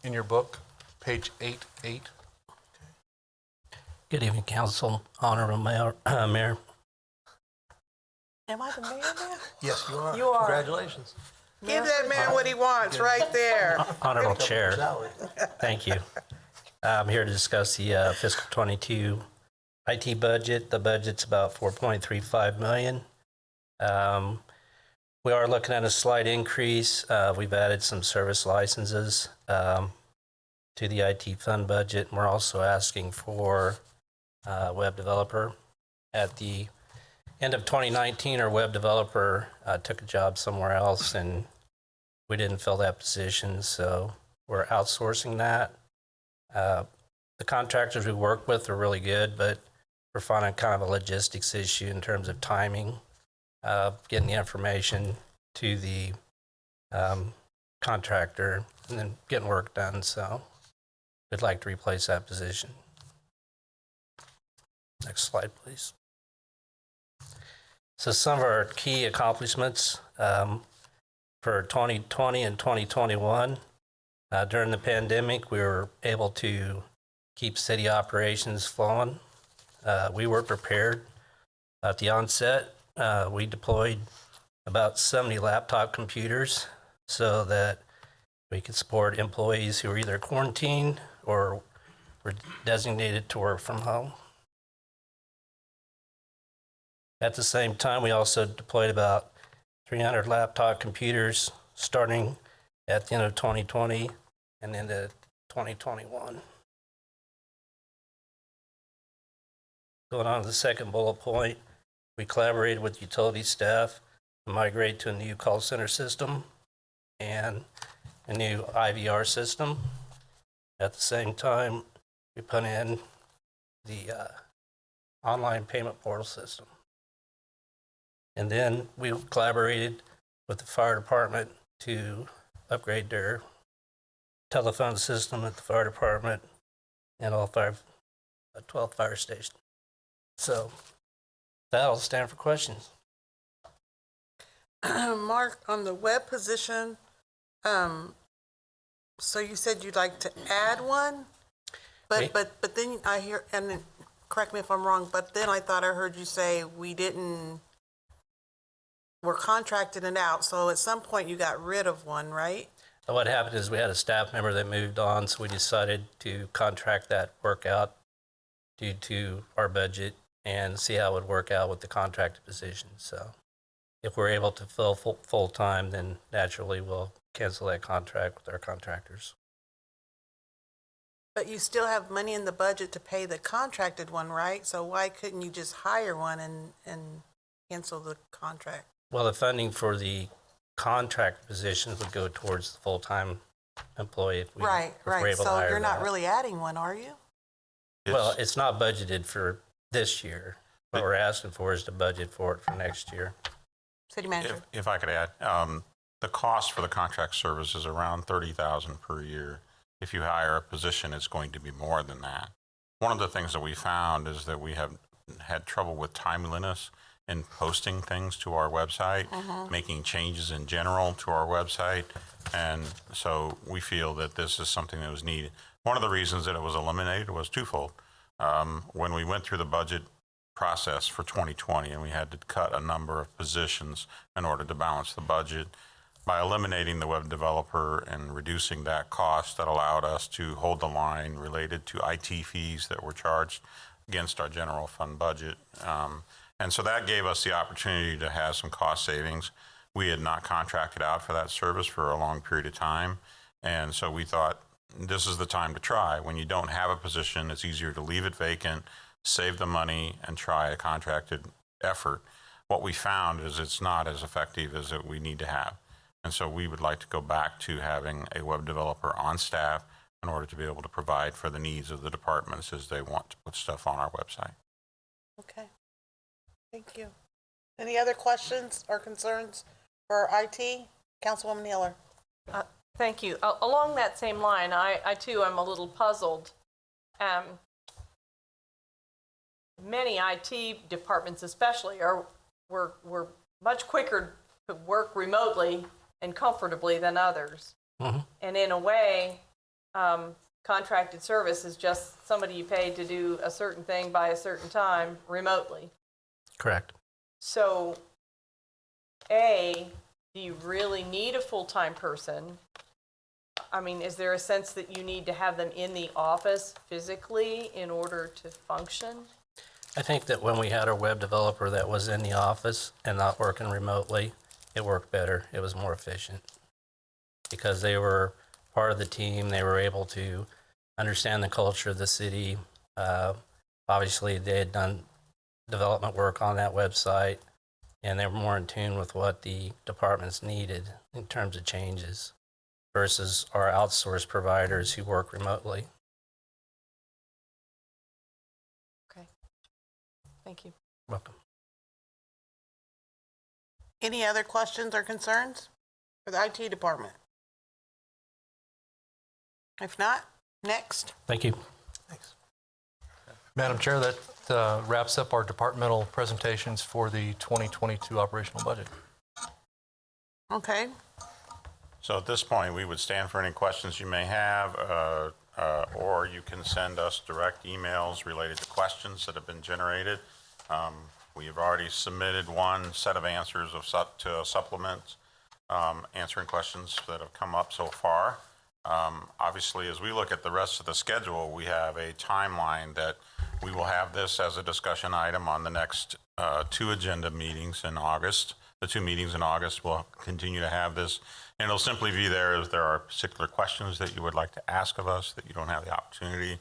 in your book, page 88. Good evening, Council. Honorable Mayor. Am I the mayor now? Yes, you are. You are. Congratulations. Give that man what he wants right there. Honorable Chair, thank you. I'm here to discuss the fiscal 22 IT budget. The budget's about $4.35 million. We are looking at a slight increase. We've added some service licenses to the IT fund budget. And we're also asking for a web developer. At the end of 2019, our web developer took a job somewhere else, and we didn't fill that position, so we're outsourcing that. The contractors we work with are really good, but we're finding kind of a logistics issue in terms of timing, getting the information to the contractor and then getting work done. So we'd like to replace that position. Next slide, please. So some of our key accomplishments for 2020 and 2021. During the pandemic, we were able to keep city operations flowing. We were prepared. At the onset, we deployed about 70 laptop computers so that we could support employees who were either quarantined or were designated to work from home. At the same time, we also deployed about 300 laptop computers starting at the end of 2020 and into 2021. Going on to the second bullet point, we collaborated with utility staff to migrate to a new call center system and a new IVR system. At the same time, we put in the online payment portal system. And then we collaborated with the fire department to upgrade their telephone system at the fire department and all 12 fire stations. So that'll stand for questions. Mark, on the web position, so you said you'd like to add one, but then I hear, and then, correct me if I'm wrong, but then I thought I heard you say we're contracted it out, so at some point you got rid of one, right? What happened is we had a staff member that moved on, so we decided to contract that work out due to our budget and see how it would work out with the contracted position. So if we're able to fill full-time, then naturally we'll cancel that contract with our contractors. But you still have money in the budget to pay the contracted one, right? So why couldn't you just hire one and cancel the contract? Well, the funding for the contract positions would go towards the full-time employee if we're able to hire So you're not that. really adding one, are you? Well, it's not budgeted for this year. What we're asking for is the budget for it for next year. City manager. If I could add, the cost for the contract service is around $30,000 per year. If you hire a position, it's going to be more than that. One of the things that we found is that we have had trouble with timeliness in posting things to our website, making changes in general to our website. And so we feel that this is something that was needed. One of the reasons that it was eliminated was twofold. When we went through the budget process for 2020 and we had to cut a number of positions in order to balance the budget, by eliminating the web developer and reducing that cost, that allowed us to hold the line related to IT fees that were charged against our general fund budget. And so that gave us the opportunity to have some cost savings. We had not contracted out for that service for a long period of time. And so we thought this is the time to try. When you don't have a position, it's easier to leave it vacant, save the money, and try a contracted effort. What we found is it's not as effective as we need to have. And so we would like to go back to having a web developer on staff in order to be able to provide for the needs of the departments as they want to put stuff on our website. Okay. Thank you. Any other questions or concerns for IT? Councilwoman Healer. Thank you. Along that same line, I too am a little puzzled. Many IT departments especially were much quicker to work remotely and comfortably than others. And in a way, contracted service is just somebody you paid to do a certain thing by a certain time remotely. Correct. So, A, do you really need a full-time person? I mean, is there a sense that you need to have them in the office physically in order to function? I think that when we had our web developer that was in the office and not working remotely, it worked better. It was more efficient because they were part of the team. They were able to understand the culture of the city. Obviously, they had done development work on that website, and they were more in tune with what the departments needed in terms of changes versus our outsourced providers who work remotely. Okay. Thank you. Welcome. Any other questions or concerns for the IT department? If not, next. Thank you. Thanks. Madam Chair, that wraps up our departmental presentations for the 2022 operational budget. Okay. So at this point, we would stand for any questions you may have, or you can send us direct emails related to questions that have been generated. We have already submitted one set of answers to supplements, answering questions that have come up so far. Obviously, as we look at the rest of the schedule, we have a timeline that we will have this as a discussion item on the next 2 agenda meetings in August. The 2 meetings in August will continue to have this, and it'll simply be there if there are particular questions that you would like to ask of us that you don't have the opportunity,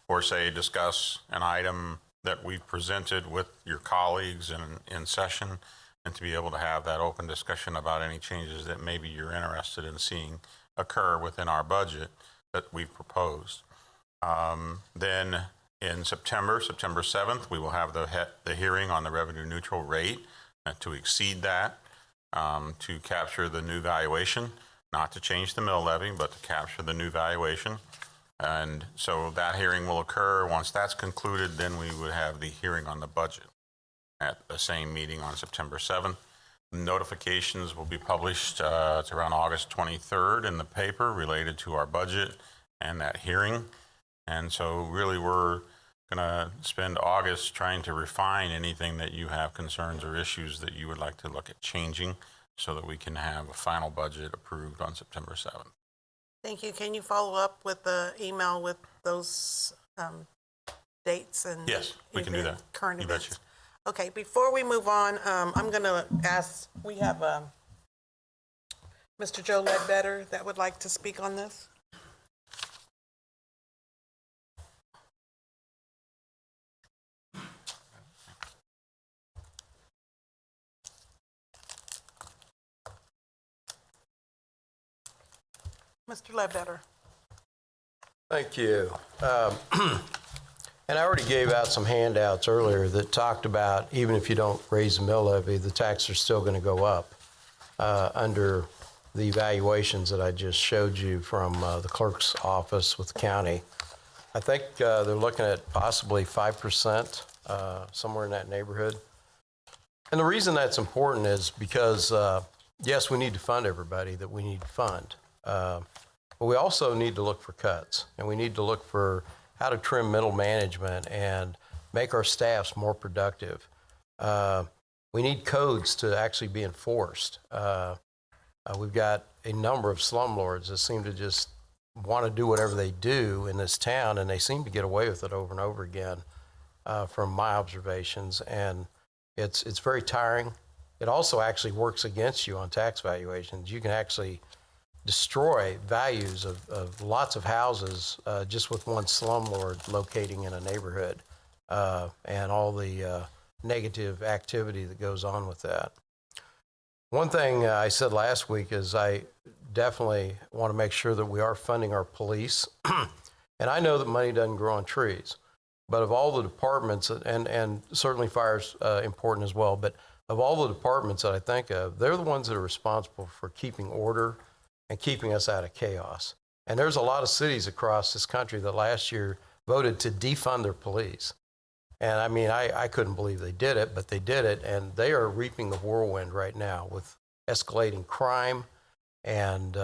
or say discuss an item that we've presented with your colleagues in session, and to be able to have that open discussion about any changes that maybe you're interested in seeing occur within our budget that we've proposed. Then in September 7th, we will have the hearing on the revenue neutral rate to exceed that, to capture the new valuation, not to change the mill levy, but to capture the new valuation. And so that hearing will occur. Once that's concluded, then we would have the hearing on the budget at the same meeting on September 7th. Notifications will be published it's around August 23rd in the paper related to our budget and that hearing. And so really we're going to spend August trying to refine anything that you have concerns or issues that you would like to look at changing so that we can have a final budget approved on September 7th. Thank you. Can you follow up with the email with those dates and yes, we can do that. Current you events? betcha. Okay, before we move on, I'm going to ask, we have Mr. Joe Ledbetter that would like to speak on this. Mr. Ledbetter. Thank you. And I already gave out some handouts earlier that talked about even if you don't raise the mill levy, the taxes are still going to go up under the evaluations that I just showed you from the clerk's office with the county. I think they're looking at possibly 5%, somewhere in that neighborhood. And the reason that's important is because, yes, we need to fund everybody that we need to fund. But we also need to look for cuts, and we need to look for how to trim middle management and make our staffs more productive. We need codes to actually be enforced. We've got a number of slumlords that seem to just want to do whatever they do in this town, and they seem to get away with it over and over again from my observations, and it's very tiring. It also actually works against you on tax valuations. You can actually destroy values of lots of houses just with one slumlord locating in a neighborhood and all the negative activity that goes on with that. One thing I said last week is I definitely want to make sure that we are funding our police. And I know that money doesn't grow on trees, but of all the departments, and certainly fire's important as well, but of all the departments that I think of, they're the ones that are responsible for keeping order and keeping us out of chaos. And there's a lot of cities across this country that last year voted to defund their police. And I mean, I couldn't believe they did it, but they did it, and they are reaping the whirlwind right now with escalating crime and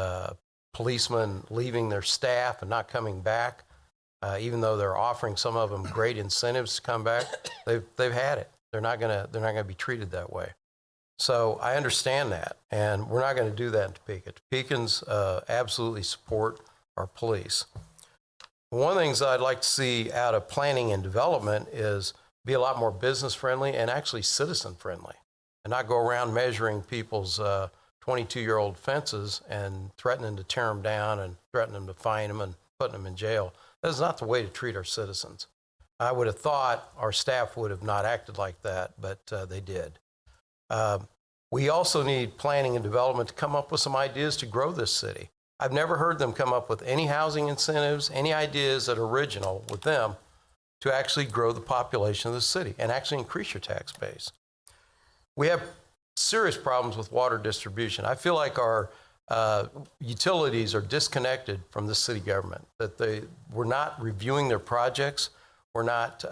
policemen leaving their staff and not coming back, even though they're offering some of them great incentives to come back. They've had it. They're not gonna be treated that way. So I understand that, and we're not going to do that in Topeka. Topekans absolutely support our police. One of the things that I'd like to see out of planning and development is be a lot more business friendly and actually citizen friendly, and not go around measuring people's 22-year-old fences and threatening to tear them down and threatening to fine them and putting them in jail. That's not the way to treat our citizens. I would have thought our staff would have not acted like that, but they did. We also need planning and development to come up with some ideas to grow this city. I've never heard them come up with any housing incentives, any ideas that are original with them to actually grow the population of the city and actually increase your tax base. We have serious problems with water distribution. I feel like our utilities are disconnected from the city government, that we're not reviewing their projects. We're not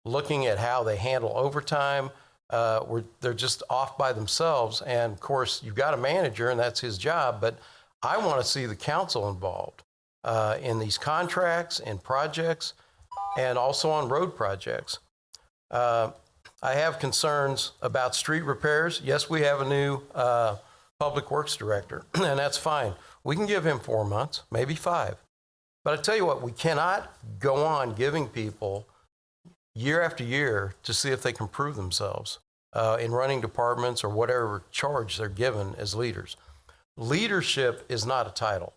looking at how they handle overtime. They're just off by themselves. And of course, you've got a manager and that's his job, but I want to see the council involved in these contracts and projects and also on road projects. I have concerns about street repairs. Yes, we have a new public works director, and that's fine. We can give him 4 months, maybe 5. But I tell you what, we cannot go on giving people year after year to see if they can prove themselves in running departments or whatever charge they're given as leaders. Leadership is not a title.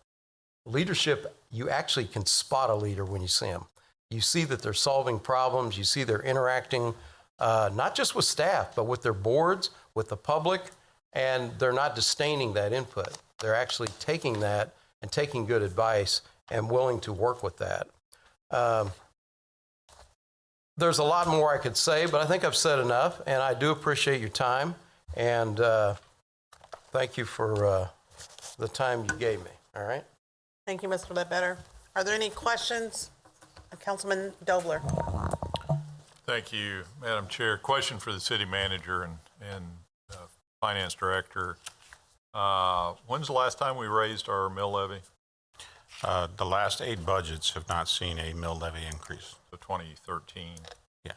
Leadership, you actually can spot a leader when you see them. You see that they're solving problems. You see they're interacting not just with staff, but with their boards, with the public, and they're not disdaining that input. They're actually taking that and taking good advice and willing to work with that. There's a lot more I could say, but I think I've said enough, and I do appreciate your time, and thank you for the time you gave me, all right? Thank you, Mr. Ledbetter. Are there any questions? Councilman Dobler. Thank you, Madam Chair. Question for the city manager and finance director. When's the last time we raised our mill levy? The last 8 budgets have not seen a mill levy increase. So 2013. Yeah.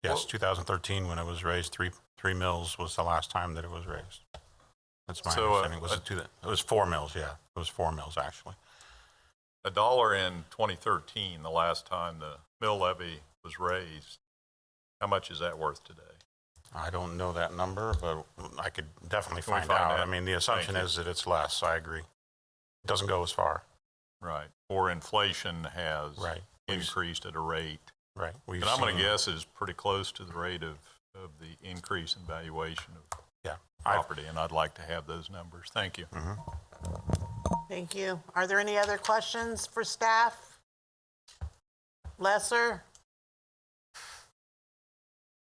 Yes, 2013 when it was raised, three mills was the last time that it was raised. That's my understanding. It was 4 mills, yeah. It was 4 mills actually. $1 in 2013, the last time the mill levy was raised. How much is that worth today? I don't know that number, but I could definitely find out. I mean, the assumption is that it's less. I agree. It doesn't go as far. Right. Or inflation has increased at a rate. Right. And I'm going to guess is pretty close to the rate of the increase in valuation of property, and I'd like to have those numbers. Thank you. Thank you. Are there any other questions for staff? Lesser?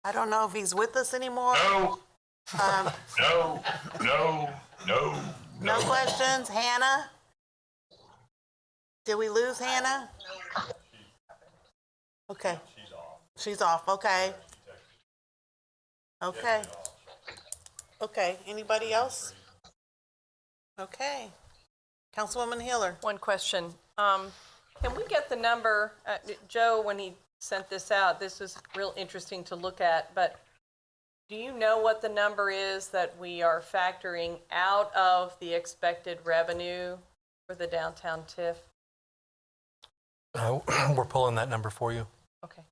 I don't know if he's with us anymore. No. No questions? Hannah? Did we lose Hannah? Okay. She's off. Okay. Okay. Okay. Anybody else? Okay. Councilwoman Hiller. One question. Can we get the number, Joe, when he sent this out, this is real interesting to look at, but do you know what the number is that we are factoring out of the expected revenue for the downtown TIF? We're pulling that number for you. Okay.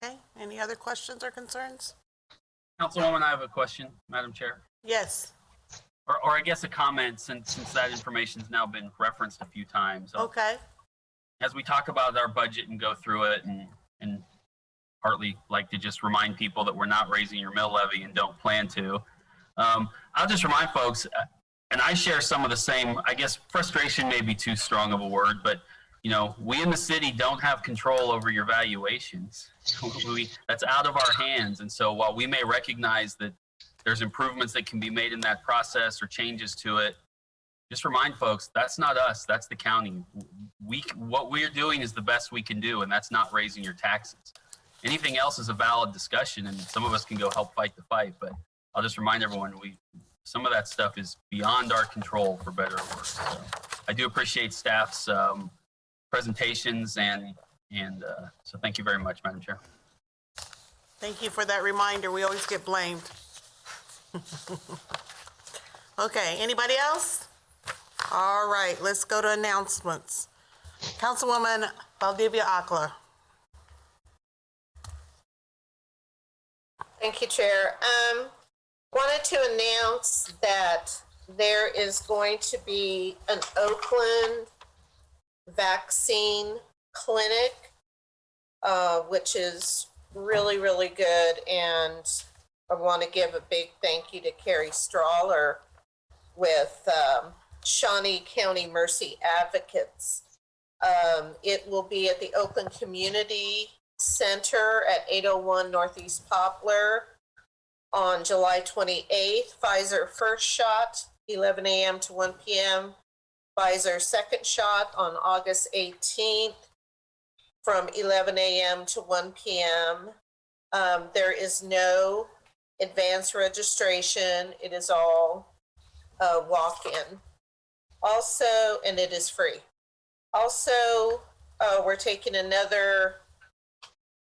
Okay. Any other questions or concerns? Councilwoman, I have a question, Madam Chair. Yes. Or I guess a comment since that information's now been referenced a few times. Okay. As we talk about our budget and go through it and partly like to just remind people that we're not raising your mill levy and don't plan to. I'll just remind folks, and I share some of the same, I guess frustration may be too strong of a word, but you know, we in the city don't have control over your valuations. That's out of our hands. And so while we may recognize that there's improvements that can be made in that process or changes to it, just remind folks, that's not us, that's the county. What we're doing is the best we can do, and that's not raising your taxes. Anything else is a valid discussion, and some of us can go help fight the fight, but I'll just remind everyone, some of that stuff is beyond our control, for better or worse. So I do appreciate staff's presentations, and so thank you very much, Madam Chair. Thank you for that reminder. We always get blamed. Okay, anybody else? All right, let's go to announcements. Councilwoman Valdivia Akla. Thank you, Chair. Wanted to announce that there is going to be an Oakland vaccine clinic, which is really, really good. And I want to give a big thank you to Carrie Strawler with Shawnee County Mercy Advocates. It will be at the Oakland Community Center at 801 Northeast Poplar on July 28th. Pfizer first shot, 11 a.m. to 1 p.m. Pfizer second shot on August 18th from 11 a.m. to 1 p.m. There is no advance registration. It is all walk-in. Also, and it is free. Also, we're taking another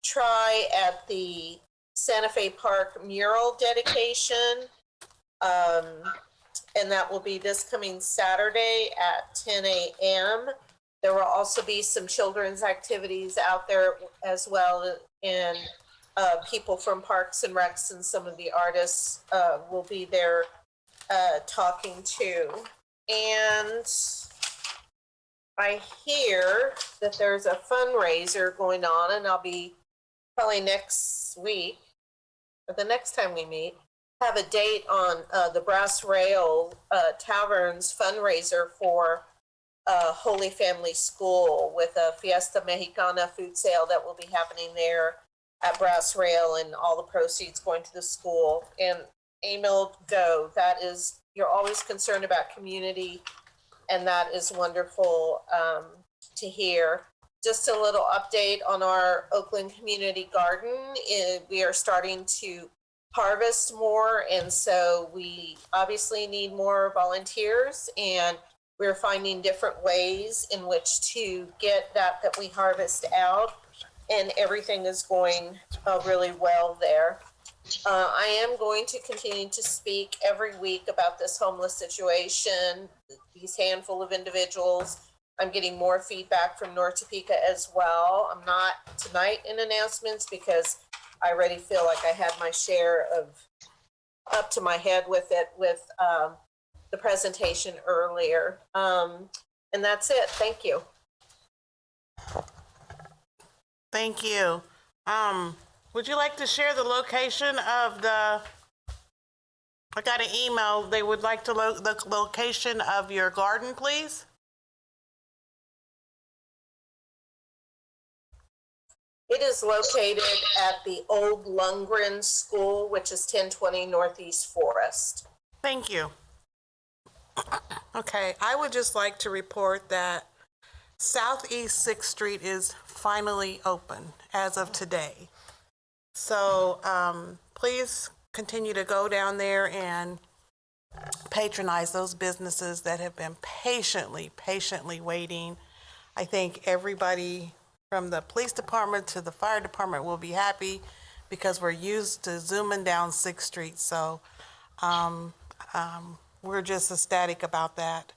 try at the Santa Fe Park mural dedication. And that will be this coming Saturday at 10 a.m. There will also be some children's activities out there as well, and people from Parks and Recs and some of the artists will be there talking too. And I hear that there's a fundraiser going on, and I'll be probably next week, or the next time we meet, have a date on the Brass Rail Tavern's fundraiser for Holy Family School with a Fiesta Mexicana food sale that will be happening there at Brass Rail, and all the proceeds going to the school. And Emil, go. That is, you're always concerned about community, and that is wonderful to hear. Just a little update on our Oakland Community Garden. We are starting to harvest more, and so we obviously need more volunteers, and we're finding different ways in which to get that we harvest out, and everything is going really well there. I am going to continue to speak every week about this homeless situation, these handful of individuals. I'm getting more feedback from North Topeka as well. I'm not tonight in announcements because I already feel like I had my share of up to my head with it with the presentation earlier. And that's it. Thank you. Thank you. Would you like to share the location of the, I got an email, they would like to the location of your garden, please? It is located at the old Lundgren School, which is 1020 Northeast Forest. Thank you. Okay, I would just like to report that Southeast 6th Street is finally open as of today. So please continue to go down there and patronize those businesses that have been patiently waiting. I think everybody from the police department to the fire department will be happy because we're used to zooming down 6th Street. So we're just ecstatic about that.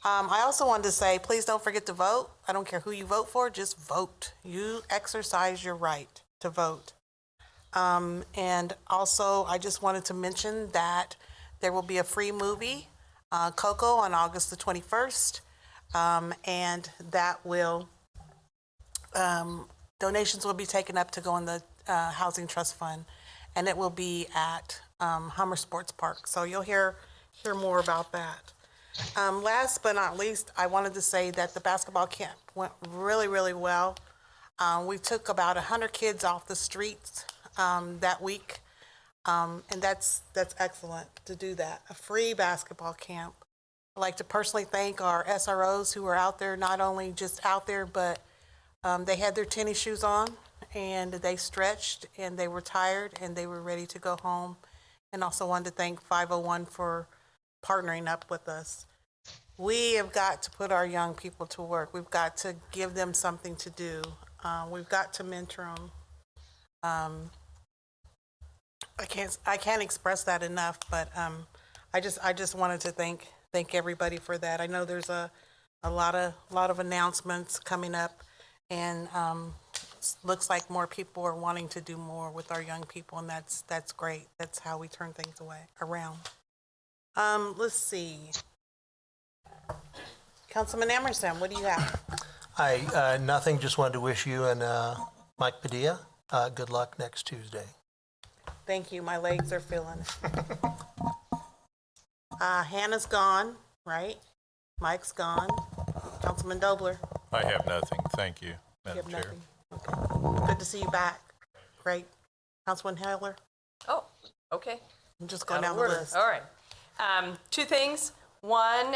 I also wanted to say, please don't forget to vote. I don't care who you vote for, just vote. You exercise your right to vote. And also, I just wanted to mention that there will be a free movie, Coco, on August the 21st. And that will, donations will be taken up to go in the Housing Trust Fund. And it will be at Hummer Sports Park. So you'll hear more about that. Last but not least, I wanted to say that the basketball camp went really, really well. We took about 100 kids off the streets that week, and that's excellent to do that. A free basketball camp. I'd like to personally thank our SROs who were out there, not only just out there, but they had their tennis shoes on, and they stretched, and they were tired, and they were ready to go home. And also wanted to thank 501 for partnering up with us. We have got to put our young people to work. We've got to give them something to do. We've got to mentor them. I can't express that enough, but I just wanted to thank everybody for that. I know there's a lot of announcements coming up, and looks like more people are wanting to do more with our young people, and that's great. That's how we turn things around. Let's see. Councilman Emerson, what do you have? Hi, nothing. Just wanted to wish you and Mike Padilla good luck next Tuesday. Thank you. My legs are feeling it. Hannah's gone, right? Mike's gone. Councilman Dobler. I have nothing. Thank you, Madam Chair. Nothing. Okay. Good to see you back. Great. Councilman Heller. Oh, okay. I'm just going down Out of the order. list. All right. Two things. One,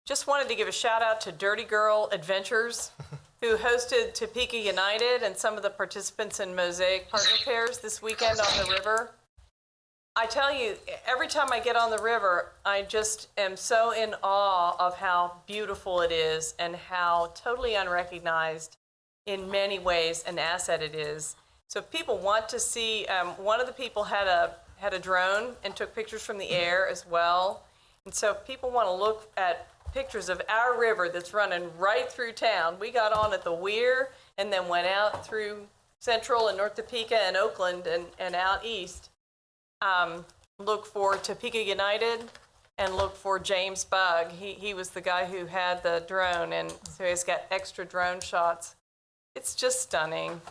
just wanted to give a shout out to Dirty Girl Adventures, who hosted Topeka United and some of the participants in Mosaic Partner Pairs this weekend on the river. I tell you, every time I get on the river, I just am so in awe of how beautiful it is and how totally unrecognized in many ways an asset it is. So if people want to see, one of the people had a drone and took pictures from the air as well. And so if people want to look at pictures of our river that's running right through town. We got on at the Weir and then went out through Central and North Topeka and Oakland and out east. Look for Topeka United and look for James Bugg. He was the guy who had the drone, and so he's got extra drone shots. It's just stunning.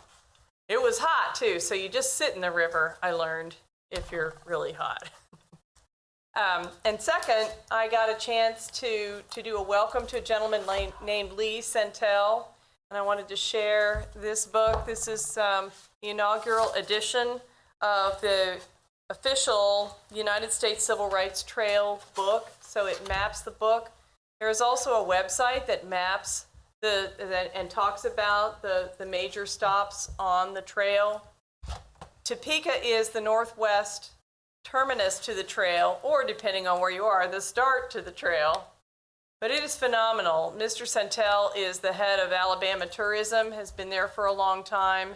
It was hot too, so you just sit in the river, I learned, if you're really hot. And second, I got a chance to do a welcome to a gentleman named Lee Sentel, and I wanted to share this book. This is the inaugural edition of the official United States Civil Rights Trail book, so it maps the book. There is also a website that maps and talks about the major stops on the trail. Topeka is the northwest terminus to the trail, or depending on where you are, the start to the trail. But it is phenomenal. Mr. Sentel is the head of Alabama Tourism, has been there for a long time.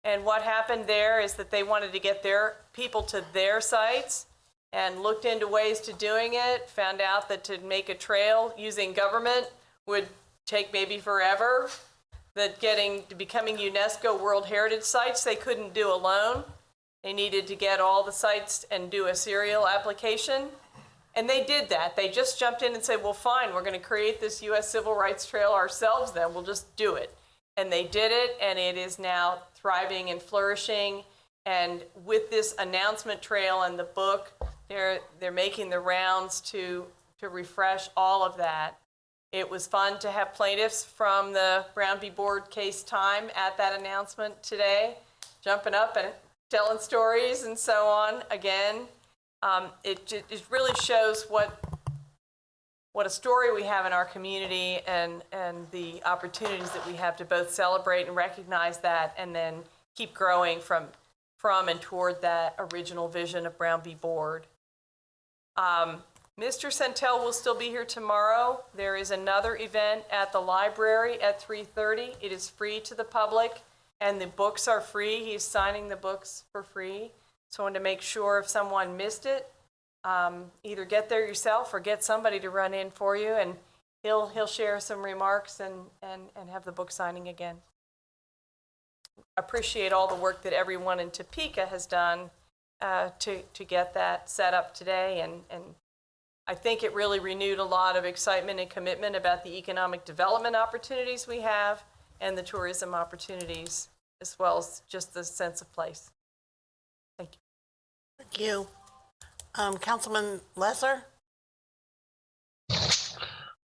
And what happened there is that they wanted to get their people to their sites and looked into ways to doing it, found out that to make a trail using government would take maybe forever, that becoming UNESCO World Heritage Sites they couldn't do alone. They needed to get all the sites and do a serial application. And they did that. They just jumped in and said, well, fine, we're going to create this U.S. Civil Rights Trail ourselves then. We'll just do it. And they did it, and it is now thriving and flourishing. And with this announcement trail and the book, they're making the rounds to refresh all of that. It was fun to have plaintiffs from the Brown v. Board case time at that announcement today, jumping up and telling stories and so on again. It really shows what a story we have in our community and the opportunities that we have to both celebrate and recognize that and then keep growing from and toward that original vision of Brown v. Board. Mr. Sentel will still be here tomorrow. There is another event at the library at 3:30. It is free to the public. And the books are free. He's signing the books for free. So I wanted to make sure if someone missed it, either get there yourself or get somebody to run in for you, and he'll share some remarks and have the book signing again. Appreciate all the work that everyone in Topeka has done to get that set up today, and I think it really renewed a lot of excitement and commitment about the economic development opportunities we have and the tourism opportunities, as well as just the sense of place. Thank you. Thank you. Councilman Lesser?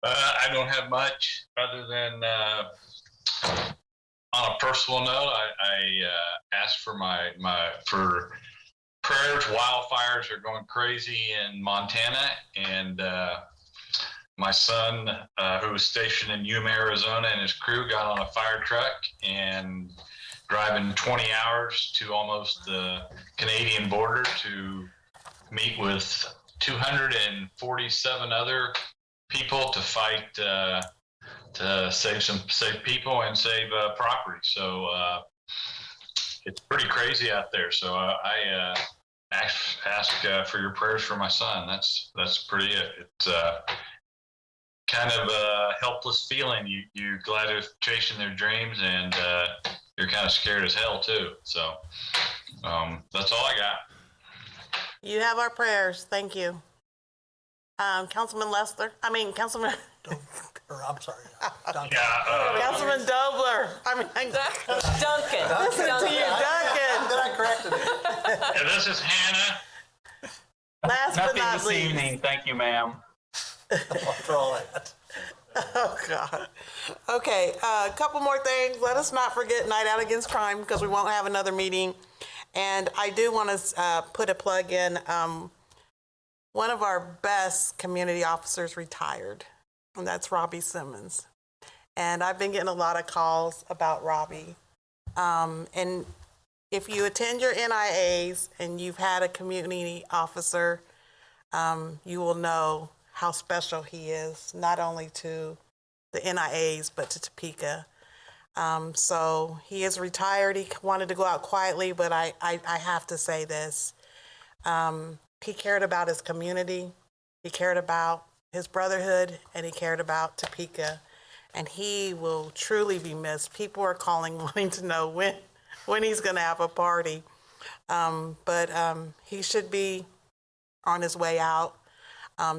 I don't have much other than on a personal note, I asked for for prayers. Wildfires are going crazy in Montana, and my son, who was stationed in Yuma, Arizona, and his crew got on a fire truck and driving 20 hours to almost the Canadian border to meet with 247 other people to fight to save people and save property. So it's pretty crazy out there. So I ask for your prayers for my son. That's pretty it. It's kind of a helpless feeling. You glad they're chasing their dreams, and you're kind of scared as hell too. So that's all I got. You have our prayers. Thank you. Councilman Lester? Councilman... I'm sorry. Councilman Dobler. Duncan. Listen to you, Duncan. Then I corrected it. And this is Hannah. Last but Nothing not this least. evening. Thank you, ma'am. After all that. Oh, God. Okay, a couple more things. Let us not forget Night Out Against Crime, because we won't have another meeting. And I do want to put a plug in. One of our best community officers retired, and that's Robbie Simmons. And I've been getting a lot of calls about Robbie. And if you attend your NIAs and you've had a community officer, you will know how special he is, not only to the NIAs, but to Topeka. So he is retired. He wanted to go out quietly, but I have to say this. He cared about his community, he cared about his brotherhood, and he cared about Topeka. And he will truly be missed. People are calling wanting to know when he's going to have a party. But he should be on his way out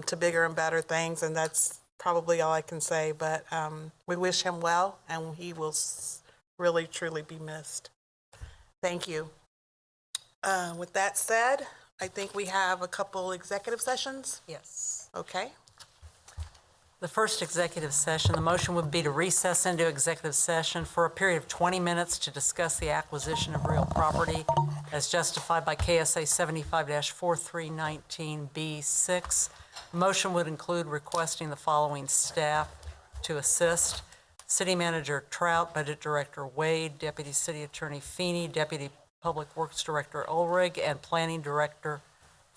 to bigger and better things, and that's probably all I can say. But we wish him well, and he will really, truly be missed. Thank you. With that said, I think we have a couple executive sessions. Yes. Okay. The first executive session, the motion would be to recess into executive session for a period of 20 minutes to discuss the acquisition of real property as justified by KSA 75-4319B6. The motion would include requesting the following staff to assist: City Manager Trout, Budget Director Wade, Deputy City Attorney Feeney, Deputy Public Works Director Ulrich, and Planning Director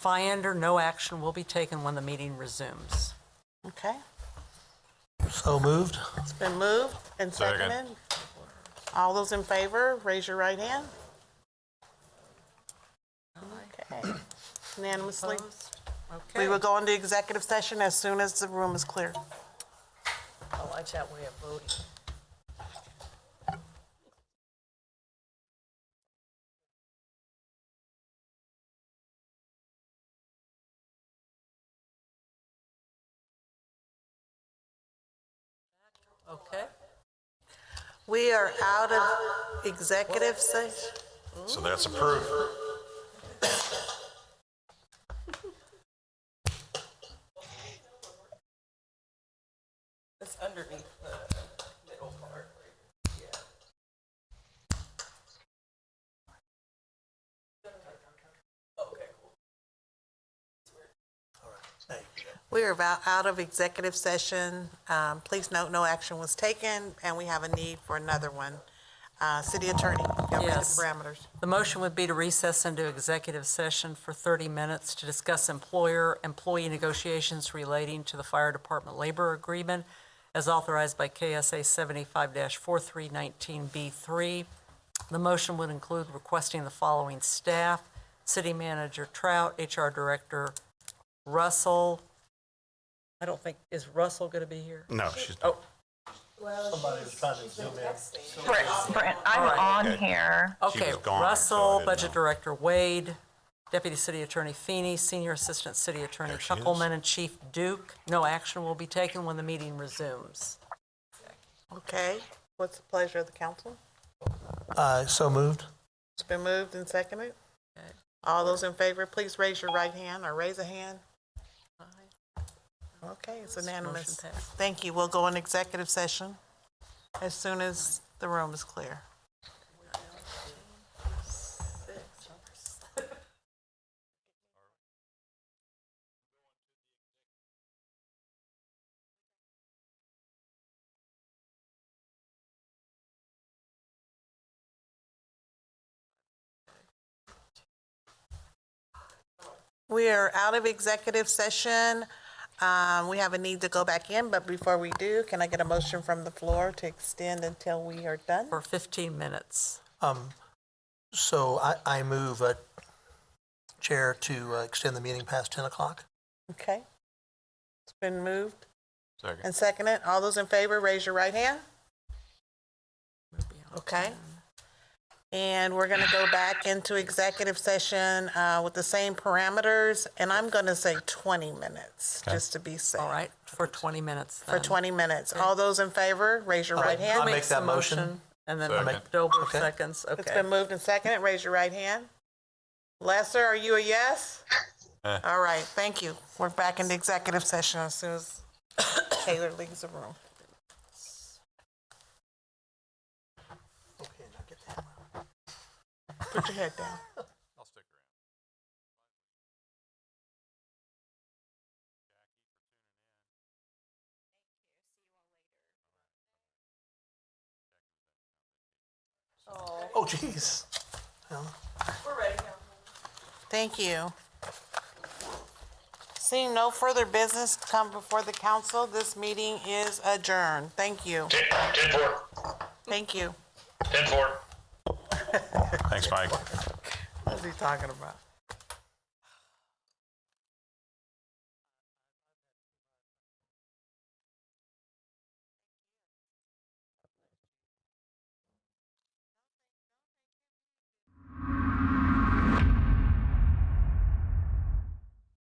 Fyander. No action will be taken when the meeting resumes. Okay. So moved. It's been moved and seconded. All those in favor, raise your right hand. Okay. Unanimously. Okay. We will go into executive session as soon as the room is clear. I like that way of voting. Okay. We are out of executive session. So that's approved. It's underneath the middle part. Yeah. Okay, cool. We are out of executive session. Please note no action was taken, and we have a need for another one. City Attorney, give me the Yes. parameters. The motion would be to recess into executive session for 30 minutes to discuss employer-employee negotiations relating to the Fire Department labor agreement as authorized by KSA 75-4319B3. The motion would include requesting the following staff: City Manager Trout, HR Director Russell. I don't think, is Russell going to be here? No, she's Oh. Somebody was trying to zoom in. Brent, I'm All right. on Okay. here. She Okay, was gone, so I Russell, didn't Budget know. Director Wade, Deputy City Attorney Feeney, Senior Assistant City Attorney There she is. Chuckleman, and Chief Duke. No action will be taken when the meeting resumes. Okay. What's the pleasure of the council? So moved. It's been moved and seconded. All those in favor, please raise your right hand or raise a hand. Okay, it's unanimous. Motion passed. Thank you. We'll go in executive session as soon as the room is clear. We are out of executive session. We have a need to go back in, but before we do, can I get a motion from the floor to extend until we are done? For 15 minutes. So I move, Chair, to extend the meeting past 10 o'clock. Okay. It's been moved Second. and seconded. All those in favor, raise your right hand. Okay. And we're going to go back into executive session with the same parameters, and I'm going to say 20 minutes, just to be safe. All right, for 20 minutes. For 20 minutes. All those in favor, raise your right hand. I'll make that motion. And then Second. Dober Okay. seconds. It's Okay. been moved and seconded. Raise your right hand. Lesser, are you a yes? All right, thank you. We're back into executive session as soon as Taylor leaves the room. Okay, now get that. Put your head down. I'll stick around. Oh, geez. Well, Thank you. Seeing no further business to come before the council, this meeting is adjourned. Thank you. 10-4. Thank you. 10-4. Thanks, Mike. What is he talking about?